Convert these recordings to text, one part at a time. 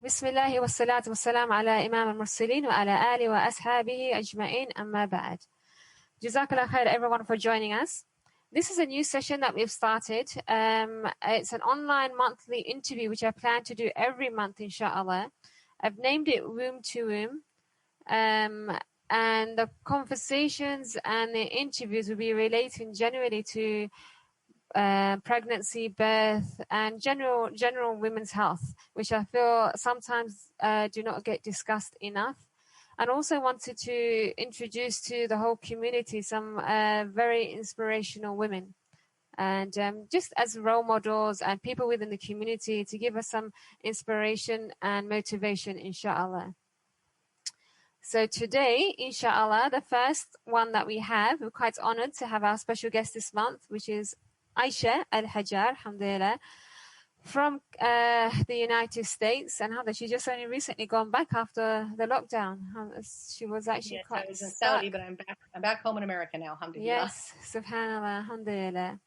بسم الله والصلاة والسلام على إمام المرسلين وعلى آله وأصحابه أجمعين أما بعد. Jazakallah khair everyone for joining us. This is a new session that we've started. It's an online monthly interview which I plan to do every month inshallah. I've named it Womb to Womb. And the conversations and the interviews will be relating generally to pregnancy, birth, and general women's health, which I feel sometimes do not get discussed enough. And also wanted to introduce to the whole community some very inspirational women, and just as role models and people within the community to give us some inspiration and motivation, inshallah. So today, inshallah, the first one that we have, we're quite honored to have our special guest this month, which is Aisha Hajjar, alhamdulillah, from the United States. And how that she just only recently gone back after the lockdown. She was actually quite I was in Saudi, but I'm back home in America now, alhamdulillah. Yes, subhanallah, alhamdulillah.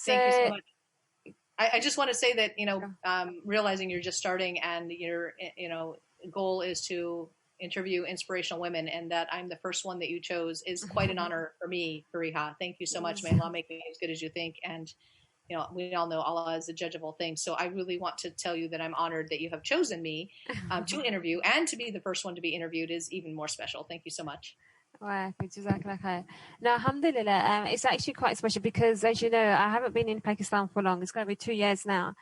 Thank you so much. I just want to say that, realizing you're just starting and your, goal is to interview inspirational women, and that I'm the first one that you chose is quite an honor for me, Fariha. Thank you so much. May Allah make me as good as you think. And, we all know Allah is the judge of all things. So I really want to tell you that I'm honored that you have chosen me to interview, and to be the first one to be interviewed is even more special. Thank you so much. Wow, no, alhamdulillah, it's actually quite special because, as you know, I haven't been in Pakistan for long. It's going to be 2 years now.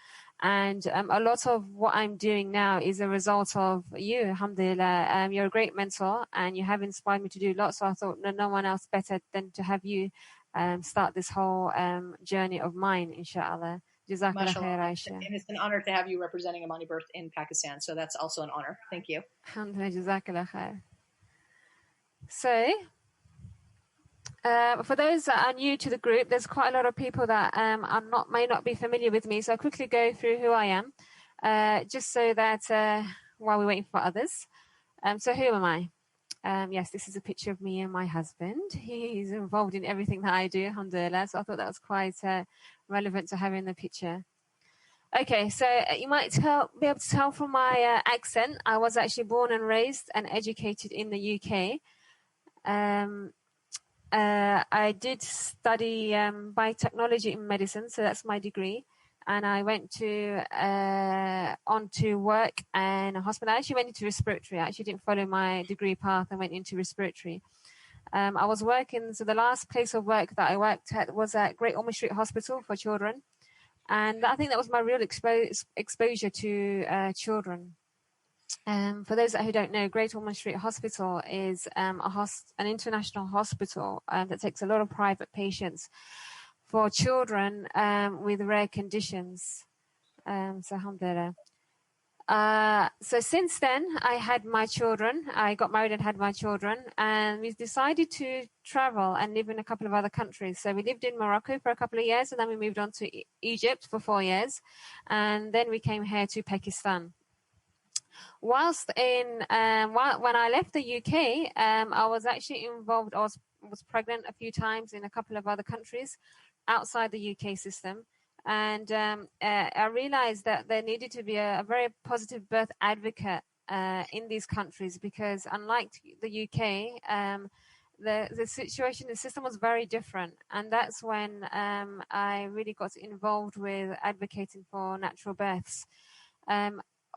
And a lot of what I'm doing now is a result of you, alhamdulillah. You're a great mentor and you have inspired me to do lots. So I thought no one else better than to have you start this whole journey of mine, inshallah. Jazakallah khair, Aisha. And it's an honor to have you representing Amani Birth in Pakistan. So that's also an honor. Thank you. Alhamdulillah, jazakallah khair. So, for those that are new to the group, there's quite a lot of people that may not be familiar with me. So I'll quickly go through who I am, just so that while we're waiting for others. So who am I? Yes, this is a picture of me and my husband. He's involved in everything that I do, alhamdulillah. So I thought that was quite relevant to having the picture. Okay, so you might be able to tell from my accent, I was actually born and raised and educated in the UK. I did study biotechnology in medicine, so that's my degree. And I went on to work in a hospital. I actually went into respiratory. I actually didn't follow my degree path. I went into respiratory. I was working, so the last place of work that I worked at was at Great Ormond Street Hospital for children. And I think that was my real exposure to children. For those who don't know, Great Ormond Street Hospital is an international hospital that takes a lot of private patients for children with rare conditions. So alhamdulillah. So since then, I had my children. I got married and had my children, and we decided to travel and live in a couple of other countries. So we lived in Morocco for a couple of years, and then we moved on to Egypt for 4 years, and then we came here to Pakistan. When I left the UK, I was actually involved. I was pregnant a few times in a couple of other countries outside the UK system. And I realized that there needed to be a very positive birth advocate in these countries, because unlike the UK, the situation, the system was very different. And that's when I really got involved with advocating for natural births.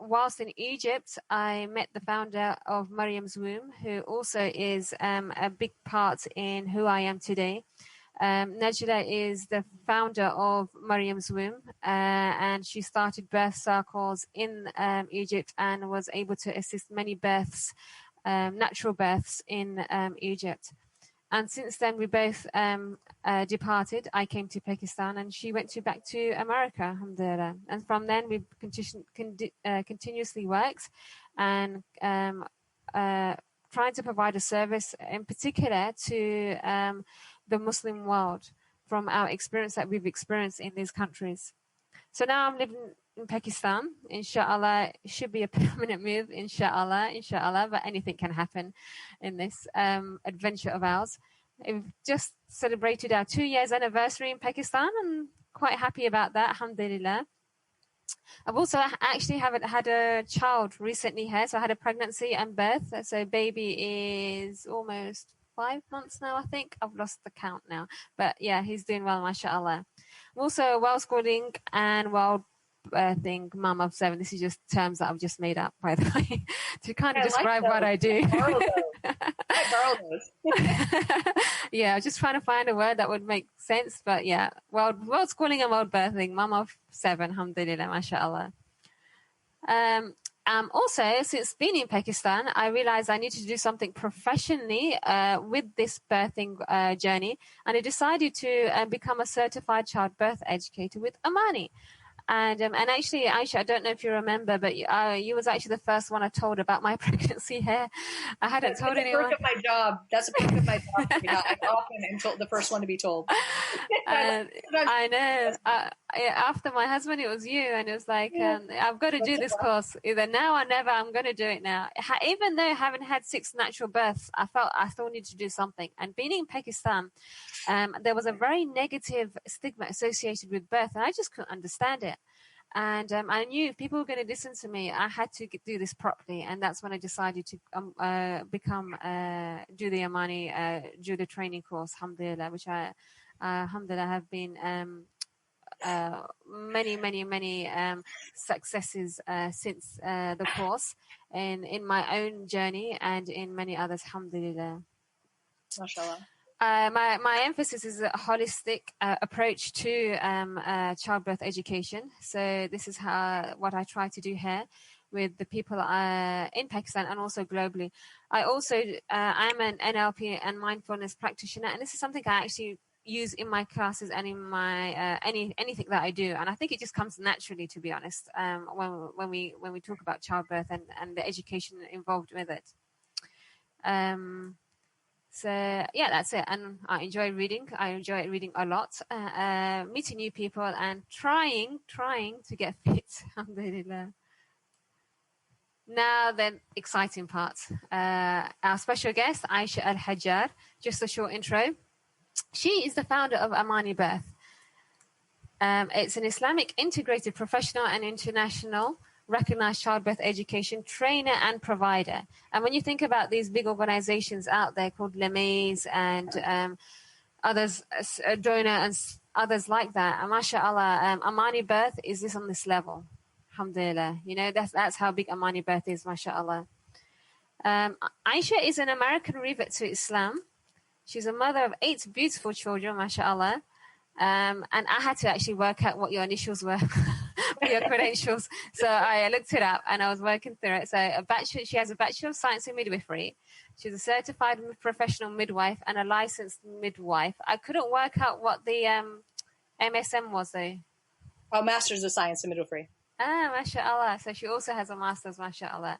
Whilst in Egypt, I met the founder of Mariam's Womb, who also is a big part in who I am today. Najla is the founder of Mariam's Womb, and she started birth circles in Egypt and was able to assist many births, natural births in Egypt. And since then, we both departed. I came to Pakistan and she went back to America, alhamdulillah. And from then, we continuously worked and trying to provide a service in particular to the Muslim world from our experience that we've experienced in these countries. So now I'm living in Pakistan. Inshallah, it should be a permanent move, inshallah, but anything can happen in this adventure of ours. We've just celebrated our 2 years anniversary in Pakistan and quite happy about that, alhamdulillah. I've also actually haven't had a child recently here, so I had a pregnancy and birth. So baby is almost 5 months now, I think. I've lost the count now, but yeah, he's doing well, mashallah. I'm also well schooling and well birthing mum of 7. This is just terms that I've just made up, by the way, to kind of describe what I do. I borrow those. Yeah, just trying to find a word that would make sense. But yeah, world schooling and world birthing, mum of 7, alhamdulillah, mashallah. Also, since being in Pakistan, I realized I needed to do something professionally with this birthing journey, and I decided to become a certified childbirth educator with Amani. And actually, Aisha, I don't know if you remember, but you was actually the first one I told about my pregnancy hair. I hadn't told anyone. That's a perk of my job. That's a perk of my job. I often am the first one to be told. I know. After my husband, it was you, and it was like, I've got to do this course. Either now or never, I'm going to do it now. Even though I haven't had 6 natural births, I felt I still need to do something. And being in Pakistan, there was a very negative stigma associated with birth, and I just couldn't understand it. And I knew if people were going to listen to me, I had to do this properly. And that's when I decided to do the Amani, do the training course, alhamdulillah, which alhamdulillah, have been many successes since the course in my own journey and in many others, alhamdulillah. MashaAllah. My emphasis is a holistic approach to childbirth education. So this is what I try to do here with the people in Pakistan and also globally. I'm an NLP and mindfulness practitioner, and this is something I actually use in my classes and in my anything that I do. And I think it just comes naturally, to be honest, when we talk about childbirth and the education involved with it. So yeah, that's it. And I enjoy reading. I enjoy reading a lot, meeting new people and trying to get fit. Alhamdulillah. Now then, exciting part. Our special guest, Aisha Hajjar. Just a short intro. She is the founder of Amani Birth. It's an Islamic integrated professional and international recognized childbirth education trainer and provider. And when you think about these big organizations out there called Lemees and others, Donor and others like that, and mashallah, Amani Birth is this on this level. Alhamdulillah. You know, that's how big Amani Birth is, mashallah. Aisha is an American revert to Islam. She's a mother of 8 beautiful children, mashallah. And I had to actually work out what your initials were. Your credentials. So I looked it up and I was working through it. So she has a Bachelor of Science in Midwifery. She's a certified professional midwife and a licensed midwife. I couldn't work out what the MSM was though. Oh, Masters of Science in Midwifery. Mashallah. So she also has a master's, mashallah.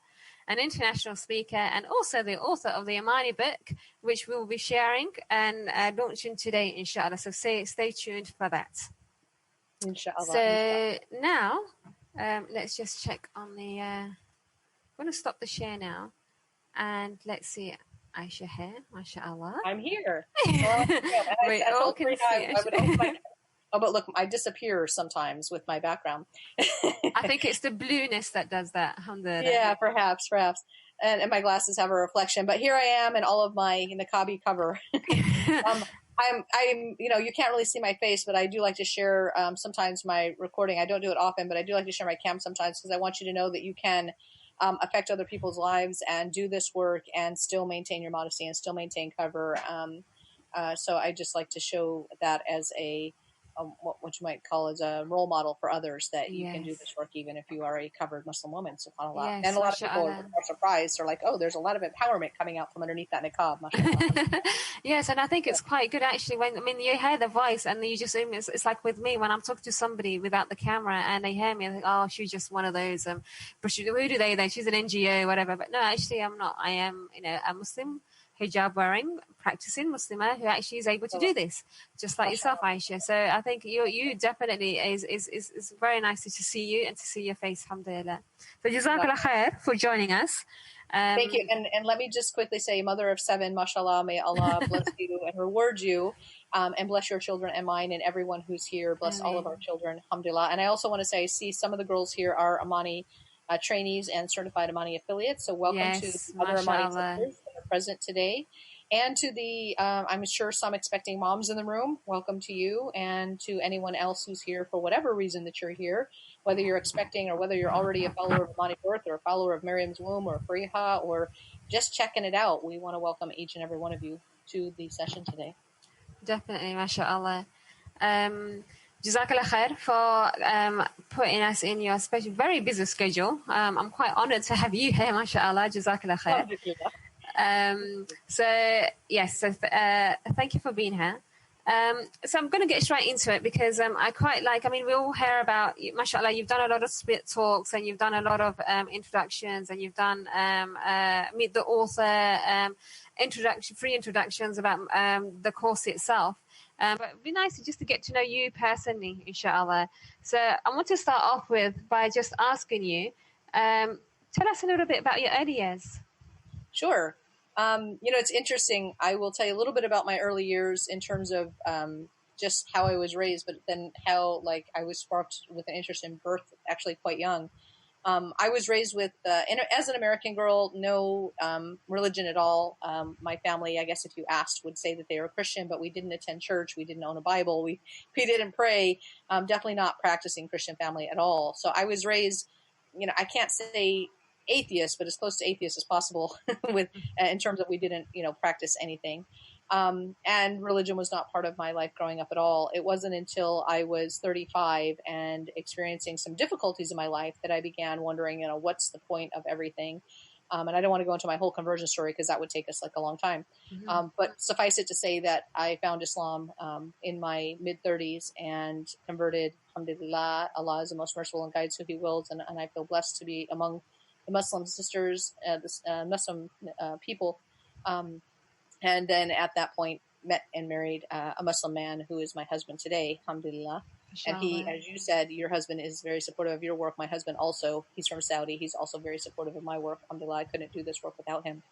An international speaker and also the author of the Amani book, which we will be sharing and launching today, inshallah. So stay tuned for that. Inshallah. So now, let's just check on the. I'm going to stop the share now, and let's see Aisha here. MashaAllah. I'm here. We all can see. Oh, but look, I disappear sometimes with my background. I think it's the blueness that does that. Alhamdulillah. Yeah, perhaps. And my glasses have a reflection. But here I am in all of my niqabi cover. I'm, you can't really see my face, but I do like to share sometimes my recording. I don't do it often, but I do like to share my cam sometimes because I want you to know that you can affect other people's lives and do this work and still maintain your modesty and still maintain cover. So I just like to show that as what you might call as a role model for others, that you can do this work even if you are a covered Muslim woman, subhanAllah. Yes, and a lot of people are surprised. They're like, oh, there's a lot of empowerment coming out from underneath that niqab. Yes, and I think it's quite good actually when you hear the voice and you just it's like with me when I'm talking to somebody without the camera and they hear me and think, oh, she's just one of those who do they then? She's an NGO, whatever. But no, actually I'm not. I am a Muslim, hijab wearing, practicing Muslimah who actually is able to do this, just like yourself, Aisha. So I think you definitely is very nice to see you and to see your face, alhamdulillah. So jazakallah khair for joining us. Thank you. And let me just quickly say, mother of 7, mashallah, may Allah bless you and reward you. and bless your children and mine and everyone who's here. Bless all of our children. Alhamdulillah. And I also want to say, I see some of the girls here are Amani trainees and certified Amani affiliates. So welcome to the other Amani sisters that are present today. And to the, I'm sure some expecting moms in the room, welcome to you, and to anyone else who's here for whatever reason that you're here, whether you're expecting or whether you're already a follower of Amani Birth or a follower of Miriam's Womb or Fariha or just checking it out. We want to welcome each and every one of you to the session today. Definitely, mashallah. Jazakallah khair for putting us in your special, very busy schedule. I'm quite honored to have you here, mashallah. Jazakallah khair. So yes, so thank you for being here. So I'm going to get straight into it because I quite like, I mean, we all hear about, mashallah, you've done a lot of split talks and you've done a lot of introductions and you've done meet the author free introductions about the course itself. But it'd be nice just to get to know you personally, inshallah. So I want to start off by just asking you, tell us a little bit about your early years. Sure. It's interesting. I will tell you a little bit about my early years in terms of just how I was raised, but then how I was sparked with an interest in birth actually quite young. I was raised with, as an American girl, no religion at all. My family, I guess if you asked, would say that they were Christian, but we didn't attend church. We didn't own a Bible. We didn't pray. Definitely not practicing Christian family at all. So I was raised, I can't say atheist, but as close to atheist as possible with in terms of we didn't practice anything, and religion was not part of my life growing up at all. It wasn't until I was 35 and experiencing some difficulties in my life that I began wondering, what's the point of everything. And I don't want to go into my whole conversion story because that would take us a long time. But suffice it to say that I found Islam in my mid-30s and converted. Alhamdulillah, Allah is the most merciful and guides who He wills, and I feel blessed to be among the Muslim sisters, the Muslim people. And then at that point met and married a Muslim man who is my husband today, alhamdulillah. And he, as you said, your husband is very supportive of your work. My husband also, he's from Saudi. He's also very supportive of my work. Alhamdulillah, I couldn't do this work without him.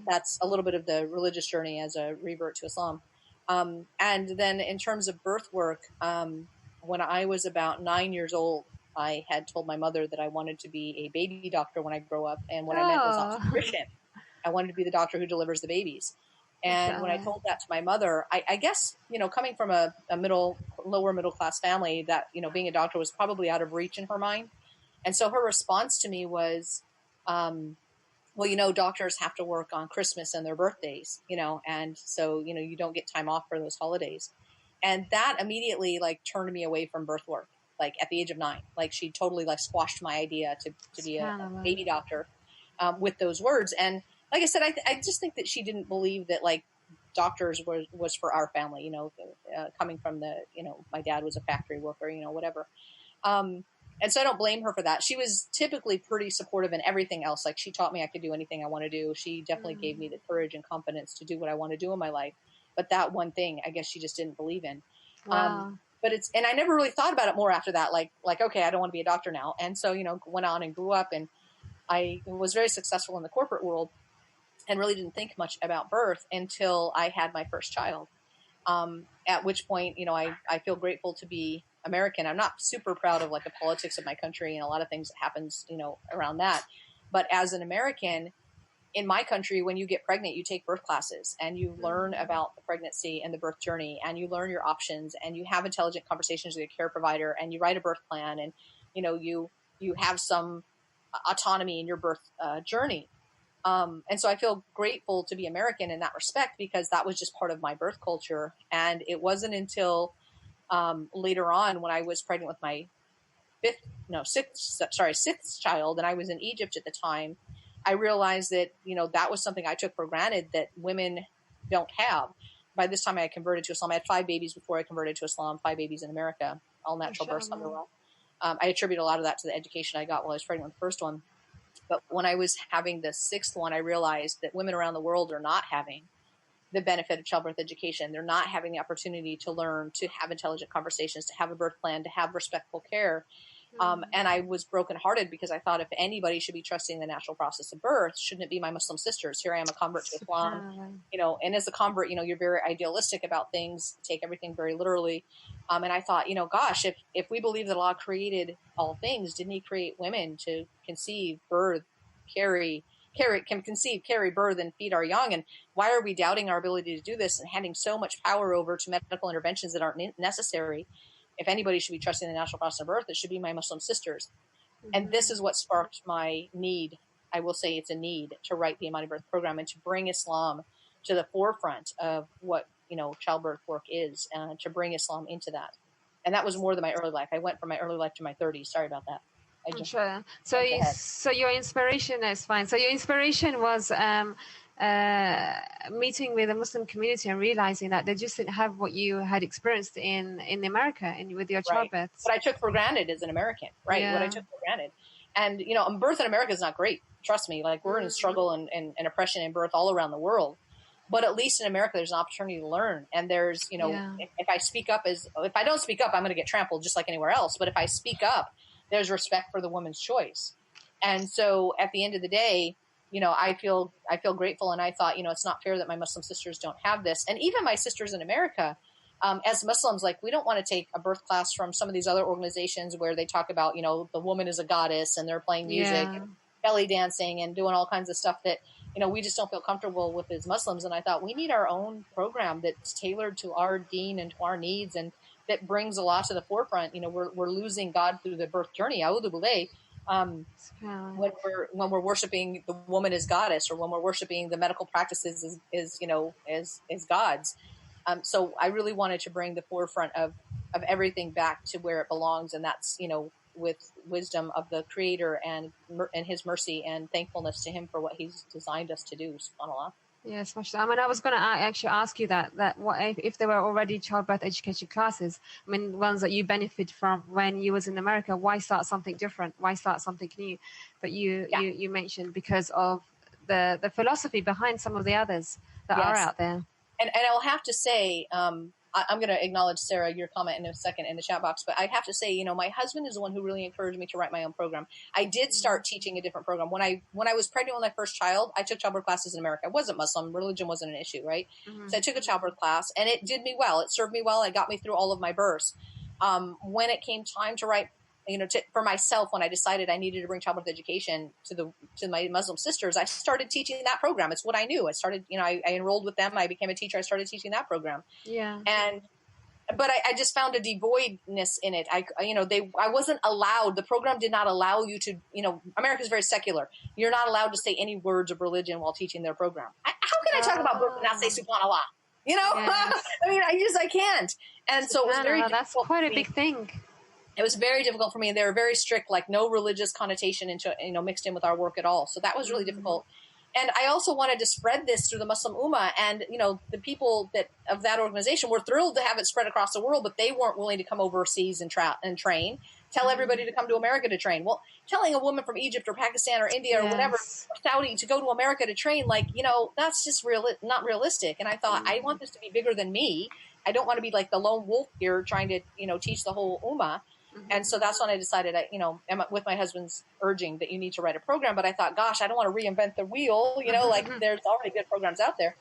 That's a little bit of the religious journey as a revert to Islam. And then in terms of birth work, when I was about 9 years old, I had told my mother that I wanted to be a baby doctor when I grow up. And what I meant was obstetrician. I wanted to be the doctor who delivers the babies. And when I told that to my mother, I guess, coming from a lower middle class family, that, being a doctor was probably out of reach in her mind. And so her response to me was, well, doctors have to work on Christmas and their birthdays, and so, you don't get time off for those holidays. And that immediately turned me away from birth work. At the age of 9, she totally squashed my idea to be a baby doctor with those words. And like I said, I just think that she didn't believe that doctors was for our family, coming from my dad was a factory worker, whatever. And so I don't blame her for that. She was typically pretty supportive in everything else. She taught me I could do anything I want to do. She definitely gave me the courage and confidence to do what I want to do in my life. But that one thing, I guess she just didn't believe in. Wow. But and I never really thought about it more after that. Okay, I don't want to be a doctor now. And so, went on and grew up, and I was very successful in the corporate world and really didn't think much about birth until I had my first child. At which point, I feel grateful to be American. I'm not super proud of the politics of my country and a lot of things that happens, around that. But as an American, in my country, when you get pregnant, you take birth classes and you learn about the pregnancy and the birth journey, and you learn your options, and you have intelligent conversations with your care provider, and you write a birth plan, and you have some autonomy in your birth journey. And so I feel grateful to be American in that respect, because that was just part of my birth culture. And it wasn't until later on, when I was pregnant with my sixth child, and I was in Egypt at the time, I realized that, that was something I took for granted that women don't have. By this time I had converted to Islam. I had 5 babies before I converted to Islam, 5 babies in America, all natural births. I attribute a lot of that to the education I got while I was pregnant with the first one. But when I was having the 6th one, I realized that women around the world are not having the benefit of childbirth education. They're not having the opportunity to learn, to have intelligent conversations, to have a birth plan, to have respectful care. And I was brokenhearted because I thought if anybody should be trusting the natural process of birth, shouldn't it be my Muslim sisters? Here I am, a convert to Islam, and as a convert, you're very idealistic about things, take everything very literally. And I thought, gosh, if we believe that Allah created all things, didn't he create women to conceive, birth, carry, birth, and feed our young? And why are we doubting our ability to do this and handing so much power over to medical interventions that aren't necessary? If anybody should be trusting the natural process of birth, it should be my Muslim sisters. And this is what sparked my need. I will say it's a need to write the Imani Birth Program and to bring Islam to the forefront of what, childbirth work is, and to bring Islam into that. And that was more than my early life. I went from my early life to my 30s. Sorry about that. Sure. So your inspiration is fine. So your inspiration was meeting with the Muslim community and realizing that they just didn't have what you had experienced in America and with your childbirth. What I took for granted as an American, right? Yeah. What I took for granted. And, birth in America is not great. Trust me. Like, we're in struggle and oppression in birth all around the world. But at least in America, there's an opportunity to learn. And there's, if I speak up, if I don't speak up, I'm going to get trampled just like anywhere else. But if I speak up, there's respect for the woman's choice. And so at the end of the day, I feel grateful. And I thought, it's not fair that my Muslim sisters don't have this. And even my sisters in America, as Muslims, like, we don't want to take a birth class from some of these other organizations where they talk about, the woman is a goddess and they're playing music and belly dancing and doing all kinds of stuff that, we just don't feel comfortable with as Muslims. And I thought, we need our own program that's tailored to our deen and to our needs, and that brings a lot to the forefront. We're losing God through the birth journey. A'udhu billah. When we're worshiping the woman as goddess, or when we're worshiping the medical practices as gods. So I really wanted to bring the forefront of everything back to where it belongs. And that's, with wisdom of the Creator and his mercy and thankfulness to him for what he's designed us to do. SubhanAllah. Yes, mashallah. I mean, I was going to actually ask you that what if there were already childbirth education classes? I mean, ones that you benefit from when you was in America. Why start something different? Why start something new? But you mentioned because of the philosophy behind some of the others that are out there. And I'll have to say, I'm going to acknowledge, Sarah, your comment in a second in the chat box, but I have to say, my husband is the one who really encouraged me to write my own program. I did start teaching a different program. When I was pregnant with my first child, I took childbirth classes in America. I wasn't Muslim. Religion wasn't an issue, right? Mm-hmm. So I took a childbirth class, and it did me well. It served me well. It got me through all of my births. When it came time to write, for myself, when I decided I needed to bring childbirth education to my Muslim sisters, I started teaching that program. It's what I knew. I started, I enrolled with them. I became a teacher. I started teaching that program. Yeah. But I just found a devoidness in it. I wasn't allowed. The program did not allow you to, America's very secular. You're not allowed to say any words of religion while teaching their program. How can I talk about birth and not say SubhanAllah? Yes. I mean, I can't. And so it was very difficult. That's quite a big thing. It was very difficult for me, and they were very strict, like no religious connotation into, mixed in with our work at all. So that was really difficult. And I also wanted to spread this through the Muslim Ummah, and the people of that organization were thrilled to have it spread across the world, but they weren't willing to come overseas and train. Tell everybody to come to America to train. Well, telling a woman from Egypt or Pakistan or India or whatever, or Saudi, to go to America to train, that's just not realistic. And I thought, I want this to be bigger than me. I don't want to be like the lone wolf here trying to teach the whole Ummah. And so that's when I decided, with my husband's urging that you need to write a program. But I thought, gosh, I don't want to reinvent the wheel. There's already good programs out there.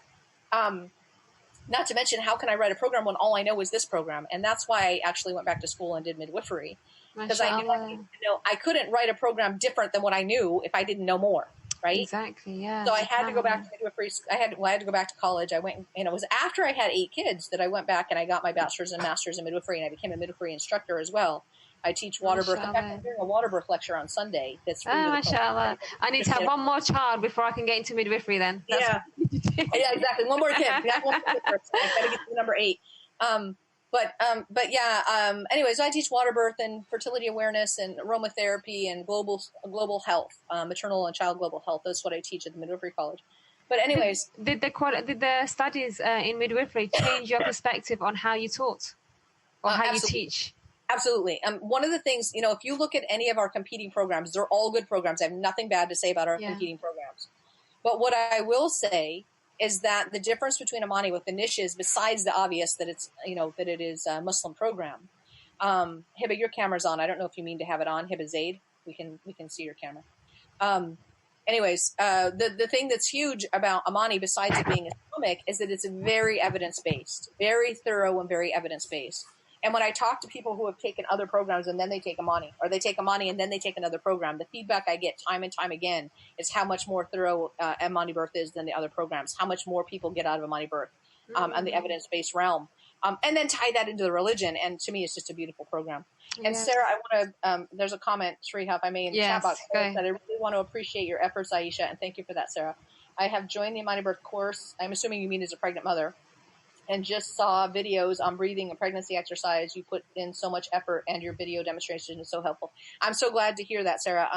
Not to mention, how can I write a program when all I know is this program? And that's why I actually went back to school and did midwifery, because I knew I couldn't write a program different than what I knew if I didn't know more. Right. Exactly. Yeah. So I had to go back to midwifery. I had to go back to college. I went, and it was after I had 8 kids that I went back and I got my bachelor's and master's in midwifery, and I became a midwifery instructor as well. I teach water birth. In fact, I'm doing a water birth lecture on Sunday. That's mashallah. I need to have one more child before I can get into midwifery. Then. Yeah, exactly. One more kid. One more kid first. I got to get to number 8. Anyway, so I teach water birth and fertility awareness and aromatherapy and global health, maternal and child global health. That's what I teach at the midwifery college. But anyways, did the studies in midwifery change your perspective on how you taught or how you teach? Absolutely. One of the things, if you look at any of our competing programs, they're all good programs. I have nothing bad to say about our competing programs. But what I will say is that the difference between Imani with the niches, besides the obvious that it's, that it is a Muslim program, Hiba, your camera's on. I don't know if you mean to have it on. Hiba Zaid, we can see your camera. Anyways, the thing that's huge about Amani, besides it being Islamic, is that it's very evidence-based, very thorough and very evidence-based. And when I talk to people who have taken other programs and then they take Amani, or they take Amani and then they take another program, the feedback I get time and time again is how much more thorough Amani Birth is than the other programs, how much more people get out of Amani Birth on the evidence-based realm. And then tie that into the religion. And to me, it's just a beautiful program. And Yes. Sarah, I want to, there's a comment, Srihaf, I made in the chat box that I really want to appreciate your efforts, Aisha, and thank you for that, Sarah. I have joined the Amani Birth course. I'm assuming you mean as a pregnant mother, and just saw videos on breathing and pregnancy exercise. You put in so much effort, and your video demonstration is so helpful. I'm so glad to hear that, Sarah.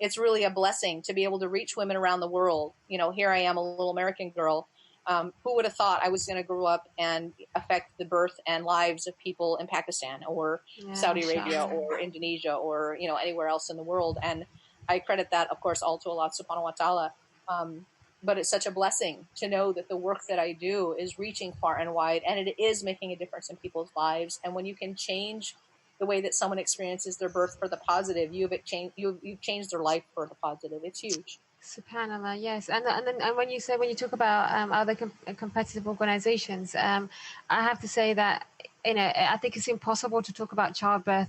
It's really a blessing to be able to reach women around the world. You know, here I am, a little American girl. Who would have thought I was going to grow up and affect the birth and lives of people in Pakistan or Saudi Arabia or Indonesia or, you know, anywhere else in the world. And I credit that, of course, all to Allah subhanahu wa ta'ala. But it's such a blessing to know that the work that I do is reaching far and wide, and it is making a difference in people's lives. And when you can change the way that someone experiences their birth for the positive, you've changed their life for the positive. It's huge. SubhanAllah, yes, and when you talk about other competitive organizations, I have to say that, you know, I think it's impossible to talk about childbirth,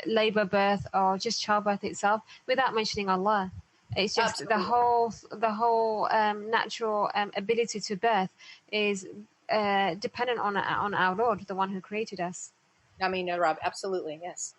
labor birth, or just childbirth itself without mentioning Allah. It's just Absolutely. the whole natural ability to birth is dependent on our Lord, the one who created us. I mean, Rob, absolutely, yes.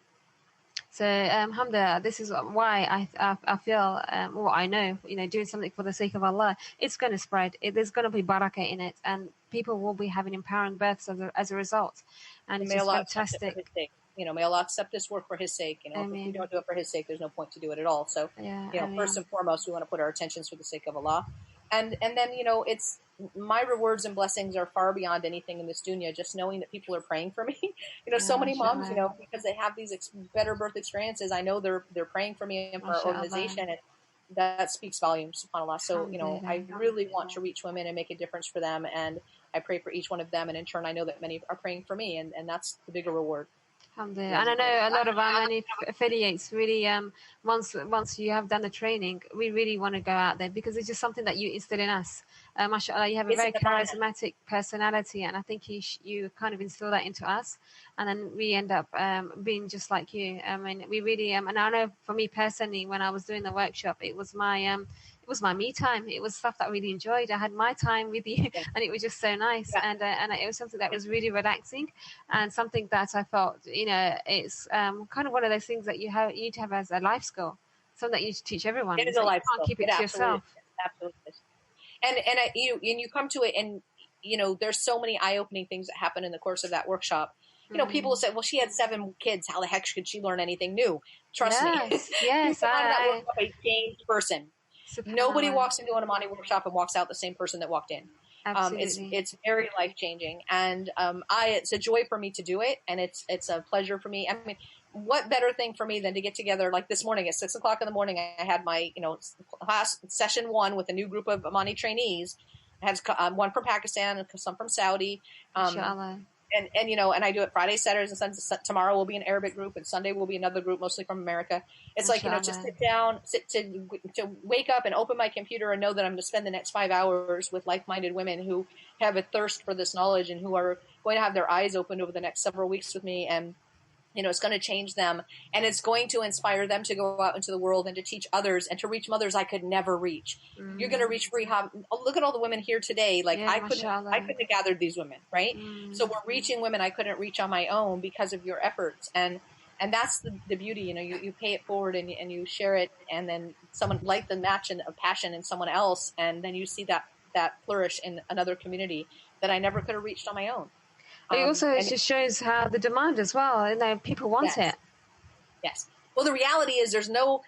So, alhamdulillah, this is why I feel, well, I know, you know, doing something for the sake of Allah, it's going to spread. There's going to be barakah in it, and people will be having empowering births as a result. And it's just fantastic. You know, may Allah accept this work for His sake. You know, if we don't do it for His sake, there's no point to do it at all. So, you know, first and foremost, we want to put our attentions for the sake of Allah, and then, you know, it's my rewards and blessings are far beyond anything in this dunya. Just knowing that people are praying for me, you know, so many moms, you know, because they have these better birth experiences. I know they're praying for me and for our organization, and that speaks volumes, subhanAllah. So, you know, I really want to reach women and make a difference for them, and I pray for each one of them, and in turn, I know that many are praying for me, and that's the bigger reward. And I know a lot of our many affiliates really, once you have done the training, we really want to go out there because it's just something that you instill in us. MashaAllah, you have a very charismatic personality, and I think you kind of instill that into us, and then we end up being just like you. I mean, we really, and I know for me personally, when I was doing the workshop, it was my me time. It was stuff that I really enjoyed. I had my time with you, and it was just so nice. And it was something that was really relaxing, and something that I felt, you know, it's kind of one of those things that you need to have as a life skill, something that you teach everyone. It is a life skill. You can't keep it to yourself. Absolutely. And you come to it, and you know, there's so many eye-opening things that happen in the course of that workshop. You know, people say, well, she had 7 kids. How the heck could she learn anything new? Trust me. Yes. I a changed person. Nobody walks into an Amani workshop and walks out the same person that walked in. It's very life-changing. And it's a joy for me to do it. And it's a pleasure for me. I mean, what better thing for me than to get together like this morning at 6:00 in the morning? I had my, you know, class session 1 with a new group of Amani trainees. I had one from Pakistan and some from Saudi. And you know, and I do it Fridays, Saturdays, and Sundays. Tomorrow will be an Arabic group, and Sunday will be another group, mostly from America. It's like, you know, just sit down, to wake up and open my computer and know that I'm going to spend the next 5 hours with like-minded women who have a thirst for this knowledge and who are going to have their eyes opened over the next several weeks with me. And you know, it's going to change them, and it's going to inspire them to go out into the world and to teach others and to reach mothers I could never reach. You're going to reach Rehab. Look at all the women here today. Like I couldn't have gathered these women, right? So we're reaching women I couldn't reach on my own because of your efforts. And that's the beauty, you know, you pay it forward and you share it, and then someone light the match of passion in someone else. And then you see that flourish in another community that I never could have reached on my own. It also just shows how the demand as well, and you know, people want it. Yes. Well, the reality is there's no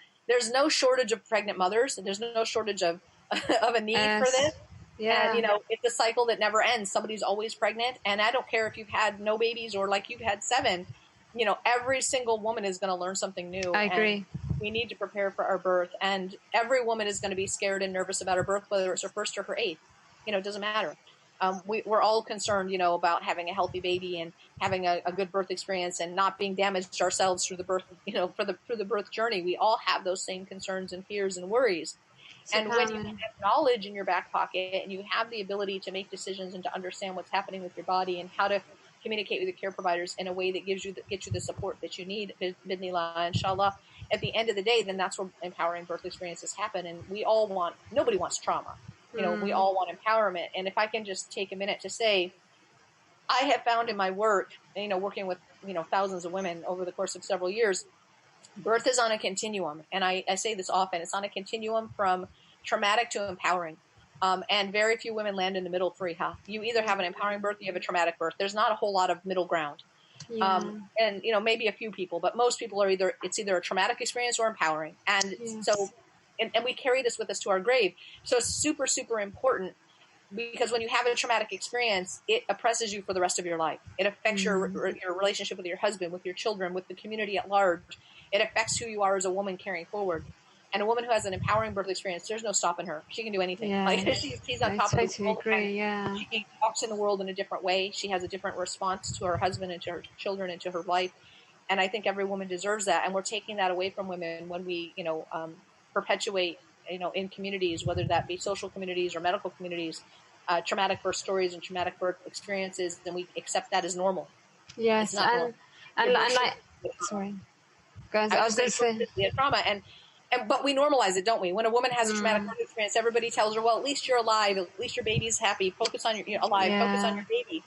shortage of pregnant mothers. There's no shortage of a need for this. Yeah. And you know, it's a cycle that never ends. Somebody's always pregnant, and I don't care if you've had no babies or like you've had 7. You know, every single woman is going to learn something new. I agree. We need to prepare for our birth, and every woman is going to be scared and nervous about her birth, whether it's her first or her 8th. You know, it doesn't matter. we're all concerned, about having a healthy baby and having a good birth experience and not being damaged ourselves through the birth, through the birth journey. We all have those same concerns and fears and worries. So And when you have knowledge in your back pocket and you have the ability to make decisions and to understand what's happening with your body and how to communicate with your care providers in a way that gets you the support that you need, bidnillah, inshallah, at the end of the day, then that's where empowering birth experiences happen. And nobody wants trauma. We all want empowerment. And if I can just take a minute to say, I have found in my work, working with, thousands of women over the course of several years, birth is on a continuum. And I say this often, it's on a continuum from traumatic to empowering. And very few women land in the middle free. You either have an empowering birth, you have a traumatic birth. There's not a whole lot of middle ground. Yeah. And, maybe a few people, but most people are either a traumatic experience or empowering. And so, and we carry this with us to our grave. So it's super, super important, because when you have a traumatic experience, it oppresses you for the rest of your life. It affects your relationship with your husband, with your children, with the community at large. It affects who you are as a woman carrying forward. And a woman who has an empowering birth experience, there's no stopping her. She can do anything. Yeah. Like she's on top of the world. Agree, yeah. She walks in the world in a different way. She has a different response to her husband and to her children and to her life. And I think every woman deserves that. And we're taking that away from women when we, perpetuate, in communities, whether that be social communities or medical communities, traumatic birth stories and traumatic birth experiences, then we accept that as normal. Yes, and like, sorry, guys, I was going to say trauma, but we normalize it, don't we? When a woman has a traumatic birth experience, everybody tells her, "Well, at least you're alive. At least your baby's happy. Focus on you're alive. Focus on your baby."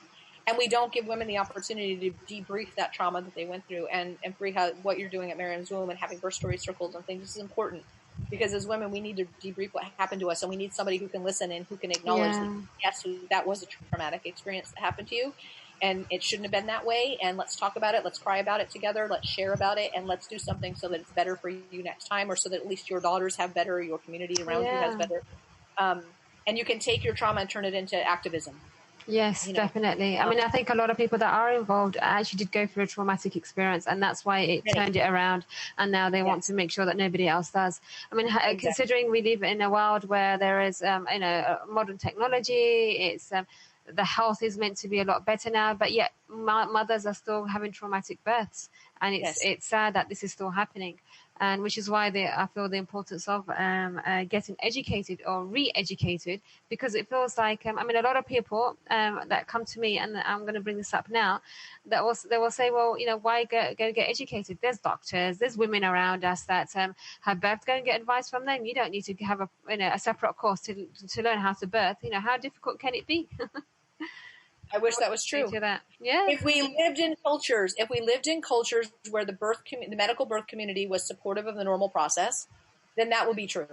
And we don't give women the opportunity to debrief that trauma that they went through. And Fariha, what you're doing at Miriam's Womb and having birth story circles and things, this is important. Because as women, we need to debrief what happened to us, and we need somebody who can listen and who can acknowledge that, yes, that was a traumatic experience that happened to you, and it shouldn't have been that way, and let's talk about it, let's cry about it together, let's share about it, and let's do something so that it's better for you next time, or so that at least your daughters have better, your community around you has better. And you can take your trauma and turn it into activism. Yes, definitely. I mean, I think a lot of people that are involved actually did go through a traumatic experience, and that's why it turned it around. And now they want to make sure that nobody else does. I mean, considering we live in a world where there is, modern technology, it's the health is meant to be a lot better now, but yet mothers are still having traumatic births, and it's sad that this is still happening. And which is why I feel the importance of getting educated or re-educated, because it feels like, a lot of people that come to me, and I'm going to bring this up now, they will say, well, why go get educated? There's doctors, there's women around us that have birthed. Go and get advice from them. You don't need to have a separate course to learn how to birth. How difficult can it be? I wish that was true. Yeah. If we lived in cultures where the medical birth community was supportive of the normal process, then that would be true.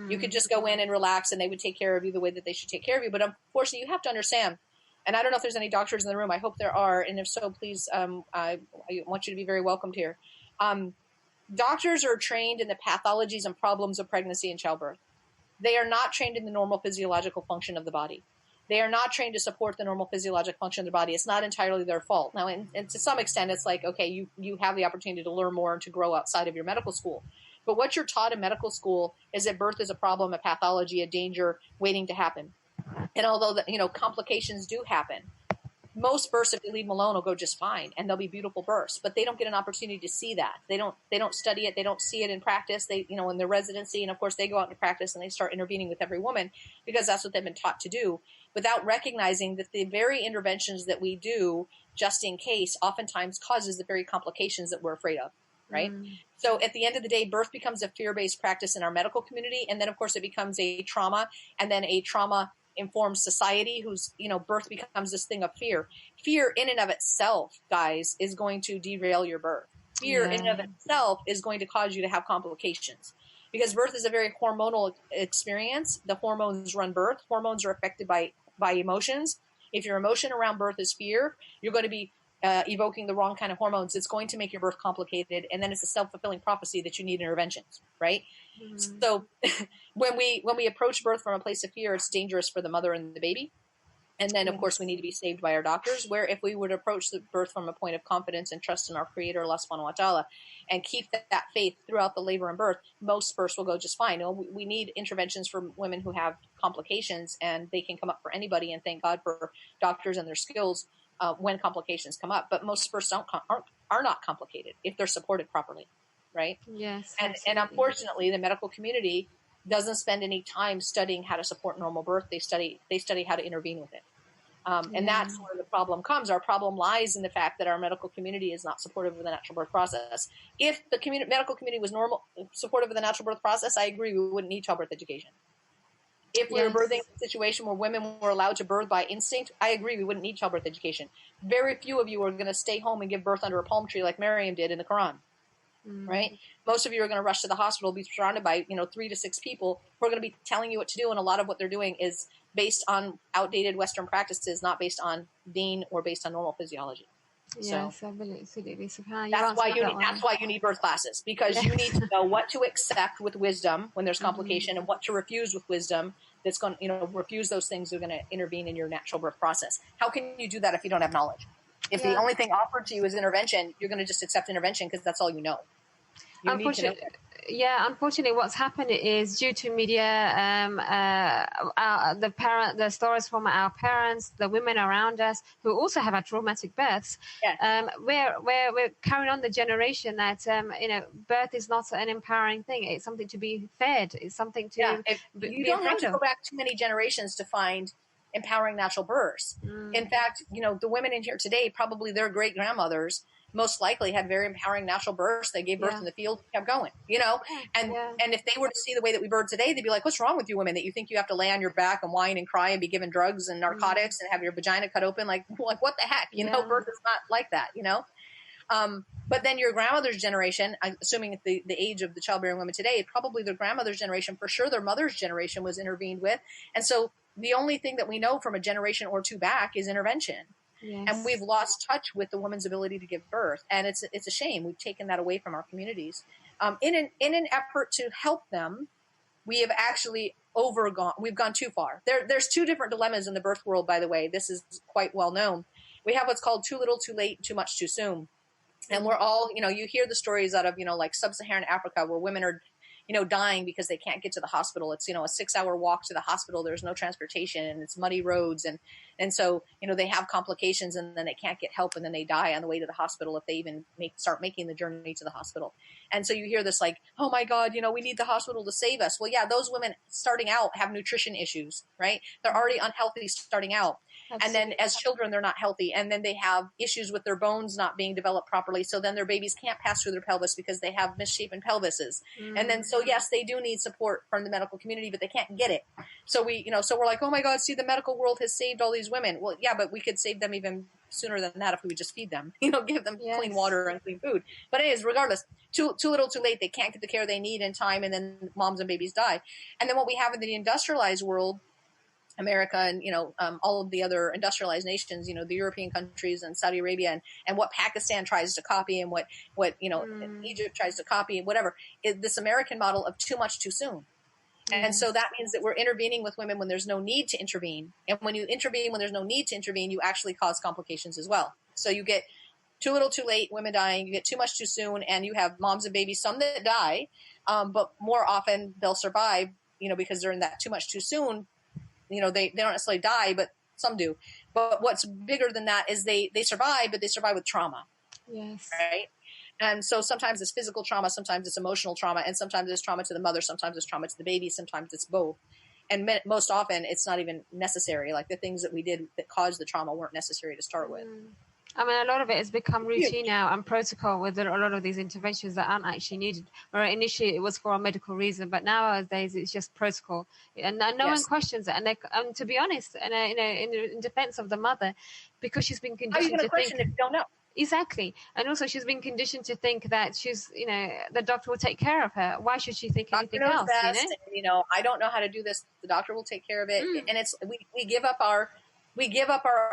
You could just go in and relax, and they would take care of you the way that they should take care of you. But unfortunately, you have to understand. And I don't know if there's any doctors in the room. I hope there are, and if so, please, I want you to be very welcomed here. Doctors are trained in the pathologies and problems of pregnancy and childbirth. They are not trained in the normal physiological function of the body. They are not trained to support the normal physiologic function of their body. It's not entirely their fault. Now, and to some extent, it's like, okay, you have the opportunity to learn more and to grow outside of your medical school. But what you're taught in medical school is that birth is a problem, a pathology, a danger waiting to happen. And although complications do happen, most births, if they leave them alone, will go just fine, and they'll be beautiful births. But they don't get an opportunity to see that. They don't study it. They don't see it in practice. They, in their residency, and of course they go out into practice and they start intervening with every woman because that's what they've been taught to do, without recognizing that the very interventions that we do just in case oftentimes causes the very complications that we're afraid of, right? So at the end of the day, birth becomes a fear-based practice in our medical community, and then of course it becomes a trauma, and then a trauma-informed society whose, birth becomes this thing of fear. Fear in and of itself, guys, is going to derail your birth. Fear in and of itself is going to cause you to have complications. Because birth is a very hormonal experience. The hormones run birth. Hormones are affected by emotions. If your emotion around birth is fear, you're going to be evoking the wrong kind of hormones. It's going to make your birth complicated, and then it's a self-fulfilling prophecy that you need interventions, right? So when we approach birth from a place of fear, it's dangerous for the mother and the baby. And then, of course, we Yes. need to be saved by our doctors, where if we would approach the birth from a point of confidence and trust in our Creator, Allah subhanahu wa ta'ala, and keep that faith throughout the labor and birth, most births will go just fine. You know, we need interventions for women who have complications, and they can come up for anybody, and thank God for doctors and their skills when complications come up. But most births are not complicated if they're supported properly, right? Yes, And absolutely. unfortunately, the medical community doesn't spend any time studying how to support normal birth. They study how to intervene with it. And Yeah. that's where the problem comes. Our problem lies in the fact that our medical community is not supportive of the natural birth process. If the medical community was supportive of the natural birth process, I agree, we wouldn't need childbirth education. If we were birthing Yes. a situation where women were allowed to birth by instinct, I agree, we wouldn't need childbirth education. Very few of you are going to stay home and give birth under a palm tree like Miriam did in the Quran. Right? Most of you are going to rush to the hospital, be surrounded by 3 to 6 people who are going to be telling you what to do, and a lot of what they're doing is based on outdated Western practices, not based on deen or based on normal physiology. So Yes, absolutely. Subhanallah, you that's why answered you that need one. birth classes, because you need Yes. to know what to accept with wisdom when there's complication, and what to refuse with wisdom. That's going to refuse those things that are going to intervene in your natural birth process. How can you do that if you don't have knowledge? If the Yeah. only thing offered to you is intervention, you're going to just accept intervention because that's all you know. You need to know Unfortunately, yeah. Unfortunately, what's happened is due to media, the stories from our parents, the women around us who also have had traumatic births. Yes. We're carrying on the generation that birth is not an empowering thing. It's something to be fed. It's something Yeah, to if you be don't have afraid to go of. back too many generations to find empowering natural births. In fact, the women in here today, probably their great grandmothers most likely had very empowering natural births. They gave birth Yeah. in the field, kept going, and Yeah. and if they were to see the way that we birth today, they'd be like, "What's wrong with you women that you think you have to lay on your back and whine and cry and be given drugs and narcotics and have your vagina cut open? Like what the heck? Yeah. Birth is not like that, But then your grandmother's generation, I'm assuming at the age of the childbearing women today, probably their grandmother's generation, for sure their mother's generation was intervened with. And so the only thing that we know from a generation or two back is intervention. And we've Yes. lost touch with the woman's ability to give birth. And it's a shame. We've taken that away from our communities. In an effort to help them, we have actually we've gone too far. There's two different dilemmas in the birth world, by the way. This is quite well known. We have what's called too little, too late, too much, too soon. And we're all, you hear the stories out of, like sub-Saharan Africa where women are, dying because they can't get to the hospital. It's, a 6-hour walk to the hospital. There's no transportation and it's muddy roads. And so, they have complications and then they can't get help and then they die on the way to the hospital if they even start making the journey to the hospital. And so you hear this like, oh my God, we need the hospital to save us. Well, yeah, those women starting out have nutrition issues, right? They're already unhealthy starting out. And then as children, they're not healthy. And then they have issues with their bones not being developed properly. So then their babies can't pass through their pelvis because they have misshapen pelvises. And then, so yes, they do need support from the medical community, but they can't get it. So so we're like, oh my God, see, the medical world has saved all these women. Well, yeah, but we could save them even sooner than that if we would just feed them, give them clean water and clean food. But anyways, regardless, too little, too late. They can't get the care they need in time. And then moms and babies die. And then what we have in the industrialized world, America and all of the other industrialized nations, the European countries and Saudi Arabia and what Pakistan tries to copy and what Egypt tries to copy and whatever, is this American model of too much too soon. And so that means that we're intervening with women when there's no need to intervene. And when you intervene when there's no need to intervene, you actually cause complications as well. So you get too little too late, women dying, you get too much too soon, and you have moms and babies, some that die, but more often they'll survive, because they're in that too much too soon. They don't necessarily die, but some do. But what's bigger than that is they survive, but they survive with trauma. Yes. Right? And so sometimes it's physical trauma, sometimes it's emotional trauma, and sometimes it's trauma to the mother, sometimes it's trauma to the baby, sometimes it's both. And most often it's not even necessary. Like the things that we did that caused the trauma weren't necessary to start with. I mean, a lot of it has become routine now and protocol with a lot of these interventions that aren't actually needed. Where initially it was for a medical reason, but nowadays it's just protocol, and no one questions it. And to be honest, and in defense of the mother, because she's been conditioned how are you going to to question think if you don't know? Exactly, and also she's been conditioned to think that she's, the doctor will take care of her. Why should she think anything Doctor knows else? best, and, I don't know how to do this. The doctor will take care of it, and it's we give up our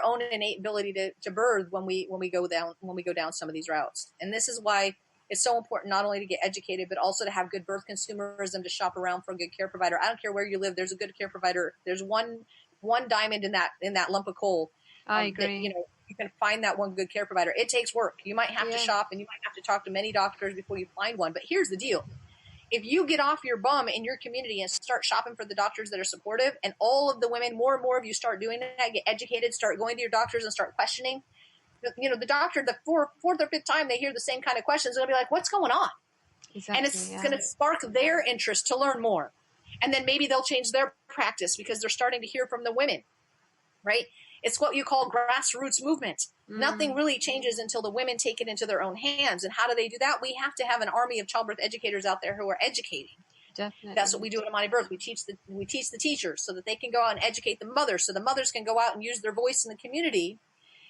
own innate ability to birth when we go down some of these routes. And this is why it's so important not only to get educated, but also to have good birth consumerism, to shop around for a good care provider. I don't care where you live. There's a good care provider. There's one one diamond in that lump of coal. I That, agree. you can find that one good care provider. It takes work. You might have to shop, and you might have to talk to many doctors before you find one. But here's the deal. If you get off your bum in your community and start shopping for the doctors that are supportive, and all of the women, more and more of you start doing that, get educated, start going to your doctors and start questioning, the doctor, the fourth or fifth time they hear the same kind of questions, they'll be like, what's going on? Exactly. And it's going to spark their interest to learn more. And then maybe they'll change their practice because they're starting to hear from the women, right? It's what you call grassroots movement. Nothing really changes until the women take it into their own hands. And how do they do that? We have to have an army of childbirth educators out there who are educating. Definitely. That's what we do at Amani Birth. We teach the teachers so that they can go out and educate the mothers, so the mothers can go out and use their voice in the community.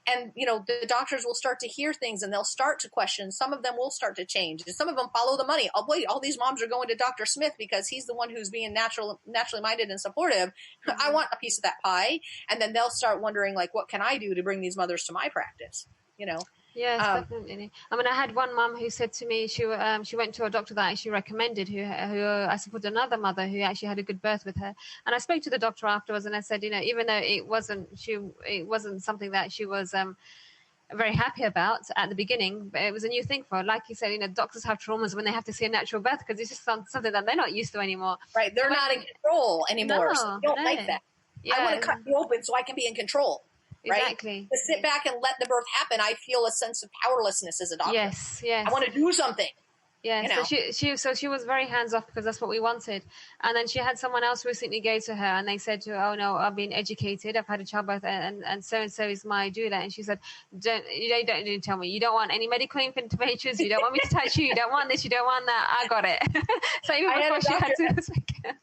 And, the doctors will start to hear things and they'll start to question. Some of them will start to change. And some of them follow the money. Oh, wait, all these moms are going to Dr. Smith because he's the one who's being naturally minded and supportive. I want a piece of that pie. And then they'll start wondering, like, what can I do to bring these mothers to my practice? Yes, definitely. I mean, I had one mum who said to me she went to a doctor that actually recommended, who I supported another mother who actually had a good birth with her. And I spoke to the doctor afterwards, and I said, even though it wasn't something that she was very happy about at the beginning, but it was a new thing for her. Like you said, doctors have traumas when they have to see a natural birth because it's just something that they're not used to anymore. Right? They're not in control anymore. So they don't like that. Yeah. I want to cut you open so I can be in control. Right? Exactly. To sit back and let the birth happen, I feel a sense of powerlessness as a doctor. Yes. I want to do something. Yeah, so she was very hands off because that's what we wanted. And then she had someone else recently go to her and they said to her, "Oh no, I've been educated, I've had a childbirth, and so is my doula." And she said, "Don't tell me. You don't want any medical interventions. You don't want me to touch you. You don't want this. You don't want that. I got it." So even before she had to.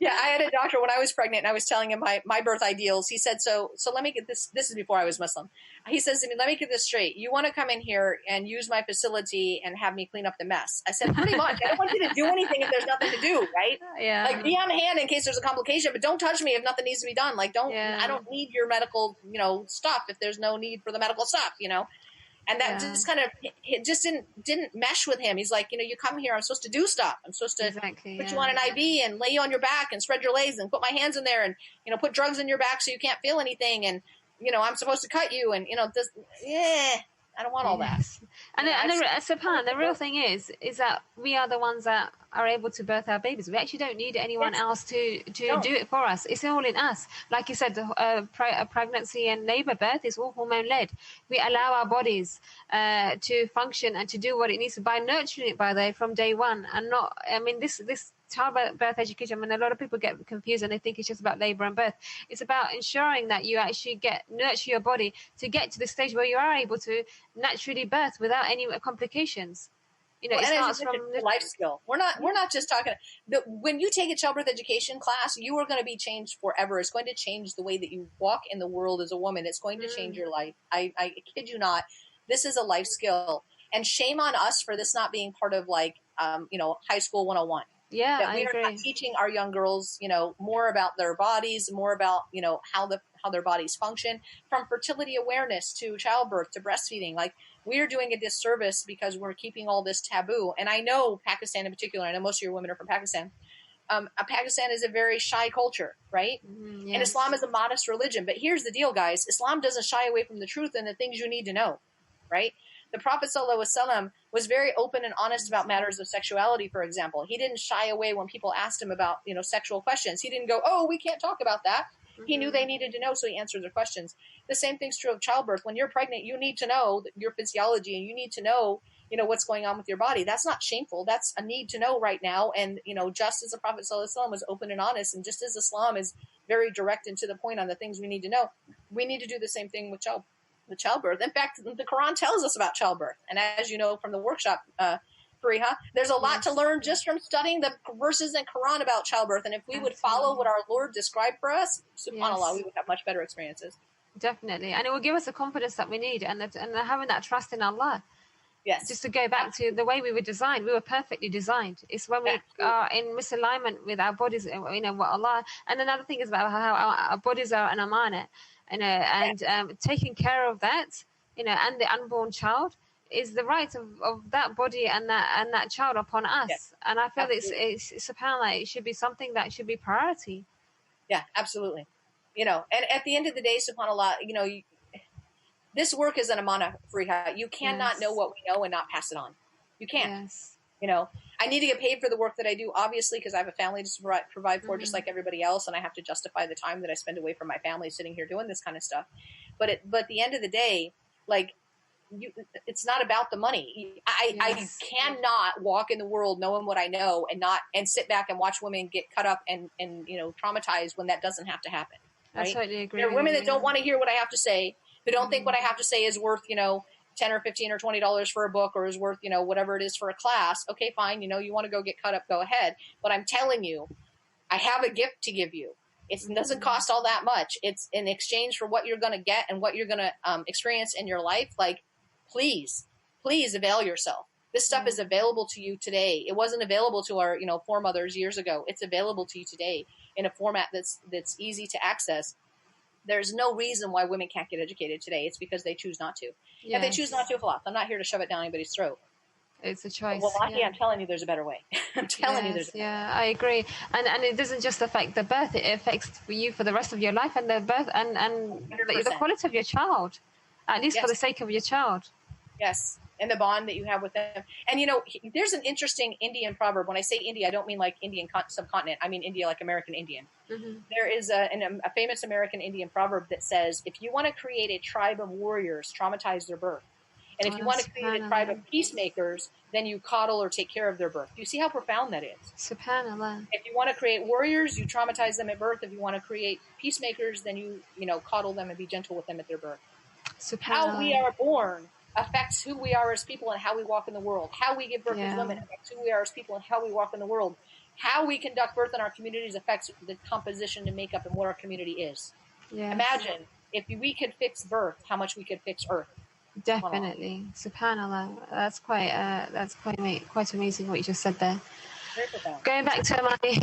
Yeah, I had a doctor when I was pregnant, and I was telling him my birth ideals. He said, "So let me get this. This is before I was Muslim." He says to me, "Let me get this straight. You want to come in here and use my facility and have me clean up the mess?" I said, "Pretty much. I don't want you to do anything if there's nothing to do, right? Yeah. Like, be on hand in case there's a complication, but don't touch me if nothing needs to be done. Like, I don't need your medical, stuff if there's no need for the medical stuff, And that just kind of, it just didn't mesh with him. He's like, you come here, I'm supposed to do stuff. I'm supposed to put you on an IV and lay you on your back and spread your legs and put my hands in there and, put drugs in your back so you can't feel anything. And, I'm supposed to cut you and, this, I don't want all that. And Subhan, the real thing is that we are the ones that are able to birth our babies. We actually don't need anyone else to do it for us. It's all in us. Like you said, pregnancy and labor birth is all hormone led. We allow our bodies to function and to do what it needs to by nurturing it, by the way, from day one. And not, I mean, this childbirth education, I mean, a lot of people get confused and they think it's just about labor and birth. It's about ensuring that you actually nurture your body to get to the stage where you are able to naturally birth without any complications. It starts from life skill. We're not just talking. When you take a childbirth education class, you are going to be changed forever. It's going to change the way that you walk in the world as a woman. It's going to change your life. I kid you not. This is a life skill, and shame on us for this not being part of high school 101. Yeah, that we are not teaching our young girls, more about their bodies, more about, how their bodies function, from fertility awareness to childbirth to breastfeeding. Like, we're doing a disservice because we're keeping all this taboo. And I know Pakistan in particular, I know most of your women are from Pakistan. Pakistan is a very shy culture, right? Mm-hmm, yes. And Islam is a modest religion. But here's the deal, guys. Islam doesn't shy away from the truth and the things you need to know, right? The Prophet ﷺ was very open and honest about matters of sexuality, for example. He didn't shy away when people asked him about, sexual questions. He didn't go, "Oh, we can't talk about that." Mm-hmm. He knew they needed to know, so he answered their questions. The same thing's true of childbirth. When you're pregnant, you need to know your physiology, and you need to know, what's going on with your body. That's not shameful. That's a need to know right now. And, just as the Prophet ﷺ was open and honest, and just as Islam is very direct and to the point on the things we need to know, we need to do the same thing with childbirth. In fact, the Quran tells us about childbirth. And as you know from the workshop, Fariha, there's a lot to learn just from studying the verses in Quran about childbirth. And if we would follow what our Lord described for us, subhanAllah, we would have much better experiences. Definitely. And it will give us the confidence that we need and having that trust in Allah. Yes. Just to go back to the way we were designed, we were perfectly designed. It's when we are in misalignment with our bodies, what Allah. And another thing is about how our bodies are an amanah. Taking care of that, and the unborn child is the right of that body and that child upon us. Yes. And I feel it's apparently it should be something that should be priority. Yeah, absolutely. you know, and at the end of the day, subhanAllah, you know, this work is an amana fariha. You cannot know what we know and not pass it on. You can't. Yes. You know, I need to get paid for the work that I do, obviously, because I have a family to provide for, just like everybody else, and I have to justify the time that I spend away from my family sitting here doing this kind of stuff. But at the end of the day, like, it's not about the money. I cannot walk in the world knowing what I know and sit back and watch women get cut up and you know, traumatized when that doesn't have to happen. Right? I totally agree. There are women that don't want to hear what I have to say, who don't think what I have to say is worth, you know, $10 or $15 or $20 for a book, or is worth, you know, whatever it is for a class. Okay, fine. You know, you want to go get cut up, go ahead. But I'm telling you, I have a gift to give you. It doesn't cost all that much. It's in exchange for what you're going to get and what you're going to experience in your life. Like, please avail yourself. This stuff is available to you today. It wasn't available to our, you know, foremothers years ago. It's available to you today in a format that's easy to access. There's no reason why women can't get educated today. It's because they choose not to. If they choose not to, khalas, I'm not here to shove it down anybody's throat. It's a choice. Well, I'm telling you, there's a better way. I'm telling you, there's a better way. Yeah, I agree. And it doesn't just affect the birth; it affects you for the rest of your life, and the birth and the quality of your child, at least for the sake of your child. Yes, and the bond that you have with them. And you know, there's an interesting Indian proverb. When I say India, I don't mean like Indian subcontinent. I mean India, like American Indian. There is a famous American Indian proverb that says, if you want to create a tribe of warriors, traumatize their birth. And if you want to create a tribe of peacemakers, then you coddle or take care of their birth. Do you see how profound that is? SubhanAllah. If you want to create warriors, you traumatize them at birth. If you want to create peacemakers, then you coddle them and be gentle with them at their birth. How we are born affects who we are as people and how we walk in the world. How we give birth as women affects who we are as people and how we walk in the world. How we conduct birth in our communities affects the composition and makeup and what our community is. Yes. Imagine if we could fix birth, how much we could fix Earth. Definitely, SubhanAllah. That's quite amazing what you just said there. Very profound. Going back to Amani,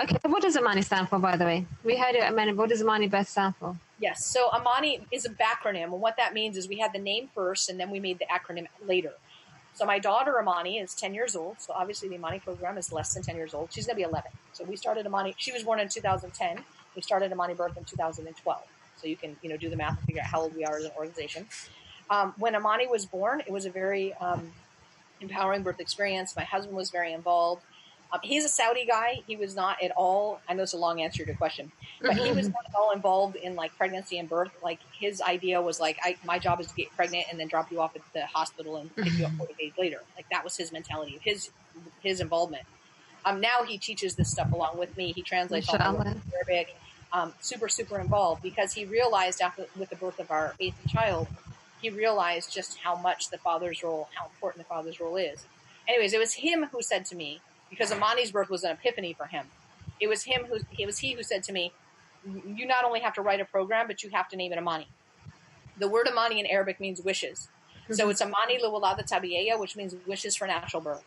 okay. So what does Amani stand for, by the way? We heard it a minute. What does Amani birth stand for? Yes. So Amani is a backronym, and what that means is we had the name first, and then we made the acronym later. So my daughter Amani is 10 years old. So obviously the Amani program is less than 10 years old. She's going to be 11. So we started Amani. She was born in 2010. We started Amani Birth in 2012. So you can, do the math and figure out how old we are as an organization. When Amani was born, it was a very empowering birth experience. My husband was very involved. He's a Saudi guy. He was not at all, I know it's a long answer to your question, but he was not at all involved in like pregnancy and birth. Like his idea was like, my job is to get pregnant and then drop you off at the hospital and pick you up 40 days later. Like that was his mentality, his involvement. Now he teaches this stuff along with me. He translates all my work in Arabic. Super, super involved because he realized with the birth of our 8th child, he realized just how much how important the father's role is. Anyways, it was him who said to me, because Amani's birth was an epiphany for him. It was he who said to me, you not only have to write a program, but you have to name it Amani. The word Amani in Arabic means wishes. So it's Amani Liwalada Tabiyya, which means wishes for natural birth.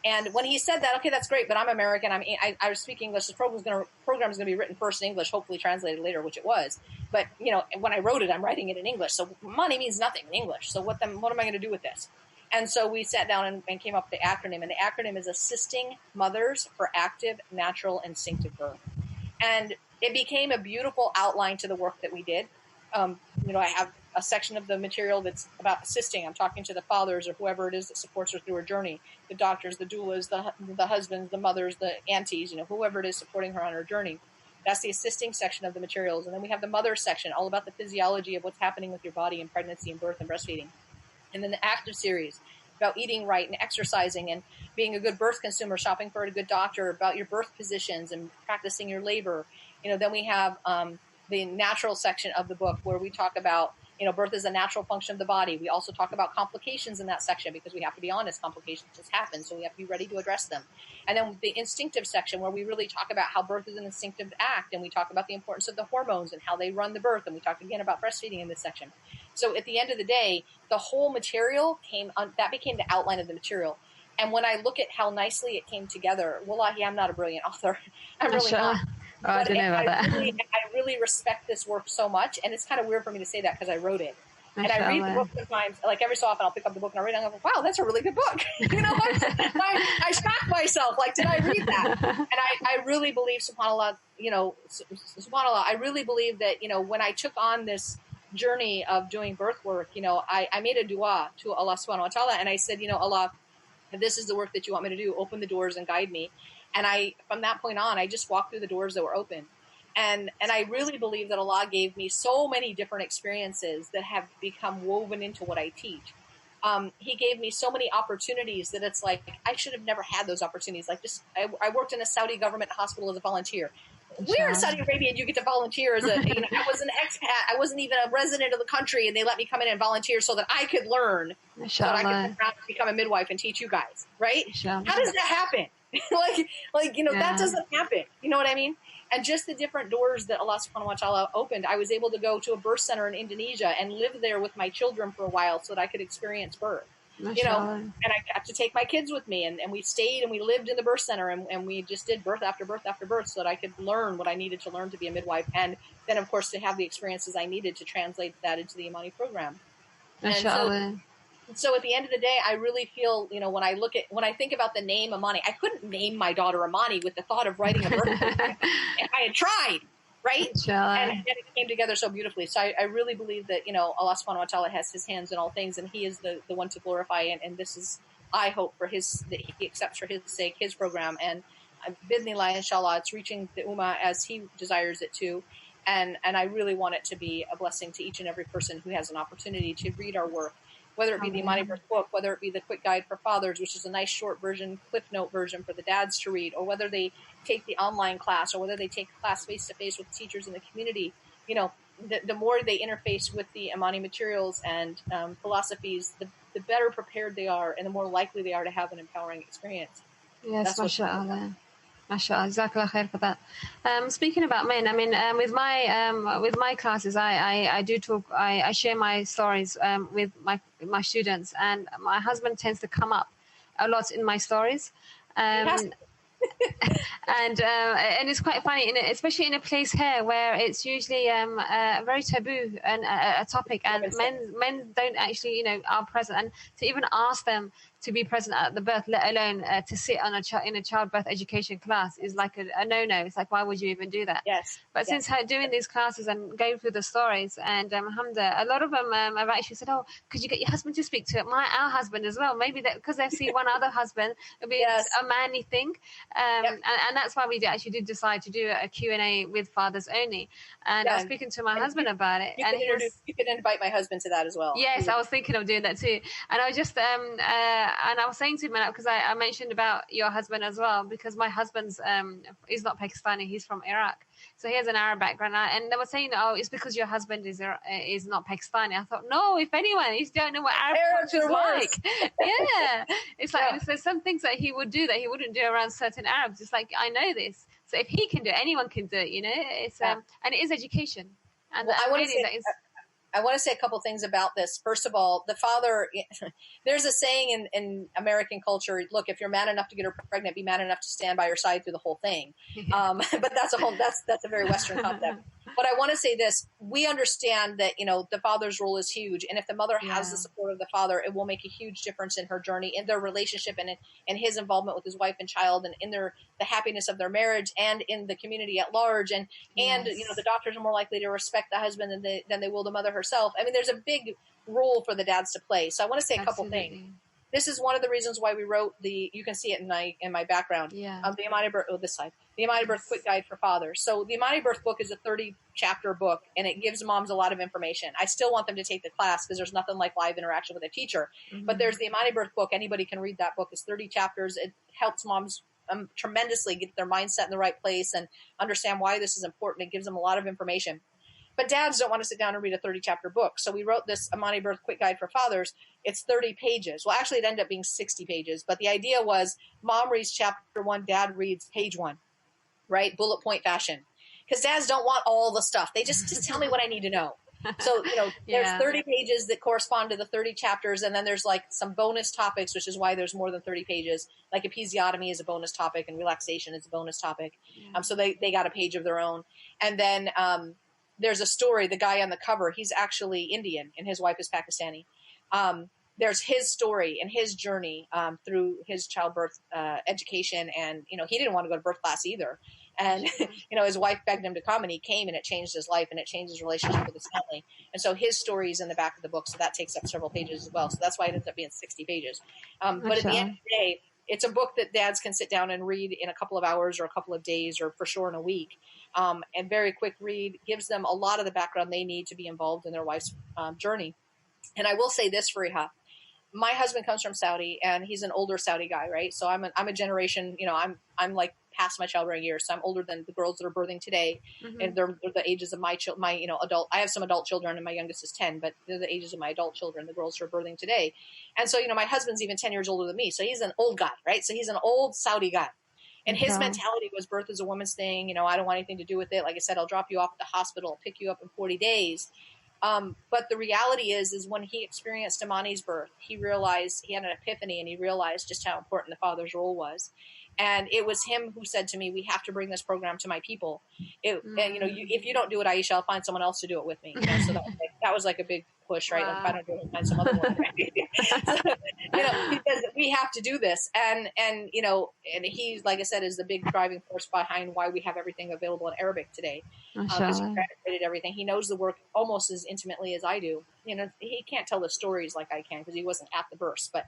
And when he said that, okay, that's great, but I'm American. I was speaking English. The program is going to be written first in English, hopefully translated later, which it was. But, when I wrote it, I'm writing it in English. So money means nothing in English. So what am I going to do with this? And so we sat down and came up with the acronym. And the acronym is Assisting Mothers for Active, Natural, Instinctive Birth. And it became a beautiful outline to the work that we did. I have a section of the material that's about assisting. I'm talking to the fathers or whoever it is that supports her through her journey, the doctors, the doulas, the husbands, the mothers, the aunties, whoever it is supporting her on her journey. That's the assisting section of the materials. And then we have the mother section, all about the physiology of what's happening with your body in pregnancy and birth and breastfeeding. And then the active series about eating right and exercising and being a good birth consumer, shopping for a good doctor, about your birth positions and practicing your labor. Then we have the natural section of the book where we talk about birth is a natural function of the body. We also talk about complications in that section because we have to be honest, complications just happen. So we have to be ready to address them. And then the instinctive section where we really talk about how birth is an instinctive act. And we talk about the importance of the hormones and how they run the birth. And we talk again about breastfeeding in this section. So at the end of the day, the whole material that became the outline of the material. And when I look at how nicely it came together, wallahi, I'm not a brilliant author. I'm really not. I don't know about that. I really respect this work so much. And it's kind of weird for me to say that because I wrote it. And I read the book sometimes, like every so often I'll pick up the book and I read it and I go, wow, that's a really good book. I shock myself myself, like, did I read that? And I really believe, subhanAllah, subhanAllah, I really believe that, when I took on this journey of doing birth work, I made a dua to Allah subhanahu wa ta'ala, and I said, Allah, if this is the work that you want me to do, open the doors and guide me. And from that point on, I just walked through the doors that were open. And I really believe that Allah gave me so many different experiences that have become woven into what I teach. He gave me so many opportunities that it's like, I should have never had those opportunities. Like I worked in a Saudi government hospital as a volunteer. We're in Saudi Arabia and you get to volunteer as I was an expat. I wasn't even a resident of the country, and they let me come in and volunteer so that I could learn, so that I could become a midwife and teach you guys. Right? How does that happen? That doesn't happen. You know what I mean? And just the different doors that Allah subhanahu wa ta'ala opened. I was able to go to a birth center in Indonesia and live there with my children for a while so that I could experience birth. And I got to take my kids with me, and we stayed and we lived in the birth center, and we just did birth after birth after birth so that I could learn what I needed to learn to be a midwife, and then of course to have the experiences I needed to translate that into the Imani program. So at the end of the day, I really feel, when I think about the name Imani, I couldn't name my daughter Imani with the thought of writing a birth certificate if I had tried. Right? And it came together so beautifully. So I really believe that, Allah subhanahu wa ta'ala has his hands in all things, and he is the one to glorify. And this is, I hope that he accepts for his sake, his program. And bidnillah, inshallah, it's reaching the ummah as he desires it to. And I really want it to be a blessing to each and every person who has an opportunity to read our work, whether it be the Imani Birth book, whether it be the Quick Guide for Fathers, which is a nice short version, cliff note version for the dads to read, or whether they take the online class, or whether they take a class face-to-face with teachers in the community. The more they interface with the Imani materials and philosophies, the better prepared they are, and the more likely they are to have an empowering experience. Yes, mashallah. MashaAllah, Jazakallah khair for that. Speaking about men, I mean, with my classes, I do talk. I share my stories with my students, and my husband tends to come up a lot in my stories. And it's quite funny, especially in a place here where it's usually a very taboo and a topic, and men don't actually are present, and to even ask them to be present at the birth, let alone to sit on in a childbirth education class, is like a no-no. It's like, why would you even do that? Yes. But since doing these classes and going through the stories, and alhamdulillah, a lot of them have actually said, oh, could you get your husband to speak to it? Our husband as well. Maybe that because they've seen one other husband, it'll be a manly thing. And that's why we did decide to do a Q&A with fathers only. And I was speaking to my husband about it. You could invite my husband to that as well. Yes, I was thinking of doing that too. And I was just and I was saying to him, because I mentioned about your husband as well, because my husband's he's not Pakistani, he's from Iraq, so he has an Arab background. And they were saying, oh, it's because your husband is not Pakistani. I thought, no, if anyone, he don't know what Arab culture is like. Yeah, it's like there's some things that he would do that he wouldn't do around certain Arabs. It's like, I know this, so if he can do it, anyone can do it. It's and it is education. And well, I want to say a couple things about this. First of all, the father, there's a saying in American culture, look, if you're man enough to get her pregnant, be man enough to stand by her side through the whole thing. But that's a very Western concept. But I want to say this, we understand that, the father's role is huge. And if the mother has the support of the father, it will make a huge difference in her journey, in their relationship, and in his involvement with his wife and child, and in the happiness of their marriage, and in the community at large. And the doctors are more likely to respect the husband than they will the mother herself. I mean, there's a big role for the dads to play. So I want to say a couple things. This is one of the reasons why we wrote you can see it in my background, the Imani Birth, this side, the Imani Birth Quick Guide for Fathers. So the Imani Birth book is a 30-chapter book, and it gives moms a lot of information. I still want them to take the class because there's nothing like live interaction with a teacher. Mm-hmm. But there's the Imani Birth book. Anybody can read that book. It's 30 chapters. It helps moms tremendously get their mindset in the right place and understand why this is important. It gives them a lot of information. But dads don't want to sit down and read a 30-chapter book. So we wrote this Imani Birth Quick Guide for Fathers. It's 30 pages. Well, actually, it ended up being 60 pages. But the idea was mom reads chapter 1, dad reads page 1, right? Bullet point fashion. Because dads don't want all the stuff. They just tell me what I need to know. So, there's 30 pages that correspond to the 30 chapters. And then there's like some bonus topics, which is why there's more than 30 pages. Like episiotomy is a bonus topic and relaxation is a bonus topic. So they got a page of their own. And then there's a story, the guy on the cover, he's actually Indian and his wife is Pakistani. there's his story and his journey through his childbirth education. And, he didn't want to go to birth class either. And, his wife begged him to come, and he came, and it changed his life, and it changed his relationship with his family. And so his story is in the back of the book. So that takes up several pages as well. So that's why it ends up being 60 pages. But at the end of the day, it's a book that dads can sit down and read in a couple of hours or a couple of days, or for sure in a week. And very quick read, gives them a lot of the background they need to be involved in their wife's journey. And I will say this, Fariha, my husband comes from Saudi, and he's an older Saudi guy, right? So I'm a generation, I'm like past my childbearing years. So I'm older than the girls that are birthing today. And they're the ages of my adult. I have some adult children, and my youngest is 10, but they're the ages of my adult children, the girls who are birthing today. And so, my husband's even 10 years older than me. So he's an old guy, right? So he's an old Saudi guy. And his mentality was birth is a woman's thing. I don't want anything to do with it. Like I said, I'll drop you off at the hospital, I'll pick you up in 40 days. But the reality is when he experienced Imani's birth, he realized, he had an epiphany, and he realized just how important the father's role was. And it was him who said to me, we have to bring this program to my people. And, if you don't do it, Aisha, I'll find someone else to do it with me. So that was like a big push, right? Wow. Like, if I don't do it, I'll find some other one. Right? So, because we have to do this. And he, like I said, is the big driving force behind why we have everything available in Arabic today. Because he translated everything. He knows the work almost as intimately as I do. He can't tell the stories like I can, because he wasn't at the births, but,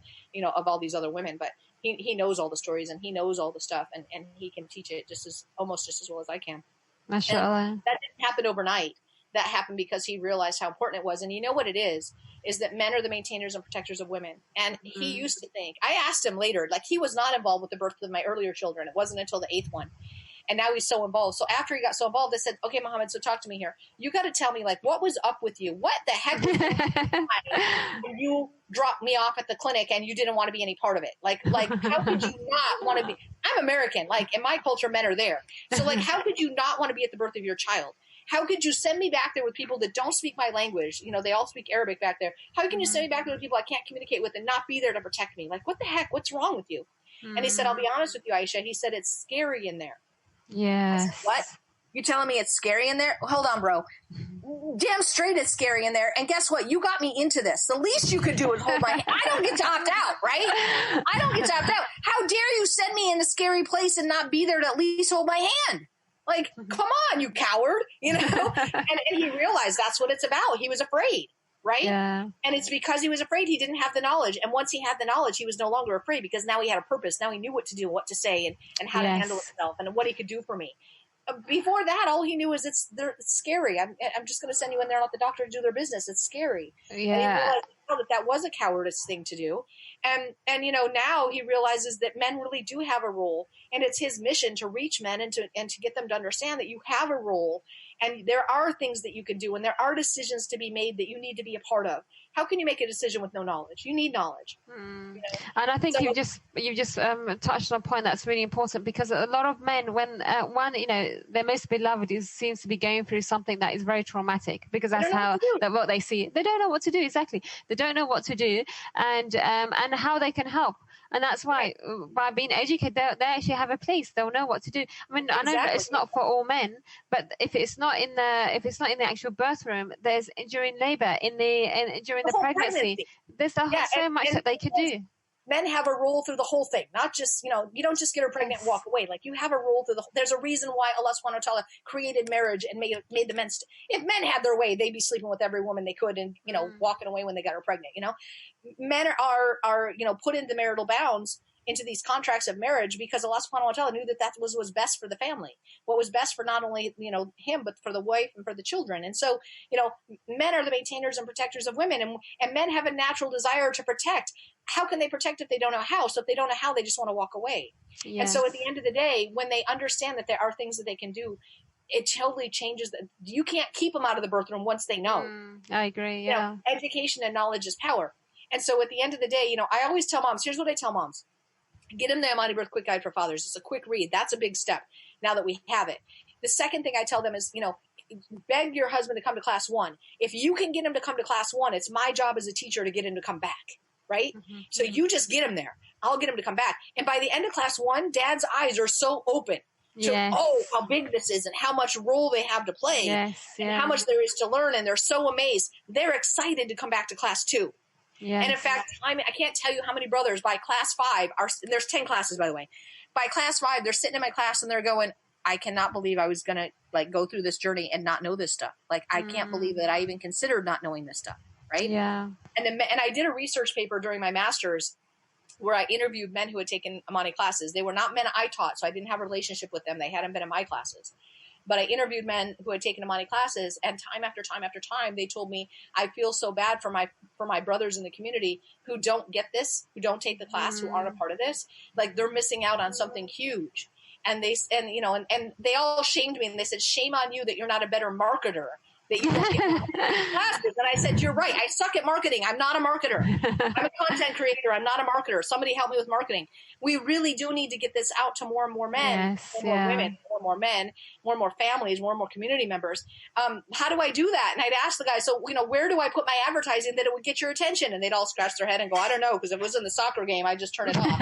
of all these other women. But he knows all the stories, and he knows all the stuff, and he can teach it almost just as well as I can. Mashallah. That didn't happen overnight. That happened because he realized how important it was. And you know what it is that men are the maintainers and protectors of women. And he used to think, I asked him later, like, he was not involved with the birth of my earlier children. It wasn't until the 8th one. And now he's so involved. So after he got so involved, I said, okay, Muhammad, so talk to me here. You got to tell me, like, what was up with you? What the heck was when you dropped me off at the clinic and you didn't want to be any part of it? Like, how could you not want to be? I'm American. Like, in my culture, men are there. So, like, how could you not want to be at the birth of your child? How could you send me back there with people that don't speak my language? They all speak Arabic back there. How can you send me back there with people I can't communicate with and not be there to protect me? Like, what the heck? What's wrong with you? And he said, I'll be honest with you, Aisha. He said, it's scary in there. Yes. I said, what? You telling me it's scary in there? Hold on, bro. Damn straight it's scary in there. And guess what? You got me into this. The least you could do is hold my hand. I don't get to opt out, right? I don't get to opt out. How dare you send me in a scary place and not be there to at least hold my hand? Like, come on, you coward, And he realized that's what it's about. He was afraid, right? Yeah. And it's because he was afraid he didn't have the knowledge. And once he had the knowledge, he was no longer afraid, because now he had a purpose. Now he knew what to do, what to say, and how to handle himself, and what he could do for me. Before that, all he knew is it's scary. I'm just going to send you in there and let the doctor do their business. It's scary. Yeah. And he realized that was a cowardice thing to do. And now he realizes that men really do have a role, and it's his mission to reach men and to get them to understand that you have a role, and there are things that you can do, and there are decisions to be made that you need to be a part of. How can you make a decision with no knowledge? You need knowledge. And I think you've just touched on a point that's really important, because a lot of men, when their most beloved seems to be going through something that is very traumatic, because that's what they see. They don't know what to do. Exactly. They don't know what to do, and how they can help. And that's why, by being educated, they actually have a place. They'll know what to do. I mean, I know that it's not for all men, but if it's not in the actual birth room, there's during labor, during the pregnancy, there's so much that they could do. Men have a role through the whole thing, not just, you don't just get her pregnant and walk away. Like, you have a role through there's a reason why Allah subhanahu wa ta'ala created marriage and made the men. If men had their way, they'd be sleeping with every woman they could and, walking away when they got her pregnant, Men are put into marital bounds, into these contracts of marriage, because Allah subhanahu wa ta'ala knew that was best for the family, what was best for not only, him, but for the wife and for the children. And so, men are the maintainers and protectors of women, and men have a natural desire to protect. How can they protect if they don't know how? So if they don't know how, they just want to walk away. Yes. And so at the end of the day, when they understand that there are things that they can do, it totally changes. You can't keep them out of the birth room once they know. I agree. Yeah. Education and knowledge is power. And so at the end of the day, I always tell moms, here's what I tell moms. Get them the Imani Birth Quick Guide for Fathers. It's a quick read. That's a big step now that we have it. The second thing I tell them is, beg your husband to come to class 1. If you can get him to come to class 1, it's my job as a teacher to get him to come back, right? So you just get him there. I'll get him to come back. And by the end of class 1, dad's eyes are so open to, how big this is and how much role they have to play and how much there is to learn. And they're so amazed. They're excited to come back to class 2. And in Yes. fact, I can't tell you how many brothers by class 5 are, there's 10 classes, by the way. By class 5, they're sitting in my class and they're going, I cannot believe I was going to like go through this journey and not know this stuff. Like, I can't believe that I even considered not knowing this stuff. Right. Yeah. And I did a research paper during my master's where I interviewed men who had taken Amani classes. They were not men I taught, so I didn't have a relationship with them. They hadn't been in my classes. But I interviewed men who had taken Amani classes, and time after time after time, they told me, I feel so bad for my brothers in the community who don't get this, who don't take the class, who aren't a part of this. Like, they're missing out on something huge. And they all shamed me, and they said, shame on you that you're not a better marketer, that you don't get classes. And I said, you're right. I suck at marketing. I'm not a marketer. I'm a content creator. I'm not a marketer. Somebody help me with marketing. We really do need to get this out to more and more men, Yes, more women, more men, more families, more community members. How do I do that? And I'd ask the guys, so, where do I put my advertising that it would get your attention? And they'd all scratch their head and go, I don't know, because if it was in the soccer game, I just turn it off.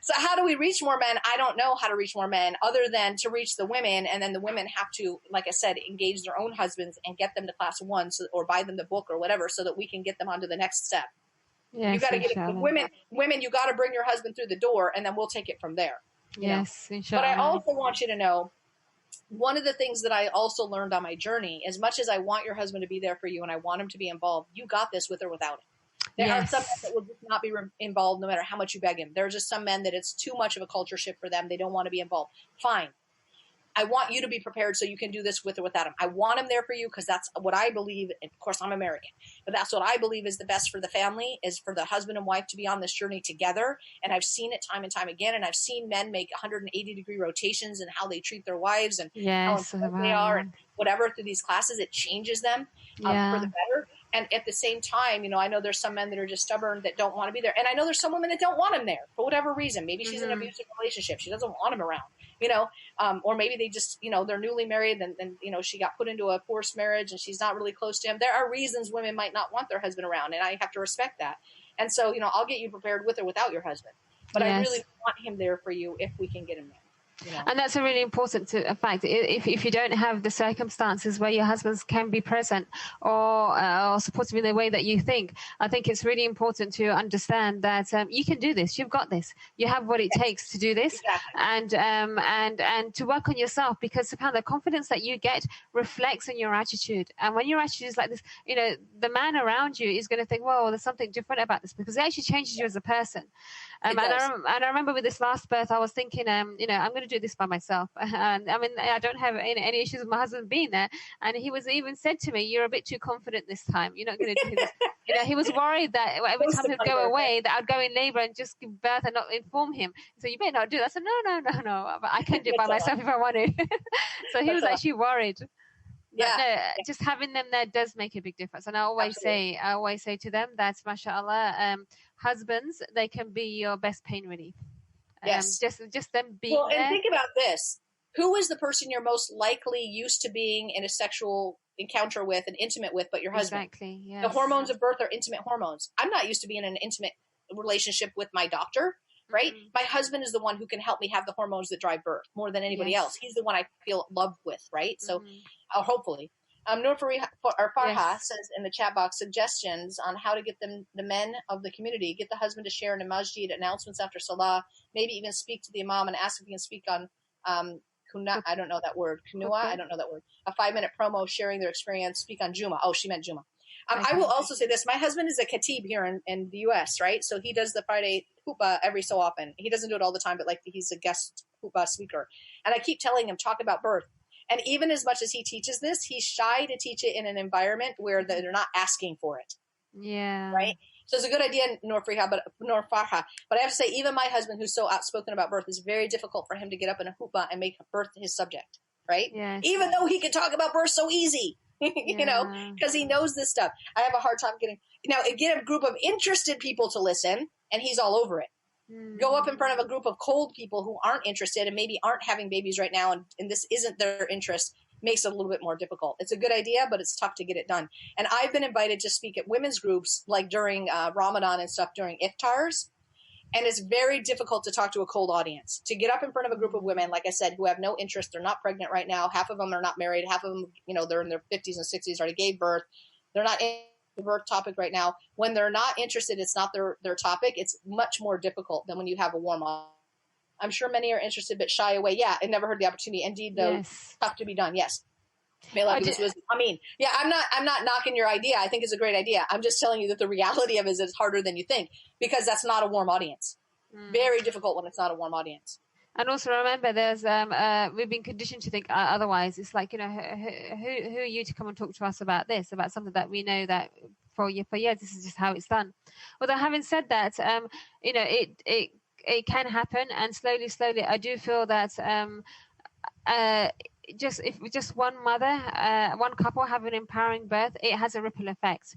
So how do we reach more men? I don't know how to reach more men other than to reach the women. And then the women have to, like I said, engage their own husbands and get them to class 1 or buy them the book or whatever, so that we can get them onto the next step. Yes, you got to get women, you got to bring your husband through the door, and then we'll take it from there. Yes, but I also want you to know, one of the things that I also learned on my journey, as much as I want your husband to be there for you and I want him to be involved, you got this with or without him. There are some men that will just not be involved no matter how much you beg him. There are just some men that it's too much of a culture shift for them. They don't want to be involved. Fine. I want you to be prepared so you can do this with or without him. I want him there for you because that's what I believe. Of course, I'm American, but that's what I believe is the best for the family, is for the husband and wife to be on this journey together. And I've seen it time and time again. And I've seen men make 180-degree rotations in how they treat their wives and how important they are and whatever through these classes. It changes them for the better. And at the same time, I know there's some men that are just stubborn that don't want to be there. And I know there's some women that don't want him there for whatever reason. Maybe she's in an abusive relationship. She doesn't want him around, or maybe they just, they're newly married and she got put into a forced marriage and she's not really close to him. There are reasons women might not want their husband around, and I have to respect that. And so, I'll get you prepared with or without your husband. But I really want him there for you if we can get him there. And that's a really important fact. If you don't have the circumstances where your husbands can be present or supportive in the way that you think, I think it's really important to understand that you can do this. You've got this. You have what it takes to do this, and to work on yourself, because the confidence that you get reflects on your attitude. And when your attitude is like this, the man around you is going to think, "Whoa, there's something different about this," because it actually changes you as a person. And I remember with this last birth, I was thinking, I'm going to do this by myself. And I mean, I don't have any issues with my husband being there. And he was even said to me, "You're a bit too confident this time. You're not going to do this." He was worried that every time he'd go away, that I'd go in labor and just give birth and not inform him. So you better not do that. I said, no. But I can do it by myself if I want to. So he was actually worried. But just having them there does make a big difference. And I always say to them that, mashallah, husbands, they can be your best pain relief. Just them being there. And think about this. Who is the person you're most likely used to being in a sexual encounter with and intimate with but your husband? Exactly, yes. The hormones of birth are intimate hormones. I'm not used to being in an intimate relationship with my doctor, right? Mm-hmm. My husband is the one who can help me have the hormones that drive birth more than anybody else. He's the one I feel loved with, right? So hopefully. Nur Farha says in the chat box, suggestions on how to get the men of the community, get the husband to share in a masjid, announcements after salah, maybe even speak to the imam and ask if he can speak on I don't know that word. Kunua, I don't know that word. A 5-minute promo sharing their experience, speak on Juma. Oh, she meant Juma. I will also say this. My husband is a khatib here in the U.S., right? So he does the Friday hoopah every so often. He doesn't do it all the time, but he's a guest hoopah speaker. And I keep telling him, talk about birth. And even as much as he teaches this, he's shy to teach it in an environment where they're not asking for it. Yeah. Right? So it's a good idea, Nur Farha, but I have to say, even my husband, who's so outspoken about birth, is very difficult for him to get up in a hoopah and make birth his subject, right? Yes. Even though he can talk about birth so easy, because he knows this stuff. I have a hard time get a group of interested people to listen, and he's all over it. Go up in front of a group of cold people who aren't interested and maybe aren't having babies right now, and this isn't their interest, makes it a little bit more difficult. It's a good idea, but it's tough to get it done. And I've been invited to speak at women's groups, like during Ramadan and stuff, during iftars. And it's very difficult to talk to a cold audience. To get up in front of a group of women, like I said, who have no interest, they're not pregnant right now. Half of them are not married. Half of them, they're in their 50s and 60s, already gave birth. They're not the birth topic right now. When they're not interested, it's not their topic. It's much more difficult than when you have a warm audience. I'm sure many are interested but shy away. Yeah, I never heard the opportunity. Indeed, though, Yes. tough to be done. Yes. I mean, yeah, I'm not knocking your idea. I think it's a great idea. I'm just telling you that the reality of it is it's harder than you think, because that's not a warm audience. Very difficult when it's not a warm audience. And also remember, there's we've been conditioned to think otherwise. It's like, who are you to come and talk to us about this, about something that we know that for years this is just how it's done. Although having said that, it can happen, and slowly I do feel that if one mother, one couple have an empowering birth, it has a ripple effect.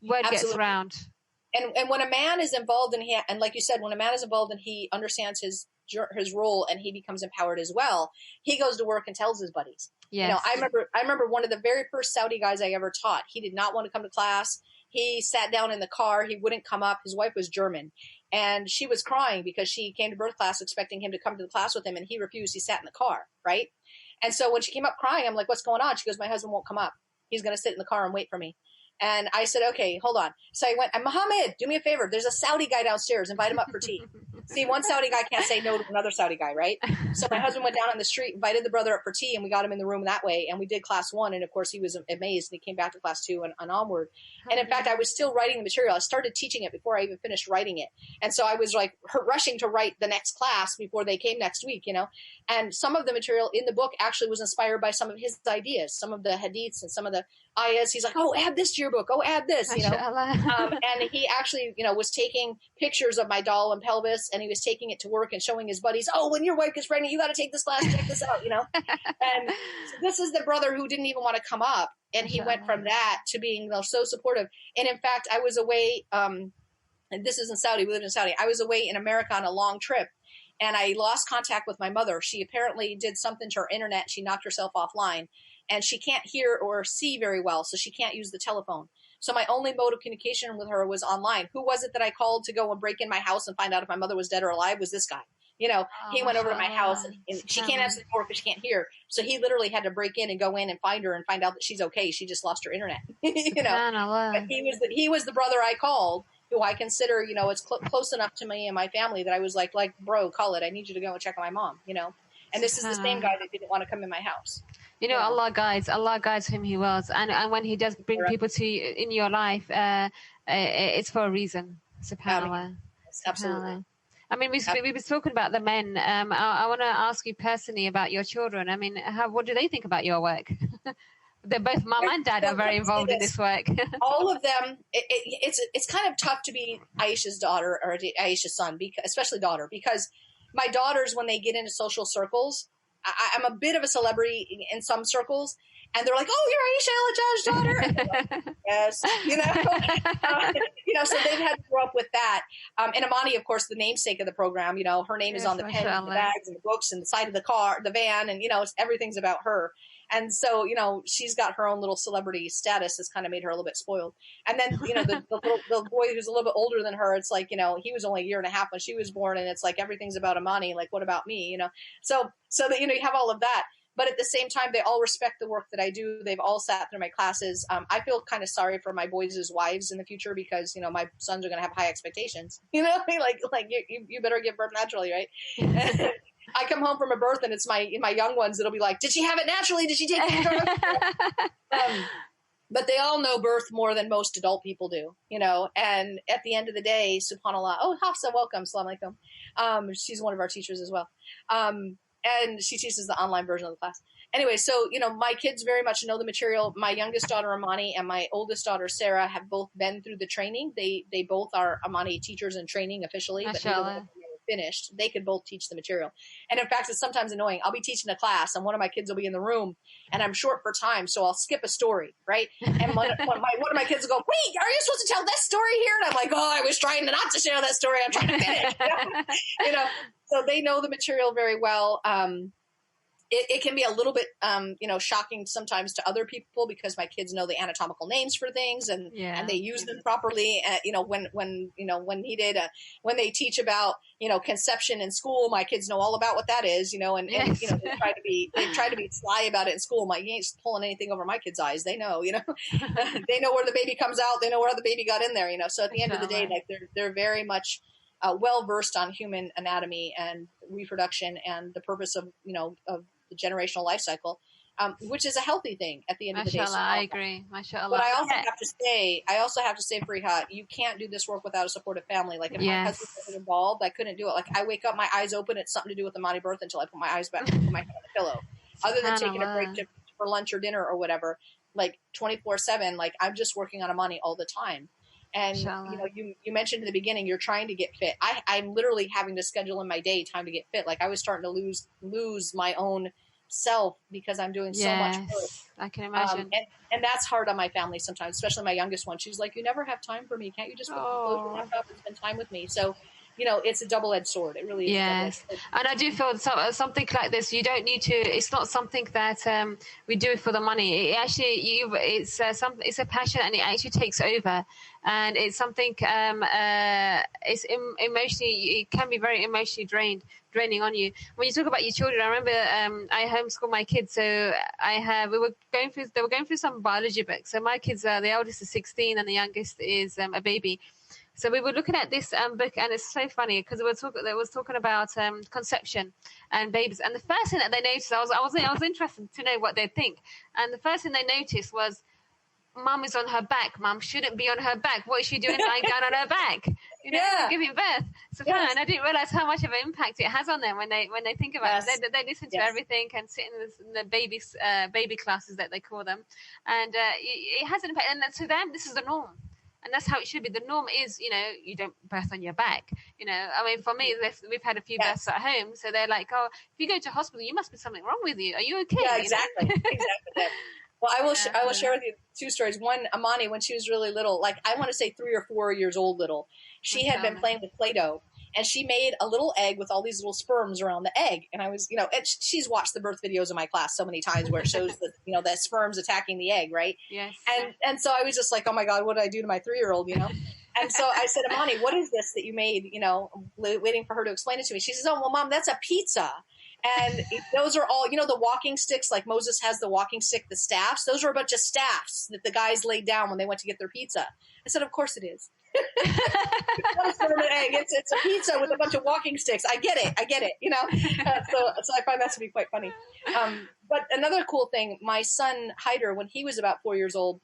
Word gets around. And when a man is involved and like you said, when a man is involved and he understands his role and he becomes empowered as well, he goes to work and tells his buddies. Yes. I remember one of the very first Saudi guys I ever taught. He did not want to come to class. He sat down in the car. He wouldn't come up. His wife was German, and she was crying because she came to birth class expecting him to come to the class with him, and he refused. He sat in the car, right? And so when she came up crying, I'm like, what's going on? She goes, my husband won't come up. He's going to sit in the car and wait for me. And I said, okay, hold on. So I went, Mohammed, do me a favor. There's a Saudi guy downstairs. Invite him up for tea. See, one Saudi guy can't say no to another Saudi guy, right? So my husband went down on the street, invited the brother up for tea, and we got him in the room that way. And we did class 1. And of course, he was amazed. And he came back to class 2 and onward. And in fact, I was still writing the material. I started teaching it before I even finished writing it. And so I was like rushing to write the next class before they came next week, And some of the material in the book actually was inspired by some of his ideas, some of the hadiths and some of the ayahs. He's like, oh, add this to your book. Oh, add this, and he actually, was taking pictures of my doll and pelvis, and he was taking it to work and showing his buddies, oh, when your wife gets pregnant, you got to take this class, check this out, And so this is the brother who didn't even want to come up. And he went from that to being so supportive. And in fact, I was away, and this is in Saudi. We lived in Saudi. I was away in America on a long trip, and I lost contact with my mother. She apparently did something to her internet. She knocked herself offline, and she can't hear or see very well, so she can't use the telephone. So my only mode of communication with her was online. Who was it that I called to go and break in my house and find out if my mother was dead or alive? Was this guy. He went over to my house, and she can't answer the door because she can't hear. So he literally had to break in and go in and find her and find out that she's okay. She just lost her internet. But he was the brother I called, who I consider, it's close enough to me and my family that I was like, bro, call it. I need you to go and check on my mom, And this is the same guy that didn't want to come in my house. Allah guides whom He wills, and when He does bring people to you in your life, it's for a reason. SubhanAllah. Absolutely. I mean, we've been talking about the men. I want to ask you personally about your children. I mean, what do they think about your work? They're both mom and dad are very involved in this work. All of them. It's kind of tough to be Aisha's daughter or Aisha's son, especially daughter, because my daughters, when they get into social circles, I'm a bit of a celebrity in some circles, and they're like, "Oh, you're Aisha El-Hajjaj's daughter." Like, yes, So they've had to grow up with that. And Amani, of course, the namesake of the program. Her name is on the pen, and the bags, and the books, and the side of the car, the van, and everything's about her. And so, she's got her own little celebrity status has kind of made her a little bit spoiled. And then, the boy who's a little bit older than her, it's like, he was only a year and a half when she was born. And it's like, everything's about Amani. Like, what about me? So that, you have all of that. But at the same time, they all respect the work that I do. They've all sat through my classes. I feel kind of sorry for my boys' wives in the future because, my sons are going to have high expectations, like you better give birth naturally, right? I come home from a birth and it's my young ones that'll be like, did she have it naturally? Did she take it? But they all know birth more than most adult people do, and at the end of the day, subhanAllah, oh, Hafsa, welcome. Assalamu alaikum. She's one of our teachers as well. And she teaches the online version of the class. Anyway, so, my kids very much know the material. My youngest daughter, Amani, and my oldest daughter, Sarah, have both been through the training. They both are Amani teachers in training officially, but neither of them finished. They could both teach the material. And in fact, it's sometimes annoying. I'll be teaching a class and one of my kids will be in the room and I'm short for time. So I'll skip a story. Right. And one of my kids will go, wait, are you supposed to tell this story here? And I'm like, oh, I was trying not to share that story. I'm trying to finish, So they know the material very well. it can be a little bit, shocking sometimes to other people because my kids know the anatomical names for things and they use them properly. When needed, when they teach about, conception in school, my kids know all about what that is, and they try to be sly about it in school. You ain't pulling anything over my kids' eyes. They know, they know where the baby comes out. They know where the baby got in there, So at the end of the day, like they're very much well versed on human anatomy and reproduction and the purpose of the generational life cycle, which is a healthy thing at the end of the day. So, I agree. Mashallah. But I also have to say, Fariha, you can't do this work without a supportive family. Like if my husband wasn't involved, I couldn't do it. Like I wake up, my eyes open, it's something to do with the Amani birth until I put my eyes back, put my head on the pillow. Other than taking a break for lunch or dinner or whatever, like 24/7, like I'm just working on Amani all the time. And you mentioned in the beginning, you're trying to get fit. I'm literally having to schedule in my day time to get fit. Like I was starting to lose my own self because I'm doing so much work. I can imagine. And that's hard on my family sometimes, especially my youngest one. She's like, you never have time for me. Can't you just close your laptop and spend time with me? So, it's a double-edged sword. It really is. Yes. And I do feel something like this, you don't need to, it's not something that we do for the money. It actually, it's a passion and it actually takes over. And it's something, it's emotionally, it can be very emotionally draining on you. When you talk about your children, I remember I homeschool my kids. So they were going through some biology books. So my kids, the eldest is 16 and the youngest is a baby. So we were looking at this book, and it's so funny because it was talking about conception and babies. And the first thing that they noticed, I was interested to know what they'd think. And the first thing they noticed was, Mum is on her back. Mum shouldn't be on her back. What is she doing lying down on her back? Giving birth. So and I didn't realize how much of an impact it has on them when they think about it. They listen to everything and sit in the baby classes that they call them, and it has an impact. And to them, this is the norm. And that's how it should be. The norm is, you don't birth on your back. I mean, for me, we've had a few births at home. So they're like, oh, if you go to hospital, you must be something wrong with you. Are you okay? Yeah, exactly. Exactly. Well, I will share with you two stories. One, Amani, when she was really little, like I want to say 3 or 4 years old little, she had been playing with Play-Doh. And she made a little egg with all these little sperms around the egg. And I was, and she's watched the birth videos in my class so many times where it shows the sperms attacking the egg, right? Yes. And so I was just like, oh my God, what did I do to my 3-year-old, And so I said, Amani, what is this that you made, waiting for her to explain it to me. She says, oh, well, Mom, that's a pizza. And those are all, the walking sticks, like Moses has the walking stick, the staffs. Those are a bunch of staffs that the guys laid down when they went to get their pizza. I said, of course it is. It's a pizza with a bunch of walking sticks. I get it. So I find that to be quite funny. But another cool thing, my son Hajjar, when he was about 4 years old,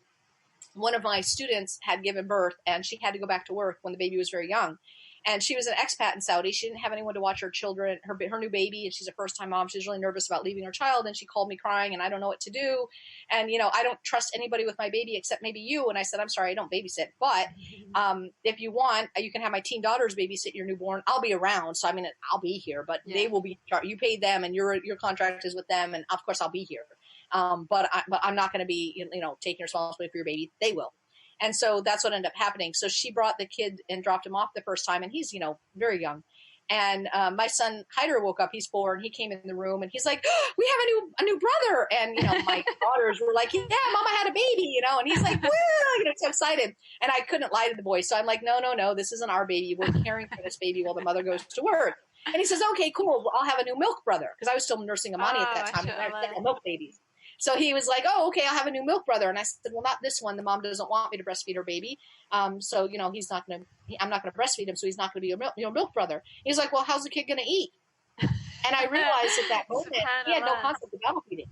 one of my students had given birth and she had to go back to work when the baby was very young. And she was an expat in Saudi. She didn't have anyone to watch her children, her new baby, and she's a first-time mom. She's really nervous about leaving her child, and she called me crying, and I don't know what to do. And, I don't trust anybody with my baby except maybe you. And I said, I'm sorry, I don't babysit. But if you want, you can have my teen daughters babysit your newborn. I'll be around. So, I'll be here, but they will be – you paid them, and your contract is with them, and, of course, I'll be here. But I'm not going to be, taking responsibility for your baby. They will. And so that's what ended up happening. So she brought the kid and dropped him off the first time, and he's, very young. And my son Hajjar woke up. He's 4, and he came in the room, and he's like, oh, "We have a new brother." And my daughters were like, "Yeah, Mama had a baby," and he's like, "Woo!" So excited. And I couldn't lie to the boy, so I'm like, "No, this isn't our baby. We're caring for this baby while the mother goes to work." And he says, "Okay, cool. Well, I'll have a new milk brother," because I was still nursing Amani at that time. And I had milk babies. So he was like, "Oh, okay, I'll have a new milk brother." And I said, "Well, not this one. The mom doesn't want me to breastfeed her baby. So, I'm not going to breastfeed him. So he's not going to be your milk brother." He's like, "Well, how's the kid going to eat?" And I realized at that moment, he had no concept of bottle feeding.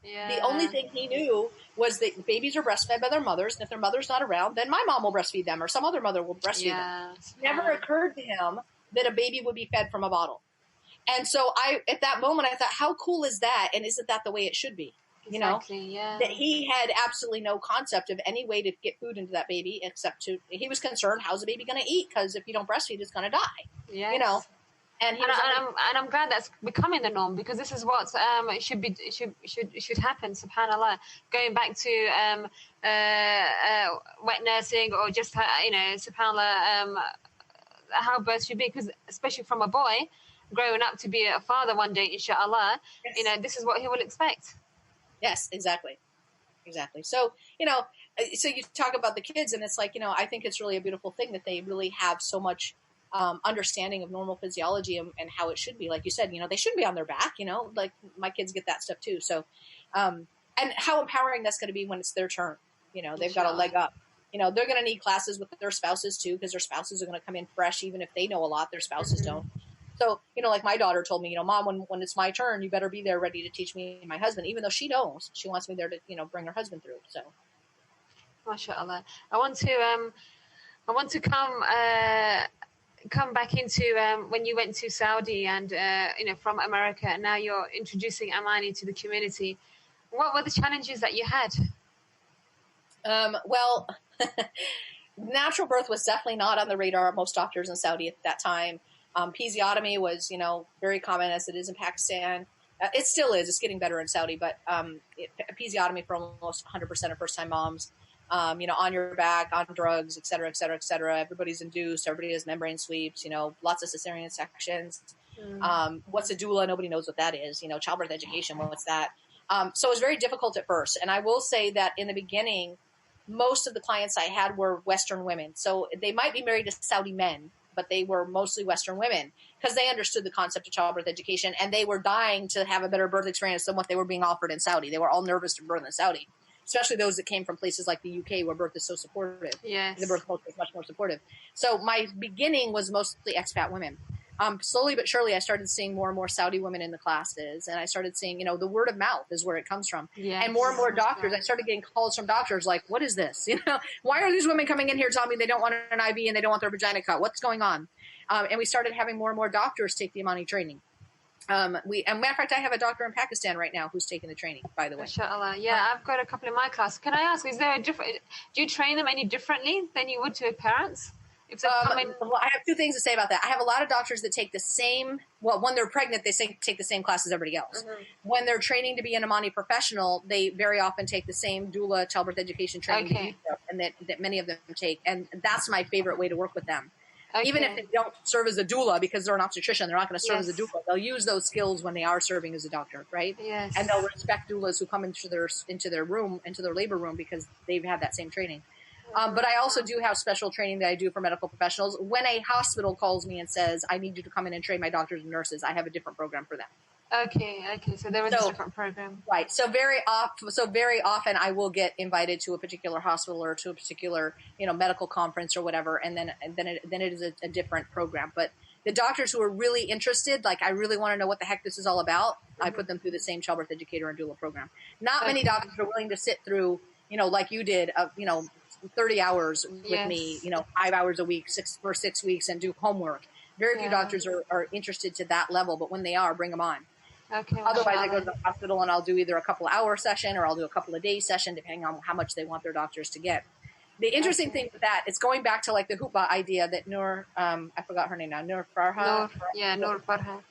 Yeah. The only thing he knew was that babies are breastfed by their mothers. And if their mother's not around, then my mom will breastfeed them or some other mother will breastfeed them. It never occurred to him that a baby would be fed from a bottle. And so at that moment, I thought, how cool is that? And isn't that the way it should be? Exactly, that he had absolutely no concept of any way to get food into that baby he was concerned, how's the baby going to eat? Because if you don't breastfeed, it's going to die. Yes. And I'm glad that's becoming the norm because this is what should happen. SubhanAllah, going back to wet nursing or just SubhanAllah, how birth should be, because especially from a boy. growing up to be a father one day, inshallah, Yes. this is what he will expect. Yes, exactly. Exactly. So, so you talk about the kids, and it's like, I think it's really a beautiful thing that they really have so much understanding of normal physiology and how it should be. Like you said, they shouldn't be on their back, like my kids get that stuff too. So, and how empowering that's going to be when it's their turn. They've got a leg up. They're going to need classes with their spouses too, because their spouses are going to come in fresh. Even if they know a lot, their spouses don't. So, like my daughter told me, Mom, when it's my turn, you better be there ready to teach me and my husband, even though she knows she wants me there to, bring her husband through. So, MashaAllah. I want to come back into when you went to Saudi and from America, and now you're introducing Amani to the community. What were the challenges that you had? Well, natural birth was definitely not on the radar of most doctors in Saudi at that time. Episiotomy was, very common as it is in Pakistan. It still is. It's getting better in Saudi, but episiotomy for almost 100% of first-time moms. On your back, on drugs, et cetera, et cetera, et cetera. Everybody's induced. Everybody has membrane sweeps. Lots of cesarean sections. What's a doula? Nobody knows what that is. Childbirth education. What's that? So it was very difficult at first. And I will say that in the beginning, most of the clients I had were Western women. So they might be married to Saudi men, but they were mostly Western women because they understood the concept of childbirth education, and they were dying to have a better birth experience than what they were being offered in Saudi. They were all nervous to birth in Saudi, especially those that came from places like the UK where birth is so supportive. Yes. The birth culture is much more supportive. So my beginning was mostly expat women. Slowly but surely, I started seeing more and more Saudi women in the classes, and I started seeing, the word of mouth is where it comes from. Yes. And more doctors. I started getting calls from doctors like, "What is this? Why are these women coming in here telling me they don't want an IV and they don't want their vagina cut? What's going on?" And we started having more and more doctors take the Amani training. And matter of fact, I have a doctor in Pakistan right now who's taking the training, by the way. MashaAllah. Yeah, I've got a couple in my class. Can I ask, is there a different? Do you train them any differently than you would to parents? If they come in? Well, I have two things to say about that. I have a lot of doctors that take the same. Well, when they're pregnant, they take the same class as everybody else. When they're training to be an Amani professional, they very often take the same doula childbirth education training, and that many of them take. And that's my favorite way to work with them. Okay. Even if they don't serve as a doula because they're an obstetrician, they're not going to serve as a doula. They'll use those skills when they are serving as a doctor, right? Yes. And they'll respect doulas who come into their room, into their labor room, because they've had that same training. But I also do have special training that I do for medical professionals. When a hospital calls me and says, "I need you to come in and train my doctors and nurses," I have a different program for them. Okay. So there is a different program. Right. So very often I will get invited to a particular hospital or to a particular, medical conference or whatever. And then it is a different program. But the doctors who are really interested, like, I really want to know what the heck this is all about, I put them through the same childbirth educator and doula program. Not many doctors are willing to sit through, like you did, 30 hours with me, 5 hours a week, 6 weeks, and do homework. Very few doctors are interested to that level, but when they are, bring them on. Okay. Otherwise, I go to the hospital and I'll do either a couple hour session or I'll do a couple of days session, depending on how much they want their doctors to get. The interesting thing with that, it's going back to like the hoopah idea that Noor, I forgot her name now, Noor Farha. Noor Farha.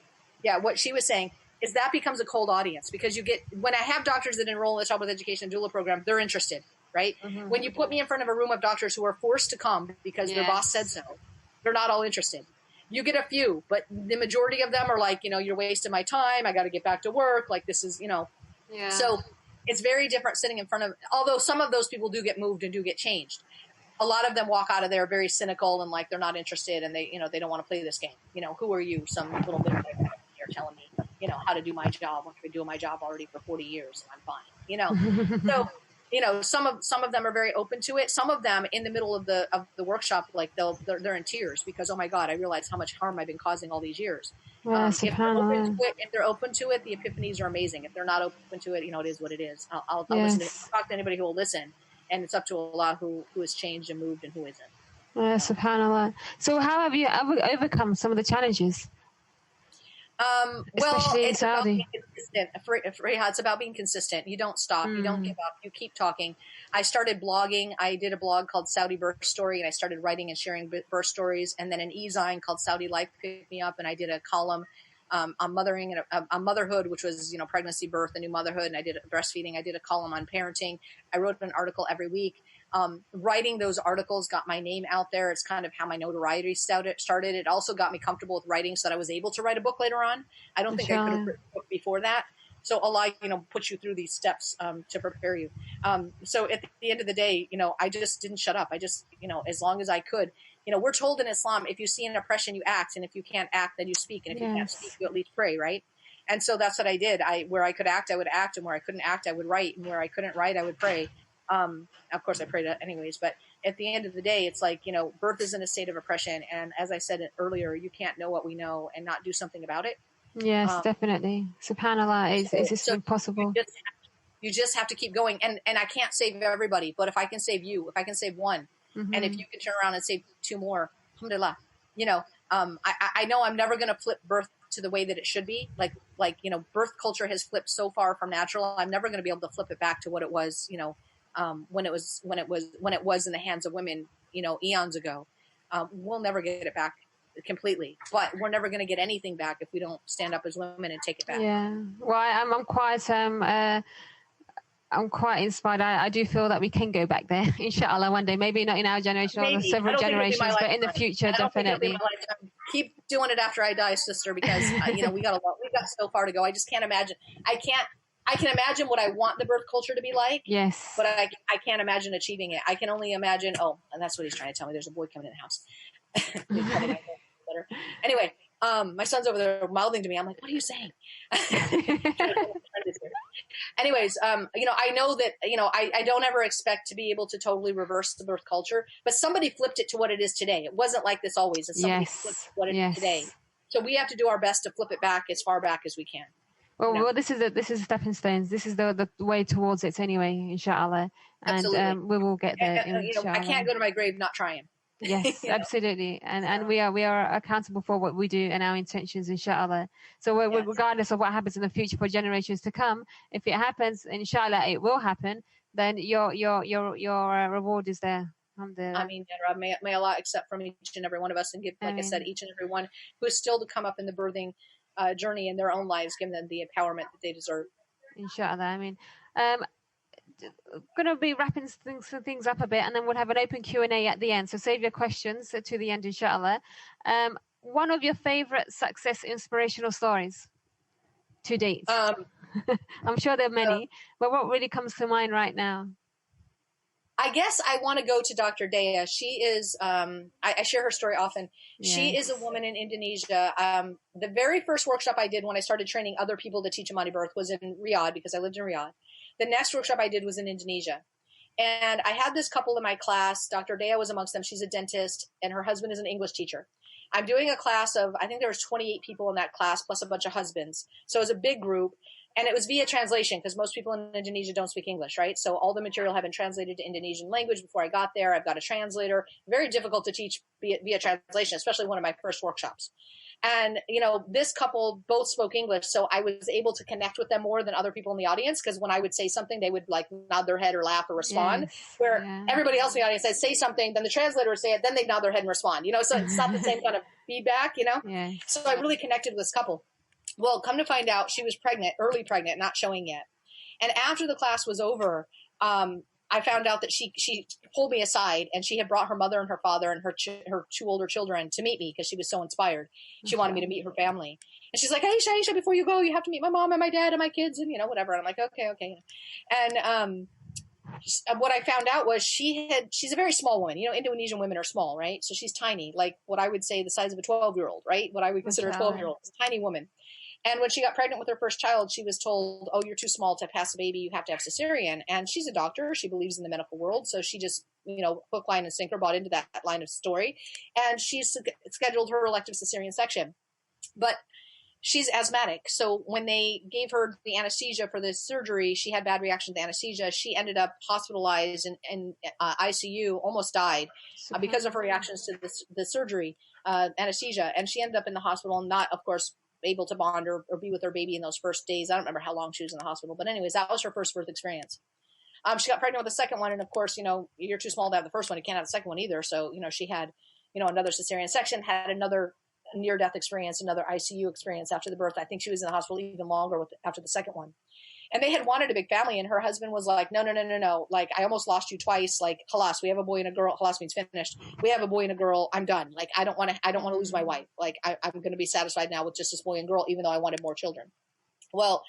Yeah, what she was saying is that becomes a cold audience because when I have doctors that enroll in the childbirth education doula program, they're interested, right? When you put me in front of a room of doctors who are forced to come because their boss said so, they're not all interested. You get a few, but the majority of them are like, you're wasting my time. I got to get back to work. Like, this is, So it's very different sitting in front of, although some of those people do get moved and do get changed. A lot of them walk out of there very cynical and like they're not interested and they don't want to play this game. Who are you? Some little bit you're telling me, how to do my job. I've been doing my job already for 40 years and I'm fine, So, some of them are very open to it. Some of them in the middle of the workshop, like they're in tears because, oh my God, I realize how much harm I've been causing all these years. If they're open to it, the epiphanies are amazing. If they're not open to it, it is what it is. I'll listen to it. I'll talk to anybody who will listen, and it's up to Allah who has changed and moved and who isn't. Subhanallah. So how have you overcome some of the challenges? Especially in Saudi. It's about being consistent. You don't stop. You don't give up. You keep talking. I started blogging. I did a blog called Saudi Birth Story, and I started writing and sharing birth stories. And then an e-zine called Saudi Life picked me up, and I did a column on mothering and on motherhood, which was pregnancy, birth, and new motherhood. And I did breastfeeding. I did a column on parenting. I wrote an article every week. Writing those articles got my name out there. It's kind of how my notoriety started. It also got me comfortable with writing so that I was able to write a book later on. I don't think I could have written a book before that. So a lot, puts you through these steps to prepare you. So at the end of the day, I just didn't shut up. I just, as long as I could, we're told in Islam, if you see an oppression, you act. And if you can't act, then you speak. And if you can't speak, you at least pray, right? And so that's what I did. Where I could act, I would act. And where I couldn't act, I would write. And where I couldn't write, I would pray. Of course, I prayed anyways. But at the end of the day, it's like, birth is in a state of oppression. And as I said earlier, you can't know what we know and not do something about it. Yes, definitely. SubhanAllah, it's just impossible. You just have to keep going. And I can't save everybody, but if I can save you, if I can save one, and if you can turn around and save two more, alhamdulillah, I know I'm never going to flip birth to the way that it should be. Like, birth culture has flipped so far from natural. I'm never going to be able to flip it back to what it was, when it was in the hands of women, eons ago. We'll never get it back completely, but we're never going to get anything back if we don't stand up as women and take it back. Yeah, well, I'm quite inspired. I do feel that we can go back there, inshallah, one day. Maybe not in our generation or several generations, but in the future, definitely. Keep doing it after I die, sister, because we got so far to go. I just can't imagine. I can imagine what I want the birth culture to be like. Yes. But I can't imagine achieving it. I can only imagine. Oh, and that's what he's trying to tell me. There's a boy coming in the house. Anyway, my son's over there mouthing to me. I'm like, what are you saying? Anyways, I know that, I don't ever expect to be able to totally reverse the birth culture, but somebody flipped it to what it is today. It wasn't like this always. And somebody flipped what it is today. So we have to do our best to flip it back as far back as we can. Well, this is stepping stones. This is the way towards it anyway, inshallah. And we will get there. I can't go to my grave not trying. Yes, absolutely. And we are accountable for what we do and our intentions, inshallah. So regardless of what happens in the future for generations to come, if it happens, inshallah, it will happen, then your reward is there. I mean, may Allah accept from each and every one of us and give, like I said, each and every one who is still to come up in the birthing journey in their own lives, give them the empowerment that they deserve. Inshallah. I mean, going to be wrapping things up a bit, and then we'll have an open Q&A at the end. So save your questions to the end, inshallah. One of your favorite success inspirational stories to date? I'm sure there are many, but what really comes to mind right now? I guess I want to go to Dr. Dea. She is, I share her story often. Yes. She is a woman in Indonesia. The very first workshop I did when I started training other people to teach Amani birth was in Riyadh, because I lived in Riyadh. The next workshop I did was in Indonesia. And I had this couple in my class. Dr. Dea was amongst them. She's a dentist, and her husband is an English teacher. I'm doing a class of, I think there was 28 people in that class, plus a bunch of husbands. So it was a big group. And it was via translation, because most people in Indonesia don't speak English, right? So all the material had been translated to Indonesian language before I got there. I've got a translator. Very difficult to teach via translation, especially one of my first workshops. And, this couple both spoke English, so I was able to connect with them more than other people in the audience, because when I would say something, they would like nod their head or laugh or respond, everybody else in the audience said, say something, then the translator would say it, then they'd nod their head and respond, so it's not the same kind of feedback, So I really connected with this couple. Well, come to find out, she was pregnant, early pregnant, not showing yet. And after the class was over, I found out that she pulled me aside, and she had brought her mother and her father and her two older children to meet me, because she was so inspired. She wanted me to meet her family. And she's like, Aisha, before you go, you have to meet my mom and my dad and my kids and, whatever. And I'm like, okay. And what I found out was she's a very small woman. Indonesian women are small, right? So she's tiny, like what I would say the size of a 12-year-old, right? What I would consider a 12-year-old. It's a tiny woman. And when she got pregnant with her first child, she was told, oh, you're too small to pass a baby. You have to have cesarean. And she's a doctor. She believes in the medical world. So she just, hook, line, and sinker bought into that line of story. And she's scheduled her elective cesarean section. But she's asthmatic. So when they gave her the anesthesia for this surgery, she had bad reaction to anesthesia. She ended up hospitalized in ICU, almost died because of her reactions to the surgery, anesthesia. And she ended up in the hospital, not, of course, able to bond or be with her baby in those first days. I don't remember how long she was in the hospital, but anyways, that was her first birth experience. She got pregnant with the second one, and of course, you're too small to have the first one. You can't have the second one either. So, she had, another cesarean section, had another near-death experience, another ICU experience after the birth. I think she was in the hospital even longer after the second one. And they had wanted a big family, and her husband was like, no, no, no, no, no. Like, I almost lost you twice. Like, halas, we have a boy and a girl. Halas means finished. We have a boy and a girl. I'm done. Like, I don't want to lose my wife. Like, I'm going to be satisfied now with just this boy and girl, even though I wanted more children. Well,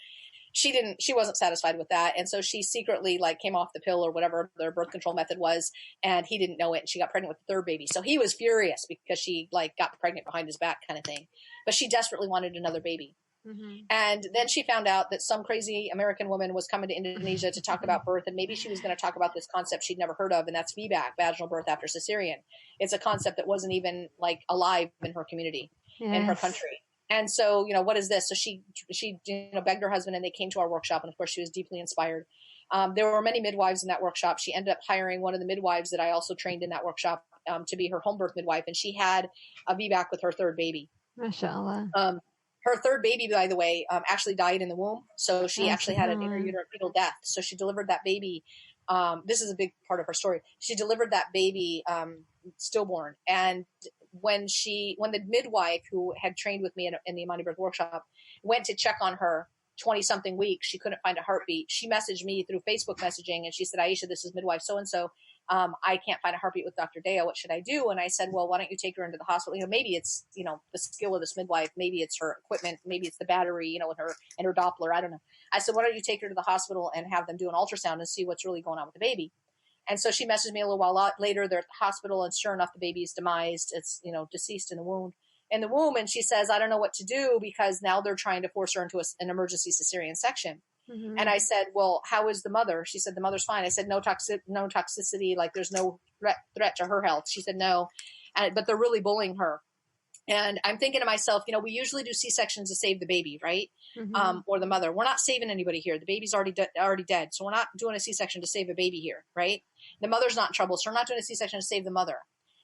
she wasn't satisfied with that. And so she secretly like came off the pill or whatever their birth control method was. And he didn't know it. And she got pregnant with the third baby. So he was furious because she like got pregnant behind his back kind of thing. But she desperately wanted another baby. Mm-hmm. And then she found out that some crazy American woman was coming to Indonesia to talk about birth. And maybe she was going to talk about this concept she'd never heard of. And that's VBAC, vaginal birth after cesarean. It's a concept that wasn't even like alive in her community, in her country. And so, what is this? So she begged her husband, and they came to our workshop. And of course she was deeply inspired. There were many midwives in that workshop. She ended up hiring one of the midwives that I also trained in that workshop, to be her home birth midwife. And she had a VBAC with her third baby. MashaAllah. Her third baby, by the way, actually died in the womb. So she actually had an intrauterine fetal death. So she delivered that baby. This is a big part of her story. She delivered that baby stillborn. And when the midwife who had trained with me in the Imani Birth Workshop went to check on her 20 something weeks, she couldn't find a heartbeat. She messaged me through Facebook messaging, and she said, Aisha, this is midwife so-and-so. I can't find a heartbeat with Dr. Dea. What should I do? And I said, well, why don't you take her into the hospital? Maybe it's, the skill of this midwife. Maybe it's her equipment. Maybe it's the battery, and her Doppler. I don't know. I said, why don't you take her to the hospital and have them do an ultrasound and see what's really going on with the baby? And so she messaged me a little while later. They're at the hospital, and sure enough, the baby is demised. It's, deceased in the womb. And she says, I don't know what to do because now they're trying to force her into an emergency cesarean section. Mm-hmm. And I said, well, how is the mother? She said, the mother's fine. I said, no toxicity. Like there's no threat to her health. She said, no. But they're really bullying her. And I'm thinking to myself, we usually do C-sections to save the baby, right? Mm-hmm. Or the mother. We're not saving anybody here. The baby's already dead. So we're not doing a C-section to save a baby here, right? The mother's not in trouble. So we're not doing a C-section to save the mother.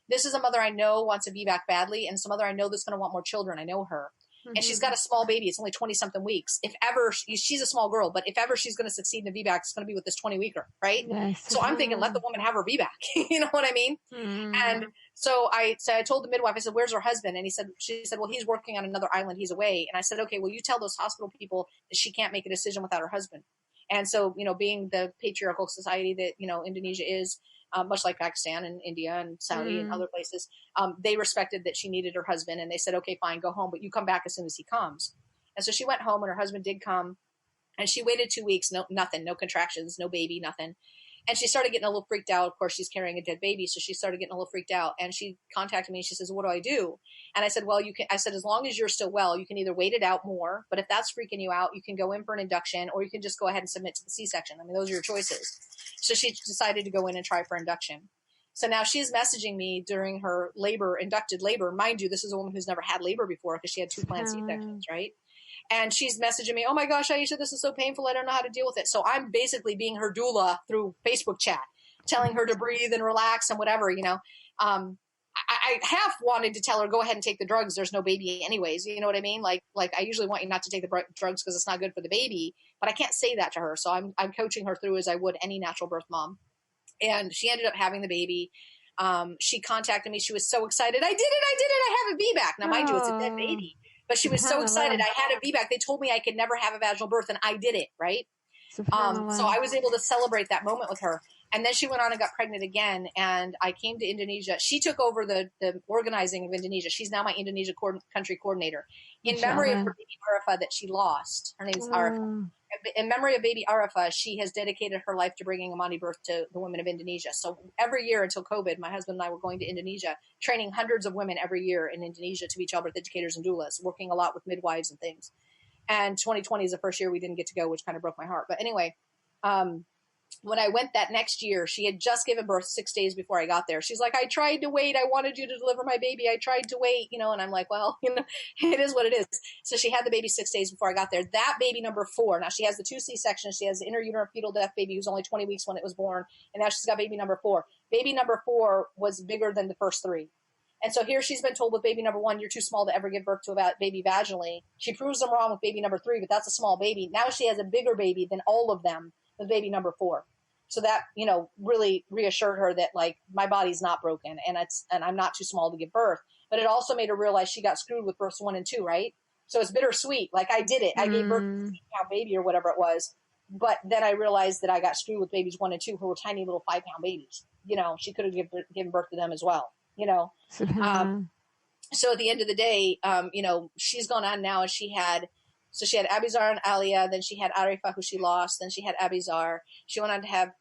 This is a mother I know wants a VBAC badly, and some mother I know that's going to want more children. I know her. Mm-hmm. And she's got a small baby. It's only 20 something weeks. If ever she's a small girl, but if ever she's going to succeed in the VBAC, it's going to be with this 20 weeker. Right. Yes. So I'm thinking, let the woman have her VBAC. You know what I mean? Mm-hmm. And so I told the midwife, I said, where's her husband? And she said, well, he's working on another island. He's away. And I said, okay, well, you tell those hospital people that she can't make a decision without her husband. And so, being the patriarchal society that, Indonesia is, much like Pakistan and India and Saudi and other places, they respected that she needed her husband. And they said, okay, fine, go home, but you come back as soon as he comes. And so she went home, and her husband did come, and she waited 2 weeks, nothing, no contractions, no baby, nothing. And she started getting a little freaked out. Of course, she's carrying a dead baby. So she started getting a little freaked out, and she contacted me, and she says, what do I do? And I said, well, as long as you're still well, you can either wait it out more, but if that's freaking you out, you can go in for an induction, or you can just go ahead and submit to the C-section. I mean, those are your choices. So she decided to go in and try for induction. So now she's messaging me during her inducted labor. Mind you, this is a woman who's never had labor before because she had 2 planned C-sections, right? And she's messaging me, oh my gosh, Aisha, this is so painful. I don't know how to deal with it. So I'm basically being her doula through Facebook chat, telling her to breathe and relax and whatever, I half wanted to tell her, go ahead and take the drugs. There's no baby anyways. You know what I mean? Like I usually want you not to take the drugs because it's not good for the baby, but I can't say that to her. So I'm coaching her through as I would any natural birth mom. And she ended up having the baby. She contacted me. She was so excited. I did it. I have a VBAC. Now, mind you, it's a dead baby. But she was so excited. I had a VBAC. They told me I could never have a vaginal birth, and I did it, right? So I was able to celebrate that moment with her. And then she went on and got pregnant again, and I came to Indonesia. She took over the organizing of Indonesia. She's now my Indonesia country coordinator. In memory of her baby Arafah that she lost, her name is Arafah. In memory of baby Arafah, she has dedicated her life to bringing Imani birth to the women of Indonesia. So every year until COVID, my husband and I were going to Indonesia, training hundreds of women every year in Indonesia to be childbirth educators and doulas, working a lot with midwives and things. And 2020 is the first year we didn't get to go, which kind of broke my heart. But anyway, when I went that next year, she had just given birth 6 days before I got there. She's like, I tried to wait. I wanted you to deliver my baby. I tried to wait, and I'm like, well, it is what it is. So she had the baby 6 days before I got there. That baby number 4, now she has the 2 C-sections. She has the intrauterine fetal death baby who's only 20 weeks when it was born. And now she's got baby number 4. Baby number 4 was bigger than the first 3. And so here she's been told with baby number 1, you're too small to ever give birth to a baby vaginally. She proves them wrong with baby number 3, but that's a small baby. Now she has a bigger baby than all of them with baby number 4. So that, really reassured her that like my body's not broken and I'm not too small to give birth. But it also made her realize she got screwed with births 1 and 2, right? So it's bittersweet. Like I did it. I gave birth to a 6-pound baby or whatever it was. But then I realized that I got screwed with babies 1 and 2 who were tiny little 5-pound babies. She could have given birth to them as well. Subhanallah. So at the end of the day, she's gone on now, and she had Abizar and Alia, then she had Arifa, who she lost, then she had Abizar. She went on to have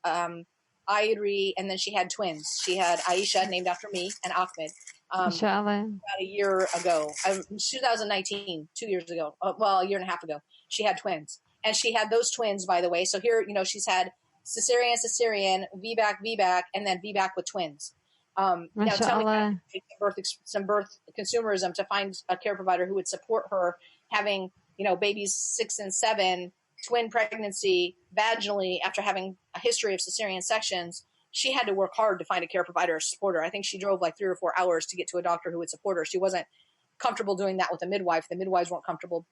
Ayri, and then she had twins. She had Aisha, named after me, and Ahmed. Inshallah. About a year ago, 2019, 2 years ago, a year and a half ago, she had twins. And she had those twins, by the way. So here, she's had cesarean, VBAC, and then VBAC with twins. Now tell me, some birth consumerism to find a care provider who would support her having, babies 6 and 7, twin pregnancy, vaginally, after having a history of cesarean sections. She had to work hard to find a care provider to support her. I think she drove like 3 or 4 hours to get to a doctor who would support her. She wasn't comfortable doing that with a midwife. The midwives weren't comfortable,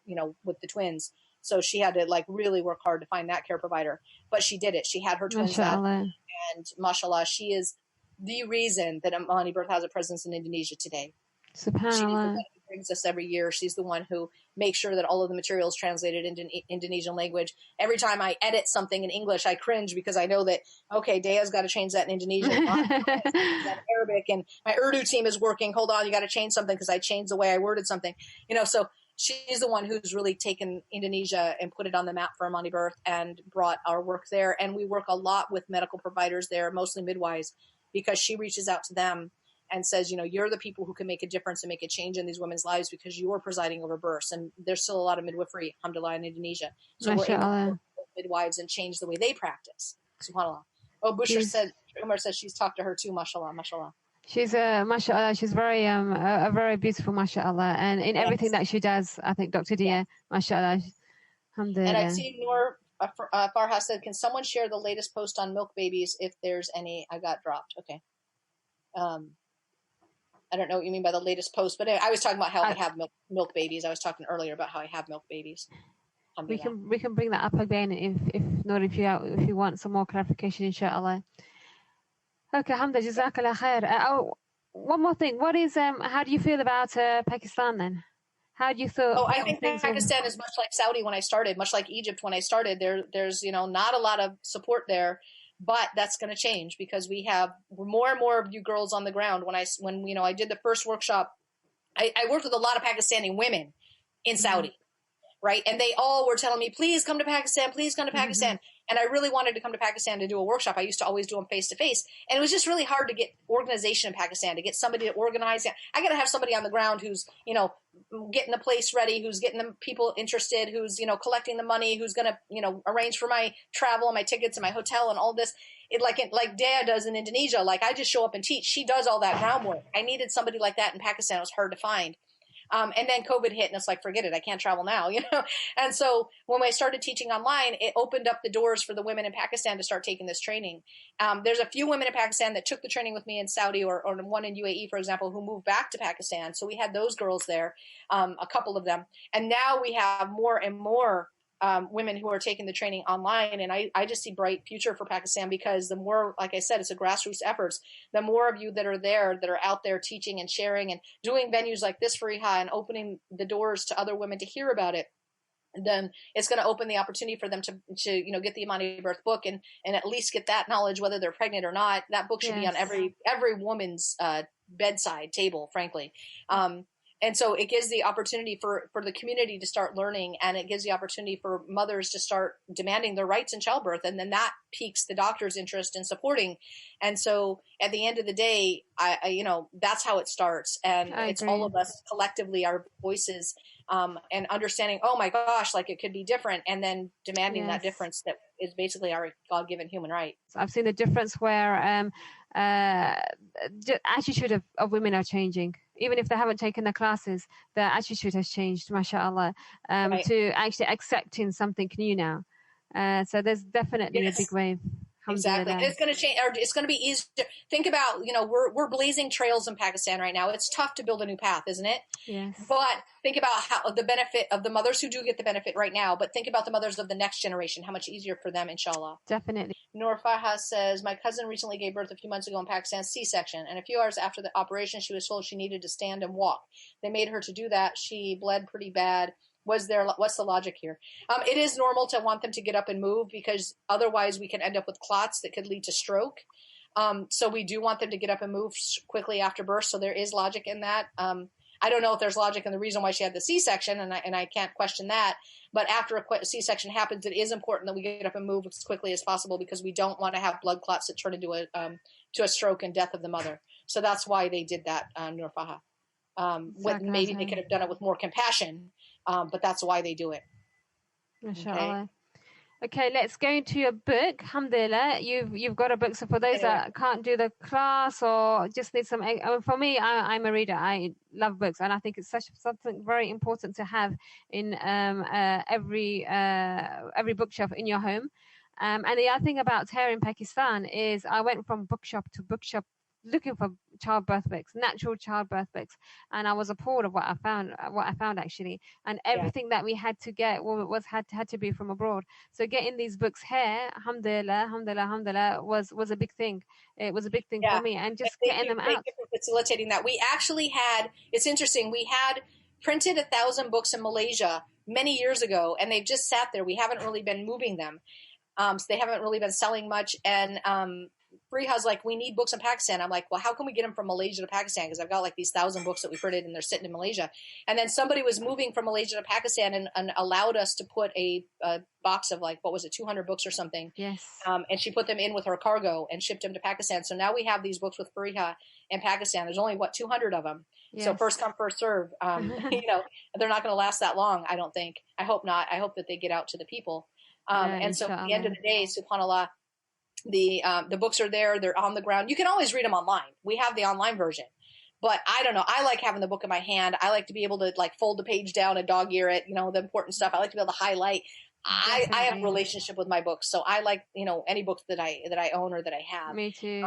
with the twins. So she had to like really work hard to find that care provider. But she did it. She had her twins vaginally, and mashallah, she is the reason that Amani Birth has a presence in Indonesia today. Subhanallah. She's the one who brings us every year. She's the one who makes sure that all of the material is translated into Indonesian language. Every time I edit something in English, I cringe because I know that, okay, Dea's got to change that in Indonesian, that Arabic, and my Urdu team is working. Hold on, you got to change something because I changed the way I worded something. So she's the one who's really taken Indonesia and put it on the map for Amani Birth and brought our work there. And we work a lot with medical providers there, mostly midwives, because she reaches out to them and says, you're the people who can make a difference and make a change in these women's lives because you're presiding over births. And there's still a lot of midwifery, alhamdulillah, in Indonesia. So we're able to work with midwives and change the way they practice. SubhanAllah. Oh, Umar says she's talked to her too, mashallah, mashallah. She's mashallah, she's very a very beautiful, mashallah, and in everything that she does, I think Dr. Dia, mashallah, alhamdulillah. And I see Noor Farha said, can someone share the latest post on milk babies if there's any? I got dropped. Okay. I don't know what you mean by the latest post, but I was talking about how I have milk babies. I was talking earlier about how I have milk babies. We can bring that up again if not, if you want some more clarification, inshallah. Okay, alhamdulillah, jazakallah khair. One more thing. What is how do you feel about Pakistan then? How do you feel? Oh, I think Pakistan is much like Saudi when I started, much like Egypt when I started. There's not a lot of support there. But that's going to change because we have more and more of you girls on the ground. When I did the first workshop, I worked with a lot of Pakistani women in Saudi, right? And they all were telling me, please come to Pakistan, please come to Pakistan. And I really wanted to come to Pakistan to do a workshop. I used to always do them face to face. And it was just really hard to get organization in Pakistan, to get somebody to organize it. I got to have somebody on the ground who's, getting the place ready, who's getting the people interested, who's, collecting the money, who's going to, arrange for my travel and my tickets and my hotel and all this. Like Dea does in Indonesia. Like I just show up and teach. She does all that groundwork. I needed somebody like that in Pakistan. It was hard to find. And then COVID hit and it's like, forget it. I can't travel now, And so when I started teaching online, it opened up the doors for the women in Pakistan to start taking this training. There's a few women in Pakistan that took the training with me in Saudi or one in UAE, for example, who moved back to Pakistan. So we had those girls there, a couple of them. And now we have more and more women who are taking the training online. And I just see bright future for Pakistan because the more, like I said, it's a grassroots efforts. The more of you that are there, that are out there teaching and sharing and doing venues like this for IHA and opening the doors to other women to hear about it, then it's going to open the opportunity for them to get the Amani Birth book and at least get that knowledge, whether they're pregnant or not. That book should be on every woman's bedside table, frankly. And so it gives the opportunity for the community to start learning, and it gives the opportunity for mothers to start demanding their rights in childbirth. And then that piques the doctor's interest in supporting. And so at the end of the day, I that's how it starts. And it's all of us collectively, our voices, and understanding, oh my gosh, like it could be different. And then demanding that difference that is basically our God-given human right. I've seen the difference where attitude of women are changing. Even if they haven't taken the classes, their attitude has changed, mashallah, to actually accepting something new now. So there's definitely a big wave. Exactly. And it's going to change. It's going to be easier. Think about, we're blazing trails in Pakistan right now. It's tough to build a new path, isn't it? Yes. But think about how the benefit of the mothers who do get the benefit right now, but think about the mothers of the next generation, how much easier for them, inshallah. Definitely. Noor Farha says, my cousin recently gave birth a few months ago in Pakistan, C-section, and a few hours after the operation, she was told she needed to stand and walk. They made her to do that. She bled pretty bad. what's the logic here? It is normal to want them to get up and move because otherwise we can end up with clots that could lead to stroke. So we do want them to get up and move quickly after birth. So there is logic in that. I don't know if there's logic in the reason why she had the C-section, and I can't question that. But after a C-section happens, it is important that we get up and move as quickly as possible because we don't want to have blood clots that turn into a stroke and death of the mother. So that's why they did that, Nur Faha. Maybe they could have done it with more compassion, but that's why they do it. Okay, let's go into your book. Alhamdulillah, you've got a book. So for those that can't do the class or just need some, for me, I'm a reader. I love books, and I think it's something very important to have in every bookshelf in your home. And the other thing about here in Pakistan is I went from bookshop to bookshop looking for childbirth books, natural childbirth books, and I was appalled of what I found actually, and everything that we had to get had to be from abroad. So getting these books here, alhamdulillah, was a big thing. It was a big thing for me, and just getting them out. Thank you for facilitating that. We actually had, it's interesting, we had printed 1,000 books in Malaysia many years ago, and they've just sat there. We haven't really been moving them. So they haven't really been selling much, and Riha's like, we need books in Pakistan. I'm like, well, how can we get them from Malaysia to Pakistan? Because I've got like these 1,000 books that we printed and they're sitting in Malaysia. And then somebody was moving from Malaysia to Pakistan and allowed us to put a box of like, 200 books or something. Yes. And she put them in with her cargo and shipped them to Pakistan. So now we have these books with Fariha in Pakistan. There's only 200 of them. Yes. So first come, first serve. They're not going to last that long, I don't think. I hope not. I hope that they get out to the people. And so at the end of the day, subhanAllah, the books are there. They're on the ground. You can always read them online. We have the online version, but I don't know. I like having the book in my hand. I like to be able to like fold the page down and dog ear it, the important stuff. I like to be able to highlight. I have a relationship with my books. So I like, any books that I own or that I have. Me too.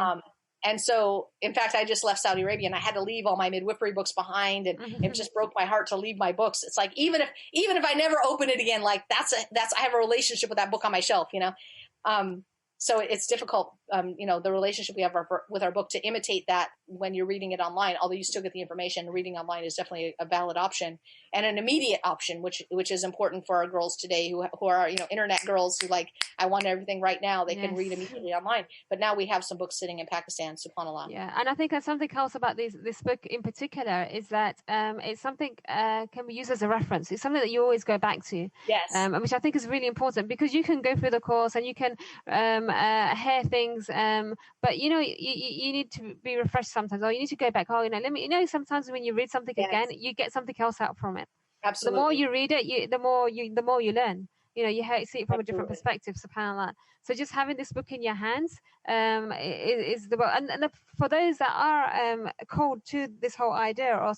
And so, in fact, I just left Saudi Arabia and I had to leave all my midwifery books behind, and it just broke my heart to leave my books. It's like, even if I never open it again, like I have a relationship with that book on my shelf, So it's difficult, the relationship we have with our book to imitate that when you're reading it online. Although you still get the information, reading online is definitely a valid option and an immediate option, which is important for our girls today who are internet girls who like, I want everything right now. They can read immediately online. But now we have some books sitting in Pakistan, subhanAllah. Yeah, and I think that's something else about this book in particular is that it's something can be used as a reference. It's something that you always go back to. Yes. Which I think is really important because you can go through the course and you can hear things, but you need to be refreshed sometimes, or you need to go back. Sometimes when you read something again, you get something else out from it. Absolutely. The more you read it, the more you learn. You see it from a different perspective, subhanAllah. So just having this book in your hands is the book. And for those that are cold to this whole idea or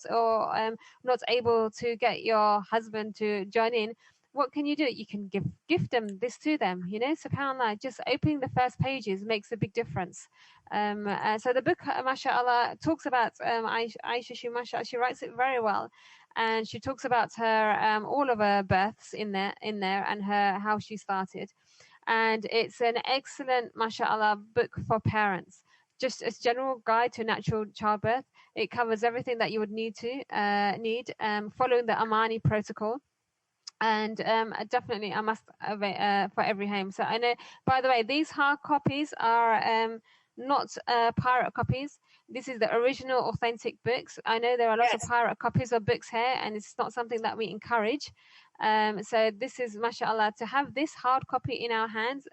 not able to get your husband to join in, what can you do? You can gift them this to them, subhanAllah. Just opening the first pages makes a big difference. So the book, mashallah, talks about Aisha, she writes it very well. And she talks about her all of her births in there and how she started. And it's an excellent, mashallah, book for parents. Just a general guide to natural childbirth. It covers everything that you would need following the Amani protocol. And definitely a must for every home. So I know, by the way, these hard copies are not pirate copies. This is the original authentic books. I know there are lots of pirate copies of books here, and it's not something that we encourage. So this is, mashallah, to have this hard copy in our hands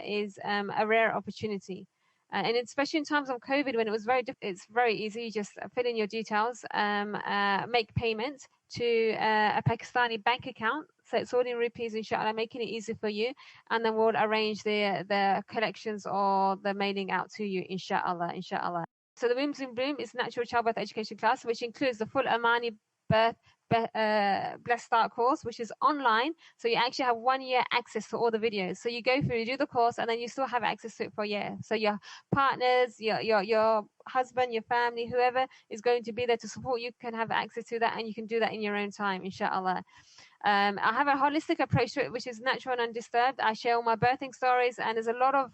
is a rare opportunity. And especially in times of COVID, when it was it's very easy. You just fill in your details, make payment to a Pakistani bank account. So it's all in rupees, inshallah, making it easy for you. And then we'll arrange the collections or the mailing out to you, inshallah. So the Wombs in Bloom is natural childbirth education class, which includes the full Amani birth Blessed Start course, which is online. So you actually have 1 year access to all the videos. So you go through, you do the course, and then you still have access to it for a year. So your partners, your husband, your family, whoever is going to be there to support you can have access to that, and you can do that in your own time, inshallah. I have a holistic approach to it, which is natural and undisturbed. I share all my birthing stories, and there's a lot of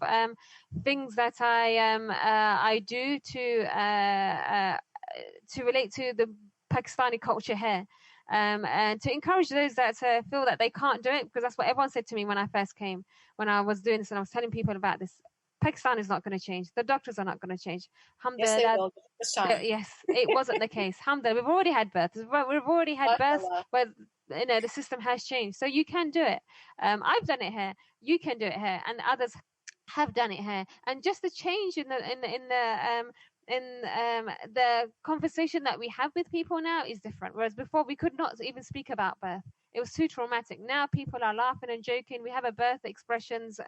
things that I do to relate to the Pakistani culture here. and to encourage those that feel that they can't do it, because that's what everyone said to me when I first came, when I was doing this and I was telling people about this. Pakistan is not going to change. The doctors are not going to change. Yes, they will this time. Yes, it wasn't the case. Alhamdulillah, we've already had births. We've already had births where the system has changed. So you can do it. I've done it here. You can do it here, and others have done it here. And just the change in the conversation that we have with people now is different. Whereas before we could not even speak about birth. It was too traumatic. Now people are laughing and joking. We have a birth expressions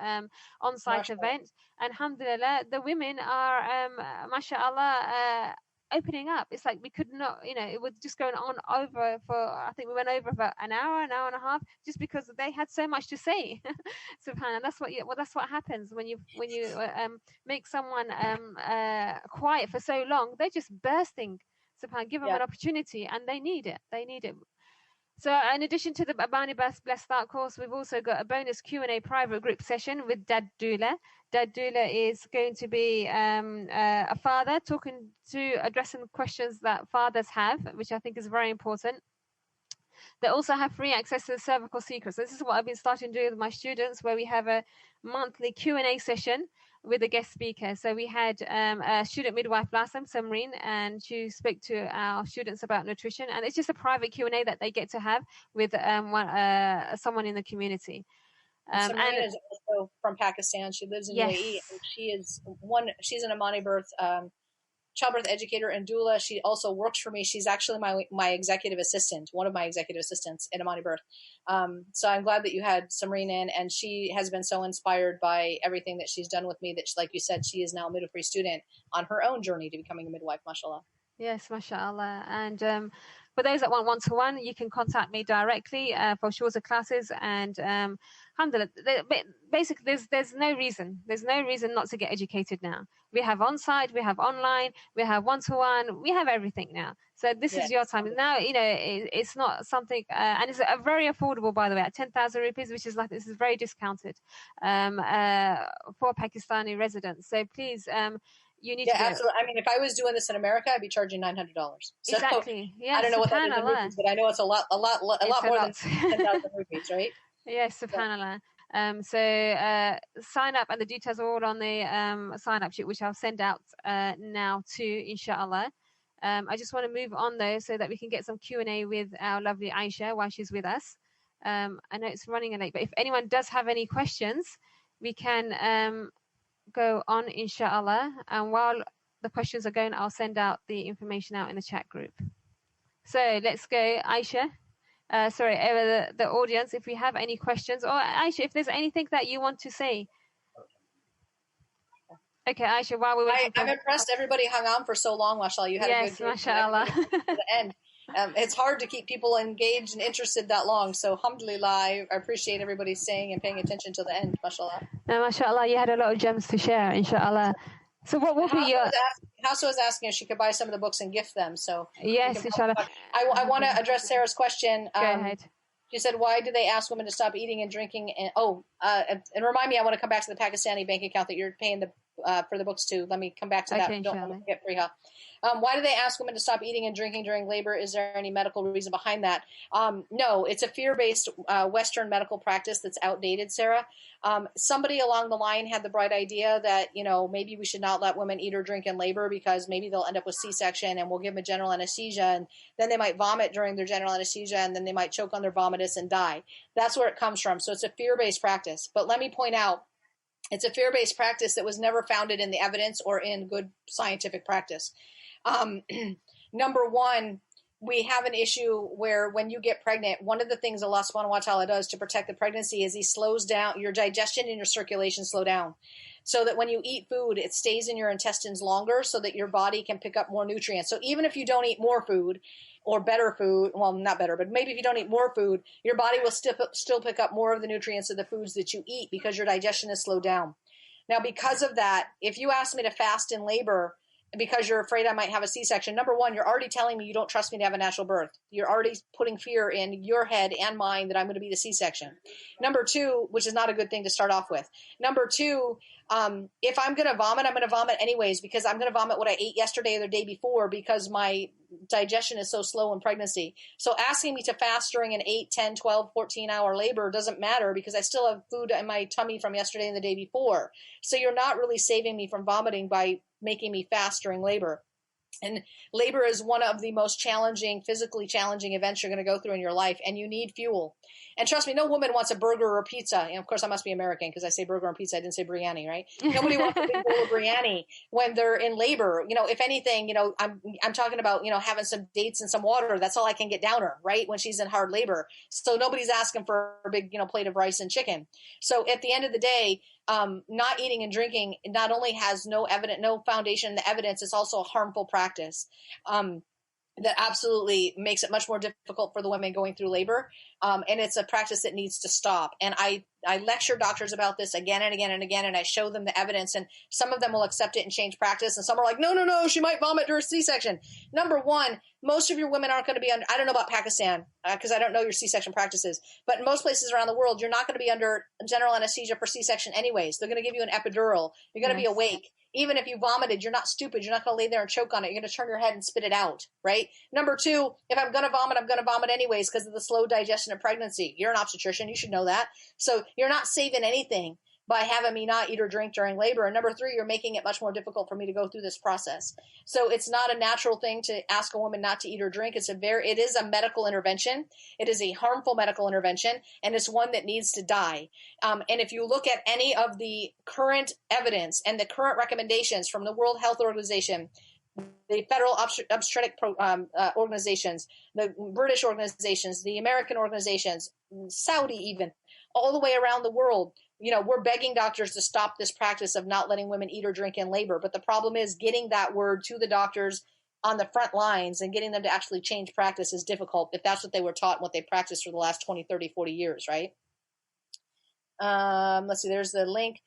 on-site event, and alhamdulillah, the women are mashallah opening up. It's like we could not, it was just going on over for, I think we went over for an hour and a half, just because they had so much to say. Subhanallah, that's what happens when you make someone quiet for so long. They're just bursting. Subhanallah, give them an opportunity, and they need it. So in addition to the Abani Blessed Start course, we've also got a bonus Q&A private group session with Dad Doula. Dad Doula is going to be a father addressing questions that fathers have, which I think is very important. They also have free access to the cervical secrets. This is what I've been starting to do with my students, where we have a monthly Q&A session with a guest speaker. So we had a student midwife last time, Samreen, and she spoke to our students about nutrition. And it's just a private Q&A that they get to have with someone in the community. Samreen is also from Pakistan. She lives in UAE, and she's an Amani birth childbirth educator and doula. She also works for me. She's actually my executive assistant, one of my executive assistants at Amani Birth. So I'm glad that you had Samreen in, and she has been so inspired by everything that she's done with me that, like you said, she is now a midwifery student on her own journey to becoming a midwife, mashallah. Yes, mashallah. And for those that want one-to-one, you can contact me directly for shorter classes. And alhamdulillah, basically, there's no reason not to get educated now. We have on-site, we have online, we have one-to-one, we have everything now. So this is your time. Now, it's not something, and it's very affordable, by the way, at 10,000 rupees, which is this is very discounted for Pakistani residents. So please, you need to absolutely. I mean, if I was doing this in America, I'd be charging $900. So exactly. Yes, I don't know what that is in rupees, but I know it's a lot more than 10,000 rupees, right? Yes, subhanallah. So sign up, and the details are all on the sign up sheet, which I'll send out now too, inshallah. I just want to move on though, so that we can get some Q&A with our lovely Aisha while she's with us. I know it's running late, but if anyone does have any questions, we can go on, inshallah. And while the questions are going, I'll send out the information out in the chat group. So let's go, Aisha. The audience, if we have any questions, or Aisha, if there's anything that you want to say. Okay, Aisha, while we're waiting. I'm impressed everybody hung on for so long, mashallah. You had a good mashallah. To the end. It's hard to keep people engaged and interested that long. So alhamdulillah, I appreciate everybody staying and paying attention till the end, mashallah. Mashallah, you had a lot of gems to share, inshallah. So what will be your... Hafsa was asking if she could buy some of the books and gift them. So yes, inshallah. I want to address Sarah's question. Go ahead. She said, why do they ask women to stop eating and drinking? And remind me, I want to come back to the Pakistani bank account that you're paying for the books to. Let me come back to that. Okay, don't want to forget Priha. Why do they ask women to stop eating and drinking during labor? Is there any medical reason behind that? No, it's a fear-based Western medical practice that's outdated, Sarah. Somebody along the line had the bright idea that, maybe we should not let women eat or drink in labor because maybe they'll end up with C-section, and we'll give them a general anesthesia, and then they might vomit during their general anesthesia, and then they might choke on their vomitus and die. That's where it comes from. So it's a fear-based practice. But let me point out, it's a fear-based practice that was never founded in the evidence or in good scientific practice. Number one, we have an issue where when you get pregnant, one of the things Allah subhanahu wa ta'ala does to protect the pregnancy is He slows down your digestion and your circulation slow down. So that when you eat food, it stays in your intestines longer so that your body can pick up more nutrients. So even if you don't eat more food or better food, well, not better, but maybe if you don't eat more food, your body will still pick up more of the nutrients of the foods that you eat because your digestion is slowed down. Now, because of that, if you ask me to fast in labor, because you're afraid I might have a C-section. Number one, you're already telling me you don't trust me to have a natural birth. You're already putting fear in your head and mine that I'm going to be the C-section. Number two, which is not a good thing to start off with. Number two, if I'm going to vomit, I'm going to vomit anyways, because I'm going to vomit what I ate yesterday or the day before, because my digestion is so slow in pregnancy. So asking me to fast during an 8, 10, 12, 14-hour labor doesn't matter, because I still have food in my tummy from yesterday and the day before. So you're not really saving me from vomiting by making me fast during labor. And labor is one of the most challenging, physically challenging events you're going to go through in your life, and you need fuel. And trust me, no woman wants a burger or pizza. And of course, I must be American because I say burger and pizza. I didn't say biryani, right? Nobody wants a big bowl of biryani when they're in labor. If anything, I'm talking about, having some dates and some water. That's all I can get down her, right? When she's in hard labor. So nobody's asking for a big, plate of rice and chicken. So at the end of the day, not eating and drinking not only has no foundation in the evidence, it's also a harmful practice. That absolutely makes it much more difficult for the women going through labor. And it's a practice that needs to stop. And I lecture doctors about this again and again and again, and I show them the evidence, and some of them will accept it and change practice. And some are like, no, she might vomit during C-section. Number one, most of your women aren't going to be under, I don't know about Pakistan, because I don't know your C-section practices, but in most places around the world, you're not going to be under general anesthesia for C-section anyways. They're going to give you an epidural. You're going to be awake. Even if you vomited, you're not stupid. You're not going to lay there and choke on it. You're going to turn your head and spit it out, right? Number two, if I'm going to vomit, I'm going to vomit anyways because of the slow digestion of pregnancy. You're an obstetrician. You should know that. So you're not saving anything by having me not eat or drink during labor. And number three, you're making it much more difficult for me to go through this process. So it's not a natural thing to ask a woman not to eat or drink. It is a medical intervention. It is a harmful medical intervention, and it's one that needs to die. And if you look at any of the current evidence and the current recommendations from the World Health Organization, the federal obstetric organizations, the British organizations, the American organizations, Saudi even, all the way around the world, we're begging doctors to stop this practice of not letting women eat or drink in labor. But the problem is getting that word to the doctors on the front lines and getting them to actually change practice is difficult if that's what they were taught and what they practiced for the last 20, 30, 40 years, right? Let's see, there's the link.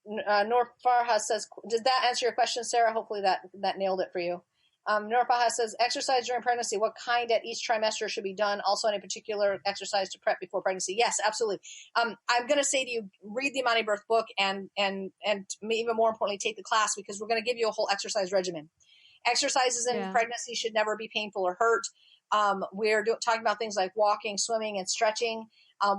Noor Farha says, did that answer your question, Sarah? Hopefully that nailed it for you. Noor Farha says, exercise during pregnancy, what kind at each trimester should be done? Also any particular exercise to prep before pregnancy? Yes, absolutely. I'm going to say to you, read the Imani Birth book and even more importantly, take the class, because we're going to give you a whole exercise regimen. Exercises in pregnancy should never be painful or hurt. We're talking about things like walking, swimming, and stretching.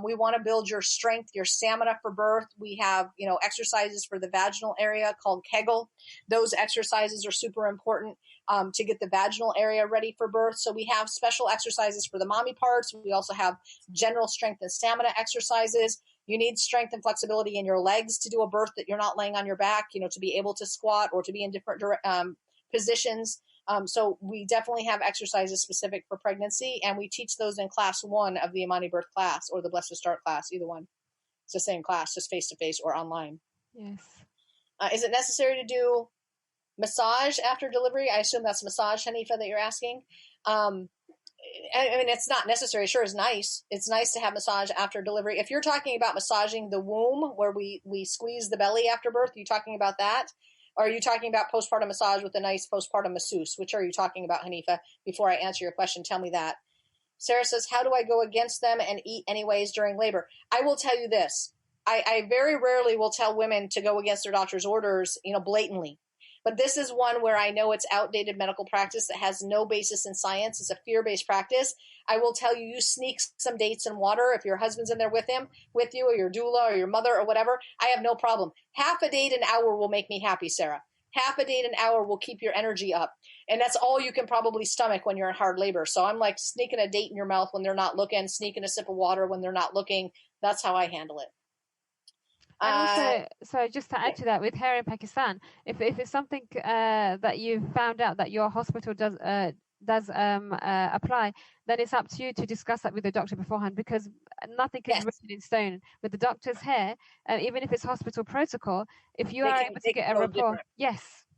We want to build your strength, your stamina for birth. We have, exercises for the vaginal area called Kegel. Those exercises are super important to get the vaginal area ready for birth. So we have special exercises for the mommy parts. We also have general strength and stamina exercises. You need strength and flexibility in your legs to do a birth that you're not laying on your back, to be able to squat or to be in different positions. So we definitely have exercises specific for pregnancy, and we teach those in class 1 of the Imani Birth class or the Blessed to Start class, either one. It's the same class, just face-to-face or online. Yes. Is it necessary to do massage after delivery? I assume that's massage, Hanifa, that you're asking. I mean, it's not necessary. Sure, it's nice. It's nice to have massage after delivery. If you're talking about massaging the womb where we squeeze the belly after birth, are you talking about that? Or are you talking about postpartum massage with a nice postpartum masseuse? Which are you talking about, Hanifa? Before I answer your question, tell me that. Sarah says, how do I go against them and eat anyways during labor? I will tell you this. I very rarely will tell women to go against their doctor's orders, blatantly. But this is one where I know it's outdated medical practice that has no basis in science. It's a fear-based practice. I will tell you, you sneak some dates and water if your husband's in there with you, or your doula or your mother or whatever. I have no problem. Half a date an hour will make me happy, Sarah. Half a date an hour will keep your energy up. And that's all you can probably stomach when you're in hard labor. So I'm like sneaking a date in your mouth when they're not looking, sneaking a sip of water when they're not looking. That's how I handle it. And also, so just to add to that, with hair in Pakistan, if it's something that you've found out that your hospital does apply, then it's up to you to discuss that with the doctor beforehand, because nothing is written in stone. With the doctor's hair, even if it's hospital protocol, if you are able to get a report,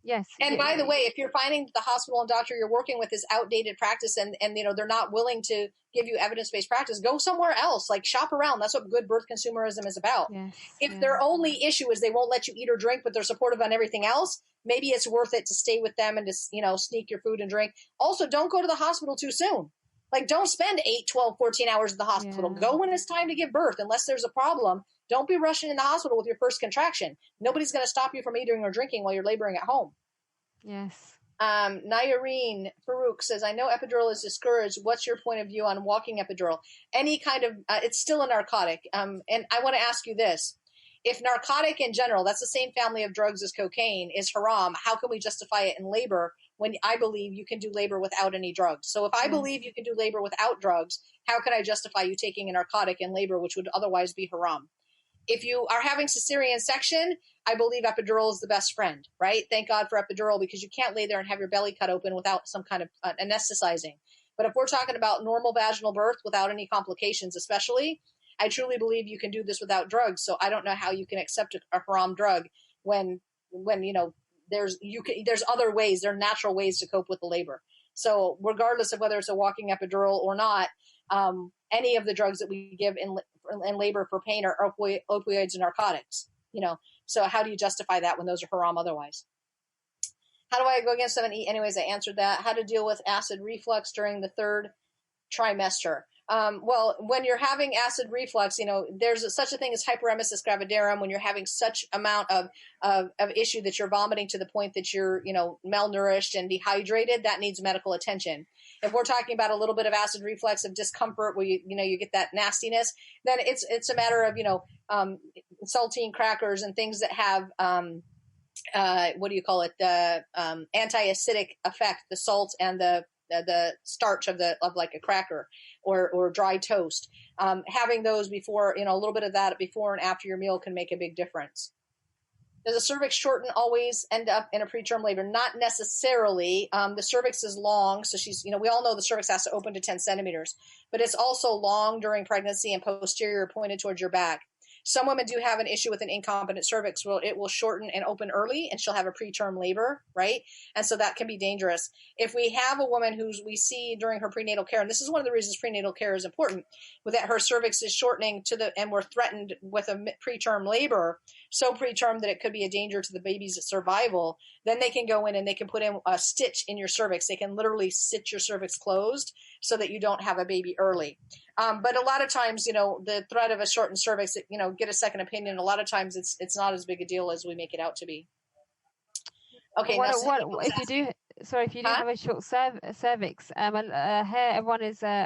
Yes. And by the way, if you're finding that the hospital and doctor you're working with is outdated practice and they're not willing to give you evidence-based practice, go somewhere else. Like, shop around. That's what good birth consumerism is about. Yes. If Yeah. their only issue is they won't let you eat or drink, but they're supportive on everything else, maybe it's worth it to stay with them and to, sneak your food and drink. Also, don't go to the hospital too soon. Like, don't spend 8, 12, 14 hours in the hospital. Yeah. Go when it's time to give birth, unless there's a problem. Don't be rushing in the hospital with your first contraction. Nobody's going to stop you from eating or drinking while you're laboring at home. Yes. Nayareen Farouk says, I know epidural is discouraged. What's your point of view on walking epidural? Any kind of, it's still a narcotic. And I want to ask you this. If narcotic in general, that's the same family of drugs as cocaine, is haram, how can we justify it in labor when I believe you can do labor without any drugs? So if I believe you can do labor without drugs, how can I justify you taking a narcotic in labor, which would otherwise be haram? If you are having cesarean section, I believe epidural is the best friend, right? Thank God for epidural, because you can't lay there and have your belly cut open without some kind of anesthetizing. But if we're talking about normal vaginal birth without any complications, especially, I truly believe you can do this without drugs. So I don't know how you can accept a haram drug when there's other ways, there are natural ways to cope with the labor. So regardless of whether it's a walking epidural or not, any of the drugs that we give in labor for pain are opioids and narcotics. So how do you justify that when those are haram otherwise? How do I go against 7E? Anyways, I answered that. How to deal with acid reflux during the third trimester. Well, when you're having acid reflux, there's such a thing as hyperemesis gravidarum. When you're having such amount of issue that you're vomiting to the point that you're, malnourished and dehydrated, that needs medical attention. If we're talking about a little bit of acid reflux, of discomfort where you get that nastiness, then it's a matter of, saltine crackers and things that have, what do you call it? The anti-acidic effect, the salt and the starch of like a cracker or dry toast. Having those before, a little bit of that before and after your meal can make a big difference. Does the cervix shorten always end up in a preterm labor? Not necessarily. The cervix is long, so she's, we all know the cervix has to open to 10 centimeters, but it's also long during pregnancy and posterior pointed towards your back. Some women do have an issue with an incompetent cervix. Well, it will shorten and open early, and she'll have a preterm labor, right? And so that can be dangerous. If we have a woman who we see during her prenatal care, and this is one of the reasons prenatal care is important, with that her cervix is shortening and we're threatened with a preterm labor, so preterm that it could be a danger to the baby's survival, then they can go in and they can put in a stitch in your cervix. They can literally stitch your cervix closed so that you don't have a baby early. But a lot of times, the threat of a shortened cervix, get a second opinion. A lot of times it's not as big a deal as we make it out to be. Okay. What if you do? Sorry, if you do have a short cervix, here everyone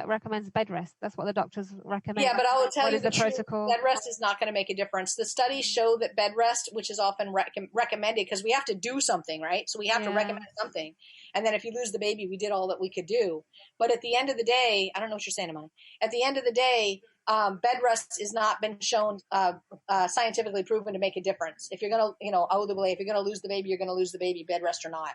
recommends bed rest. That's what the doctors recommend. Yeah, but I will tell you the truth, protocol? Bed rest is not going to make a difference. The studies show that bed rest, which is often recommended, because we have to do something, right? So we have to recommend something. And then if you lose the baby, we did all that we could do. But at the end of the day, I don't know what you're saying, Amani. At the end of the day, bed rest has not been shown scientifically proven to make a difference. If you're going to, if you're going to lose the baby, you're going to lose the baby, bed rest or not.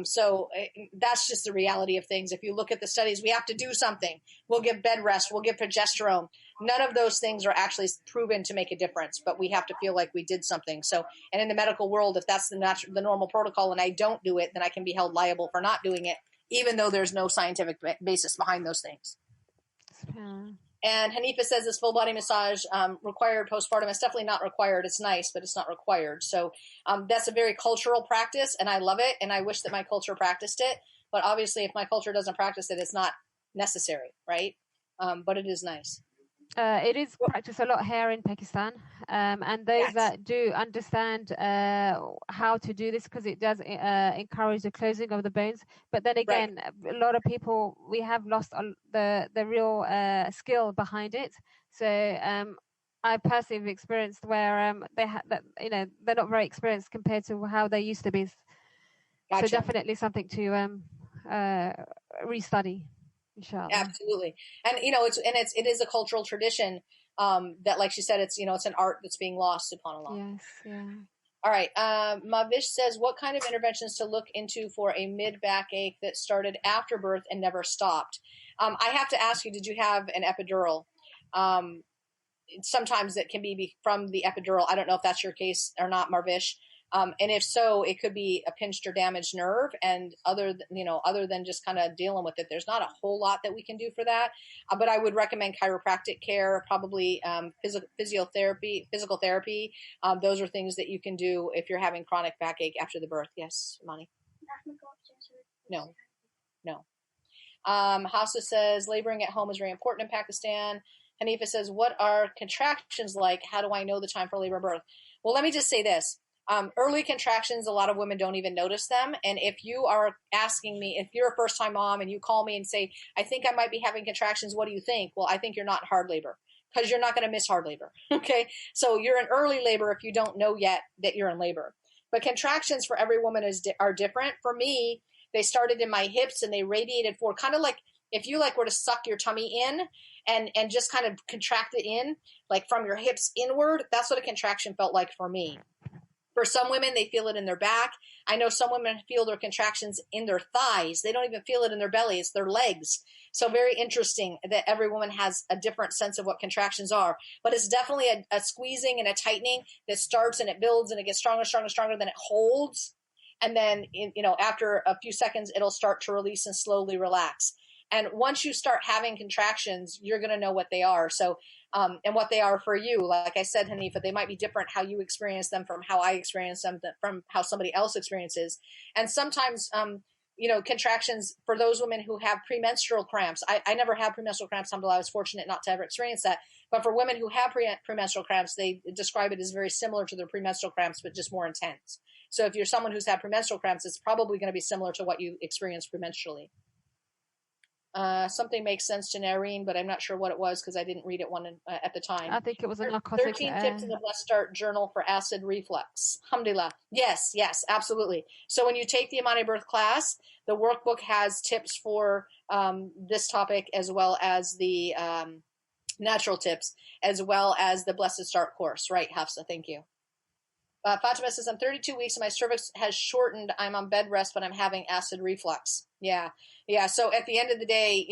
So that's just the reality of things. If you look at the studies, we have to do something. We'll give bed rest. We'll give progesterone. None of those things are actually proven to make a difference, but we have to feel like we did something. So, and in the medical world, if that's the normal protocol and I don't do it, then I can be held liable for not doing it, even though there's no scientific basis behind those things. And Hanifa says, is full body massage required postpartum? It's definitely not required. It's nice, but it's not required. So that's a very cultural practice, and I love it, and I wish that my culture practiced it. But obviously, if my culture doesn't practice it, it's not necessary, right? But it is nice. It is practiced a lot here in Pakistan, and those that do understand how to do this, because it does encourage the closing of the bones. But then again, a lot of people, we have lost the real skill behind it. So I personally have experienced where they're not very experienced compared to how they used to be. Gotcha. So definitely something to restudy. Inshallah. Absolutely. And it is a cultural tradition that, like she said, it's an art that's being lost upon a lot. Yes, yeah. All right. Mavish says, what kind of interventions to look into for a mid backache that started after birth and never stopped? I have to ask you, did you have an epidural? Sometimes it can be from the epidural. I don't know if that's your case or not, Marvish. And if so, it could be a pinched or damaged nerve. And other than just kind of dealing with it, there's not a whole lot that we can do for that. But I would recommend chiropractic care, probably physical therapy. Those are things that you can do if you're having chronic backache after the birth. Yes, Mani? No, no. Hafsa says, laboring at home is very important in Pakistan. Hanifa says, what are contractions like? How do I know the time for labor and birth? Well, let me just say this. Early contractions, a lot of women don't even notice them. And if you are asking me, if you're a first-time mom and you call me and say, I think I might be having contractions, what do you think? Well, I think you're not in hard labor, because you're not going to miss hard labor. Okay. So you're in early labor if you don't know yet that you're in labor. But contractions for every woman are different. For me, they started in my hips and they radiated forward, kind of like if you were to suck your tummy in and just kind of contract it in, like from your hips inward. That's what a contraction felt like for me. For some women, they feel it in their back. I know some women feel their contractions in their thighs. They don't even feel it in their belly. It's their legs. So very interesting that every woman has a different sense of what contractions are. But it's definitely a squeezing and a tightening that starts and it builds and it gets stronger, stronger, stronger, then it holds. And then, after a few seconds, it'll start to release and slowly relax. And once you start having contractions, you're going to know what they are. So, and what they are for you. Like I said, Hanifa, they might be different how you experience them from how I experience them, from how somebody else experiences. And sometimes, contractions for those women who have premenstrual cramps. I never had premenstrual cramps. Alhamdulillah, I was fortunate not to ever experience that. But for women who have premenstrual cramps, they describe it as very similar to their premenstrual cramps, but just more intense. So if you're someone who's had premenstrual cramps, it's probably going to be similar to what you experience premenstrually. Something makes sense to Nareen, but I'm not sure what it was because I didn't read it at the time. I think it was a narcotic. 13 tips in the Blessed Start Journal for acid reflux. Alhamdulillah. Yes, absolutely. So when you take the Amani Birth class, the workbook has tips for this topic, as well as the natural tips, as well as the Blessed Start course. Right, Hafsa, thank you. Fatima says, I'm 32 weeks and my cervix has shortened. I'm on bed rest, but I'm having acid reflux. Yeah. So at the end of the day,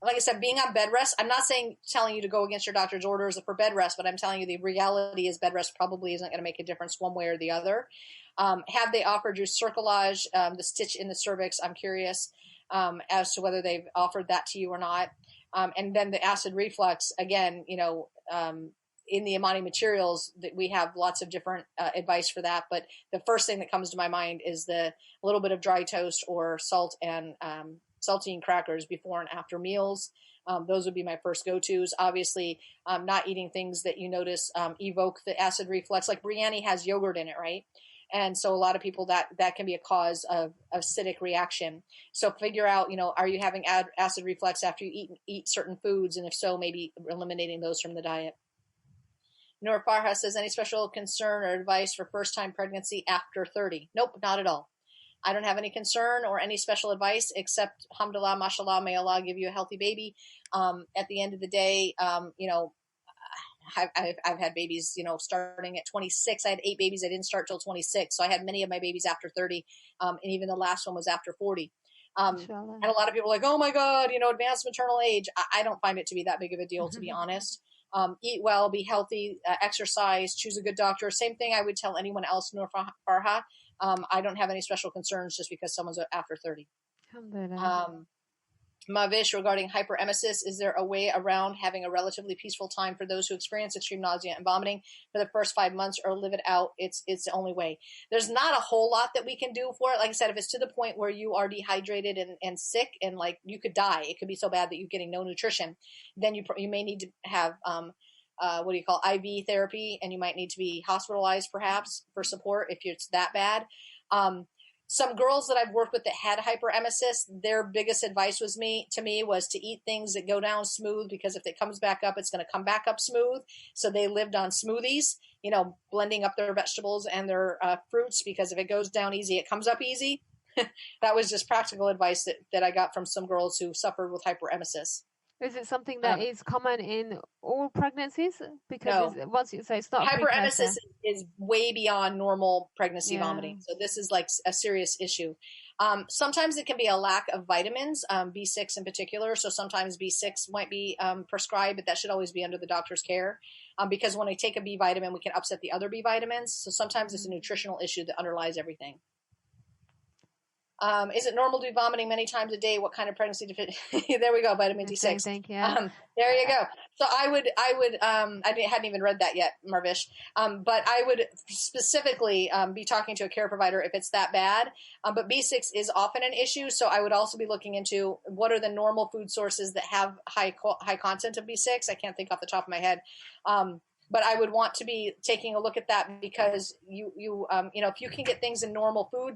like I said, being on bed rest, I'm not telling you to go against your doctor's orders for bed rest, but I'm telling you the reality is bed rest probably isn't going to make a difference one way or the other. Have they offered you cerclage, the stitch in the cervix? I'm curious as to whether they've offered that to you or not. And then the acid reflux, again, in the Amani materials, that we have lots of different advice for that. But the first thing that comes to my mind is the little bit of dry toast or salt and saltine crackers before and after meals. Those would be my first go-tos. Obviously, not eating things that you notice evoke the acid reflux. Like biryani has yogurt in it, right? And so a lot of people that can be a cause of acidic reaction. So figure out, are you having acid reflux after you eat certain foods? And if so, maybe eliminating those from the diet. Noor Farha says, any special concern or advice for first-time pregnancy after 30? Nope, not at all. I don't have any concern or any special advice except, alhamdulillah, mashallah, may Allah give you a healthy baby. At the end of the day, I've had babies, starting at 26. I had 8 babies. I didn't start till 26. So I had many of my babies after 30. And even the last one was after 40. And a lot of people are like, oh my God, advanced maternal age. I don't find it to be that big of a deal, to be honest. Eat well, be healthy, exercise, choose a good doctor. Same thing I would tell anyone else, Noor Farha. I don't have any special concerns just because someone's after 30. Mavish, regarding hyperemesis, is there a way around having a relatively peaceful time for those who experience extreme nausea and vomiting for the first 5 months, or live it out? It's the only way. There's not a whole lot that we can do for it. Like I said, if it's to the point where you are dehydrated and sick and like you could die, it could be so bad that you're getting no nutrition, then you may need to have IV therapy, and you might need to be hospitalized perhaps for support if it's that bad. Some girls that I've worked with that had hyperemesis, their biggest advice was to eat things that go down smooth, because if it comes back up, it's going to come back up smooth. So they lived on smoothies, blending up their vegetables and their fruits, because if it goes down easy, it comes up easy. That was just practical advice that I got from some girls who suffered with hyperemesis. Is it something that is common in all pregnancies? Because once you say it's not hyperemesis is way beyond normal pregnancy vomiting. So this is like a serious issue. Sometimes it can be a lack of vitamins, B6 in particular. So sometimes B6 might be prescribed, but that should always be under the doctor's care. because when I take a B vitamin, we can upset the other B vitamins. So sometimes it's a nutritional issue that underlies everything. Is it normal to be vomiting many times a day? What kind of pregnancy deficiency? There we go, vitamin D6. Thank you. There you go. So I hadn't even read that yet, Marvish. But I would specifically be talking to a care provider if it's that bad. But B6 is often an issue. So I would also be looking into what are the normal food sources that have high content of B6. I can't think off the top of my head. But I would want to be taking a look at that because you know, if you can get things in normal food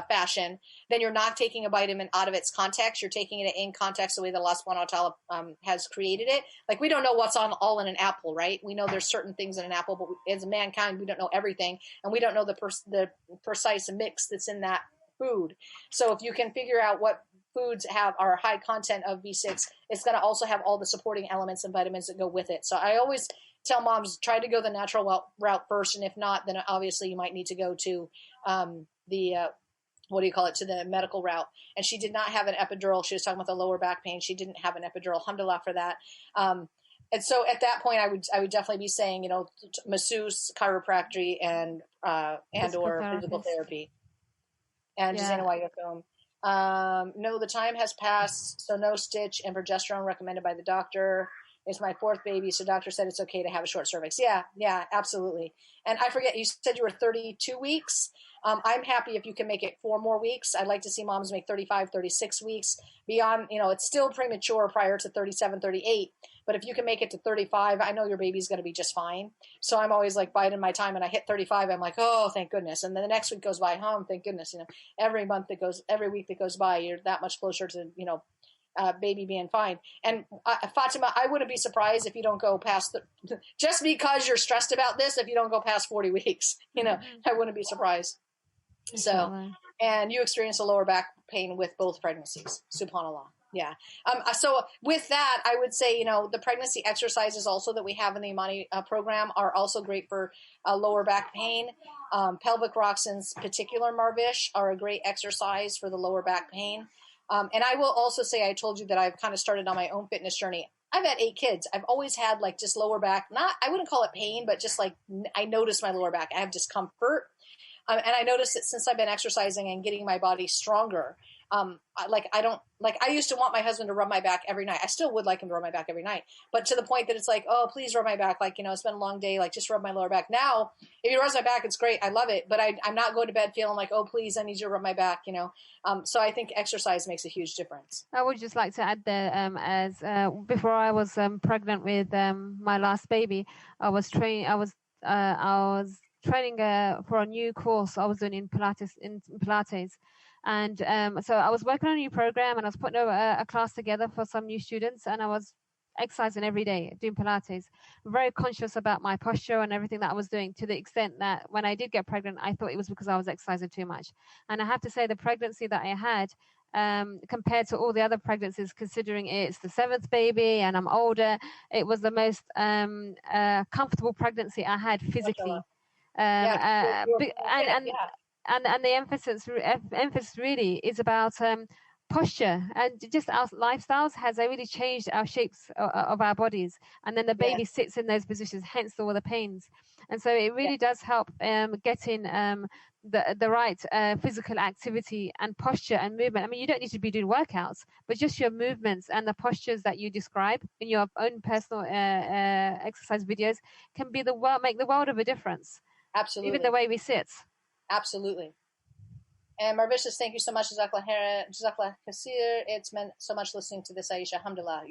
fashion, then you're not taking a vitamin out of its context. You're taking it in context the way the Allah subhanahu wa ta'ala has created it. Like we don't know what's all in an apple, right? We know there's certain things in an apple, but as mankind, we don't know everything. And we don't know the precise mix that's in that food. So if you can figure out what foods are high content of B6, it's going to also have all the supporting elements and vitamins that go with it. So I always tell moms, try to go the natural route first. And if not, then obviously you might need to go to to the medical route. And she did not have an epidural. She was talking about the lower back pain. She didn't have an epidural. Alhamdulillah for that. And so at that point, I would definitely be saying, you know, masseuse, chiropractic, and or physical therapy. And Jazana Wayafilm. No, the time has passed, so no stitch and progesterone recommended by the doctor. It's my fourth baby, so doctor said it's okay to have a short cervix. Yeah, absolutely. And I forget, you said you were 32 weeks. I'm happy if you can make it 4 more weeks. I'd like to see moms make 35, 36 weeks. Beyond, you know, it's still premature prior to 37, 38. But if you can make it to 35, I know your baby's going to be just fine. So I'm always like biding my time, and I hit 35. I'm like, oh, thank goodness. And then the next week goes by, thank goodness. You know, every week that goes by, you're that much closer to, you know, baby being fine. And Fatima, I wouldn't be surprised if you don't go past just because you're stressed about this, if you don't go past 40 weeks, you know, I wouldn't be surprised. So, and you experience a lower back pain with both pregnancies, subhanAllah. Yeah. So with that, I would say, you know, the pregnancy exercises also that we have in the Imani program are also great for lower back pain. Pelvic rocks in particular, Marvish, are a great exercise for the lower back pain. And I will also say, I told you that I've kind of started on my own fitness journey. I've had 8 kids. I've always had like just lower back, I wouldn't call it pain, but just like I notice my lower back. I have discomfort. And I noticed that since I've been exercising and getting my body stronger, I used to want my husband to rub my back every night. I still would like him to rub my back every night, but to the point that it's like, oh, please rub my back. Like, you know, it's been a long day. Like, just rub my lower back. Now, if he rubs my back, it's great. I love it, but I'm not going to bed feeling like, oh, please, I need you to rub my back. You know, so I think exercise makes a huge difference. I would just like to add there, as before I was pregnant with my last baby, I was training for a new course I was doing in Pilates. And so I was working on a new program, and I was putting a class together for some new students, and I was exercising every day, doing Pilates, very conscious about my posture and everything that I was doing, to the extent that when I did get pregnant, I thought it was because I was exercising too much. And I have to say, the pregnancy that I had, compared to all the other pregnancies, considering it's the 7th baby and I'm older, it was the most comfortable pregnancy I had physically. And the emphasis really is about posture, and just our lifestyles has really changed our shapes of our bodies, and then the baby sits in those positions, hence all the pains. And so it really does help getting the right physical activity and posture and movement. I mean, you don't need to be doing workouts, but just your movements and the postures that you describe in your own personal exercise videos can be make the world of a difference. Absolutely. Even the way we sit. Absolutely. And Marvicious, thank you so much. Jazakallah Kasir. It's meant so much listening to this, Aisha. Alhamdulillah.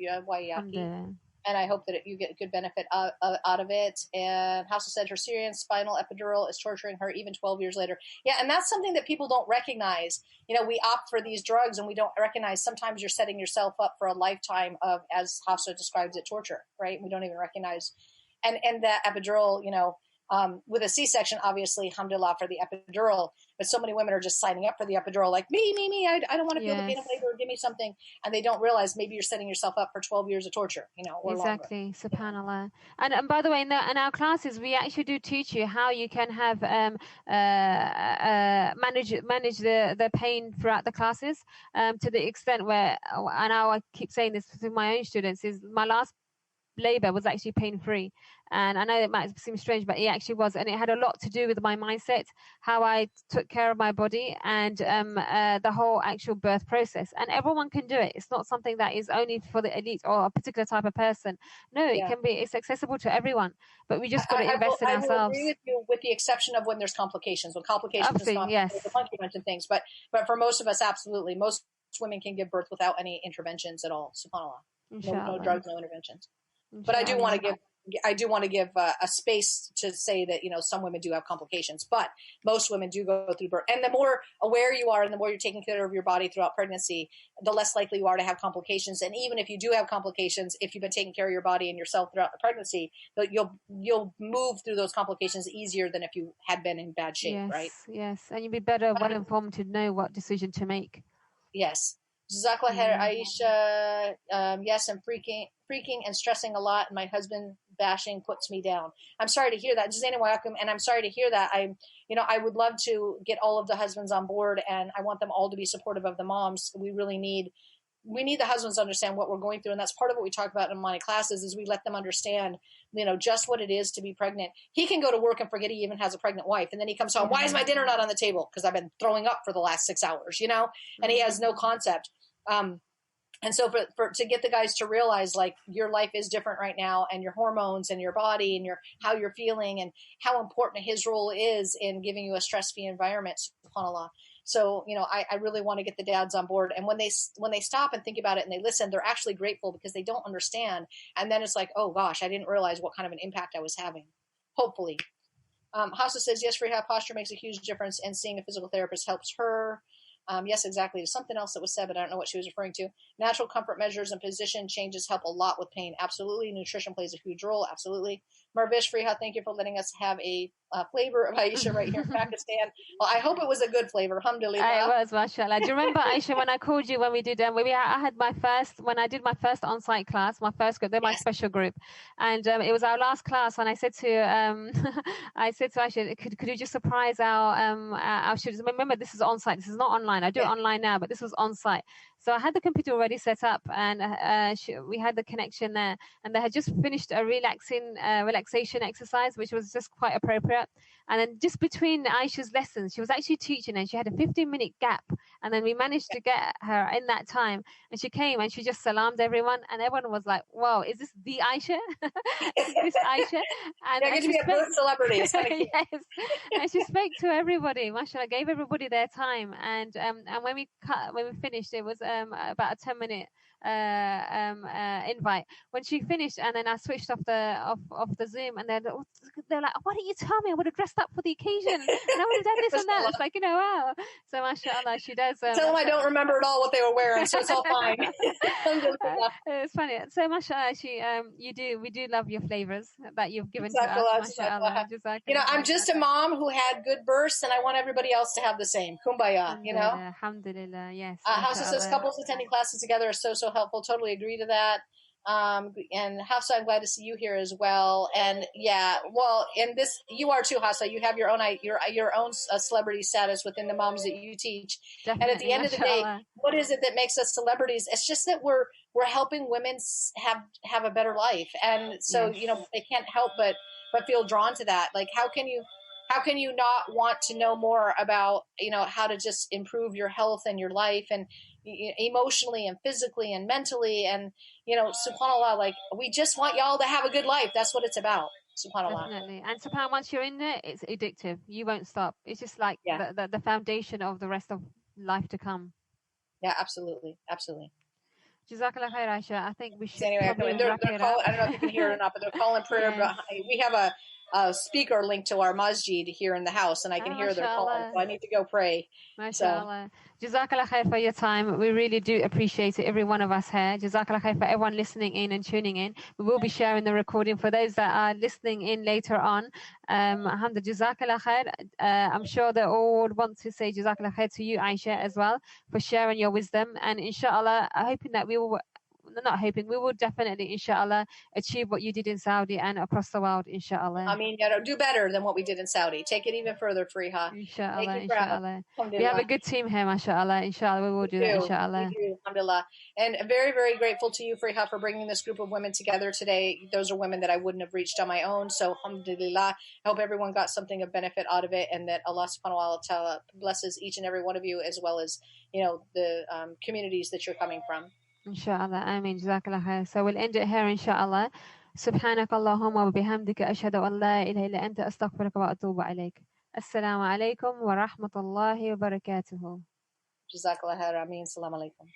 And I hope that you get good benefit out of it. And Hausa said her Syrian spinal epidural is torturing her even 12 years later. Yeah, and that's something that people don't recognize. You know, we opt for these drugs and we don't recognize sometimes you're setting yourself up for a lifetime of, as Hausa describes it, torture, right? We don't even recognize. And that epidural, you know, with a C-section, obviously, alhamdulillah for the epidural, but so many women are just signing up for the epidural, like me, I don't want to feel the pain of labor, give me something, and they don't realize maybe you're setting yourself up for 12 years of torture, you know, or exactly longer. Subhanallah. And by the way, in our classes, we actually do teach you how you can have manage the pain throughout the classes, to the extent where, and I keep saying this to my own students, is my last labor was actually pain-free. And I know it might seem strange, but it actually was. And it had a lot to do with my mindset, how I took care of my body, and the whole actual birth process. And everyone can do it. It's not something that is only for the elite or a particular type of person. No, it can be, it's accessible to everyone, but we just got to invest in ourselves. I will agree with you, with the exception of when there's complications. When complications come, yes, the monkey wrench and things. But for most of us, absolutely, most women can give birth without any interventions at all. SubhanAllah, no drugs, no interventions. Inshallah. But I do want to give a space to say that, you know, some women do have complications, but most women do go through birth. And the more aware you are and the more you're taking care of your body throughout pregnancy, the less likely you are to have complications. And even if you do have complications, if you've been taking care of your body and yourself throughout the pregnancy, you'll move through those complications easier than if you had been in bad shape, right? Yes, and you'll be better, well informed to know what decision to make. Yes. Jazakallah khair, Aisha. Yes, I'm freaking and stressing a lot, and my husband bashing puts me down. I'm sorry to hear that. And I'm sorry to hear that. I would love to get all of the husbands on board, and I want them all to be supportive of the moms. We need the husbands to understand what we're going through. And that's part of what we talk about in my classes, is we let them understand, you know, just what it is to be pregnant. He can go to work and forget he even has a pregnant wife. And then he comes home, why is my dinner not on the table? Because I've been throwing up for the last 6 hours, you know, and he has no concept. And so to get the guys to realize, like, your life is different right now, and your hormones and your body and how you're feeling, and how important his role is in giving you a stress-free environment, subhanAllah. So, you know, I really want to get the dads on board. And when they stop and think about it and they listen, they're actually grateful because they don't understand. And then it's like, oh gosh, I didn't realize what kind of an impact I was having. Hopefully. Hafsa says, yes, rehab posture makes a huge difference, and seeing a physical therapist helps her. Yes, exactly. There's something else that was said, but I don't know what she was referring to. Natural comfort measures and position changes help a lot with pain. Absolutely. Nutrition plays a huge role. Absolutely. Marvish Friha, thank you for letting us have a flavor of Aisha right here in Pakistan. Well, I hope it was a good flavor. Alhamdulillah. It was, mashallah. Do you remember, Aisha, when I called you when we did, when I did my first on-site class, my first group, they're my special group, and it was our last class. And I said to Aisha, could you just surprise our students? Remember, this is on-site. This is not online. I do it online now, but this was on-site. So I had the computer already set up, and we had the connection there, and they had just finished a relaxation exercise, which was just quite appropriate. And then just between Aisha's lessons, she was actually teaching, and she had a 15-minute gap, and then we managed to get her in that time, and she came and she just salamed everyone, and everyone was like, wow, is this the Aisha? Is this Aisha? And she spoke, a celebrity. Yes, and she spoke to everybody, mashallah, gave everybody their time, and when we finished, it was about a 10-minute invite. When she finished, and then I switched off the Zoom, and they're like, why didn't you tell me? I would have dressed up for the occasion, and I would have done this and that. It's like, you know, wow. So mashallah, she does. Tell them I don't remember at all what they were wearing, so it's all fine. It's funny. So mashallah, we do love your flavors that you've given to us. Mashallah. You know, I'm just a mom who had good births, and I want everybody else to have the same. Kumbaya, you know. Alhamdulillah, yes. Hafsa says couples attending classes together is so helpful. Totally agree to that. And Hafsa, I'm glad to see you here as well. And yeah, well, in this, you are too, Hafsa. You have your own celebrity status within the moms that you teach. Definitely, and at the end of the day, what is it that makes us celebrities? It's just that we're helping women have a better life. And so, you know, they can't help but feel drawn to that. Like, how can you not want to know more about, you know, how to just improve your health and your life, and emotionally and physically and mentally, and, you know, subhanAllah, like, we just want y'all to have a good life. That's what it's about, subhanAllah. Definitely. And subhanAllah, once you're in there, it's addictive. You won't stop. It's just like the foundation of the rest of life to come. Yeah, absolutely. Jazakallah khair, Aisha. I think we should they're calling, I don't know if you can hear it or not, but they're calling prayer. But we have a speaker link to our masjid here in the house, and I can hear their calling, so I need to go pray. MashaAllah. Jazakallah khair for your time. We really do appreciate it, every one of us here. Jazakallah khair for everyone listening in and tuning in. We will be sharing the recording for those that are listening in later on. Alhamdulillah, Jazakallah khair. I'm sure they all would want to say Jazakallah khair to you, Aisha, as well, for sharing your wisdom. And inshallah, I'm hoping that we will not hoping, we will definitely, inshallah, achieve what you did in Saudi and across the world, inshallah. I mean, do better than what we did in Saudi. Take it even further, Freeha. Inshallah, Make you proud. inshallah. We have a good team here, mashallah. Inshallah, we will do that, inshallah. We do, alhamdulillah. And very, very grateful to you, Freeha, for bringing this group of women together today. Those are women that I wouldn't have reached on my own. So, alhamdulillah, I hope everyone got something of benefit out of it, and that Allah subhanahu wa ta'ala blesses each and every one of you, as well as, the communities that you're coming from. Inshallah, Ameen, Jazakallah khair. So we'll end it here, inshallah. سبحانك اللهم وبحمدك أشهد أن لا إله إلا أنت أستغفرك وأتوب إليك. السلام عليكم ورحمة الله وبركاته. Jazakallah khair. Ameen. Salam alaikum.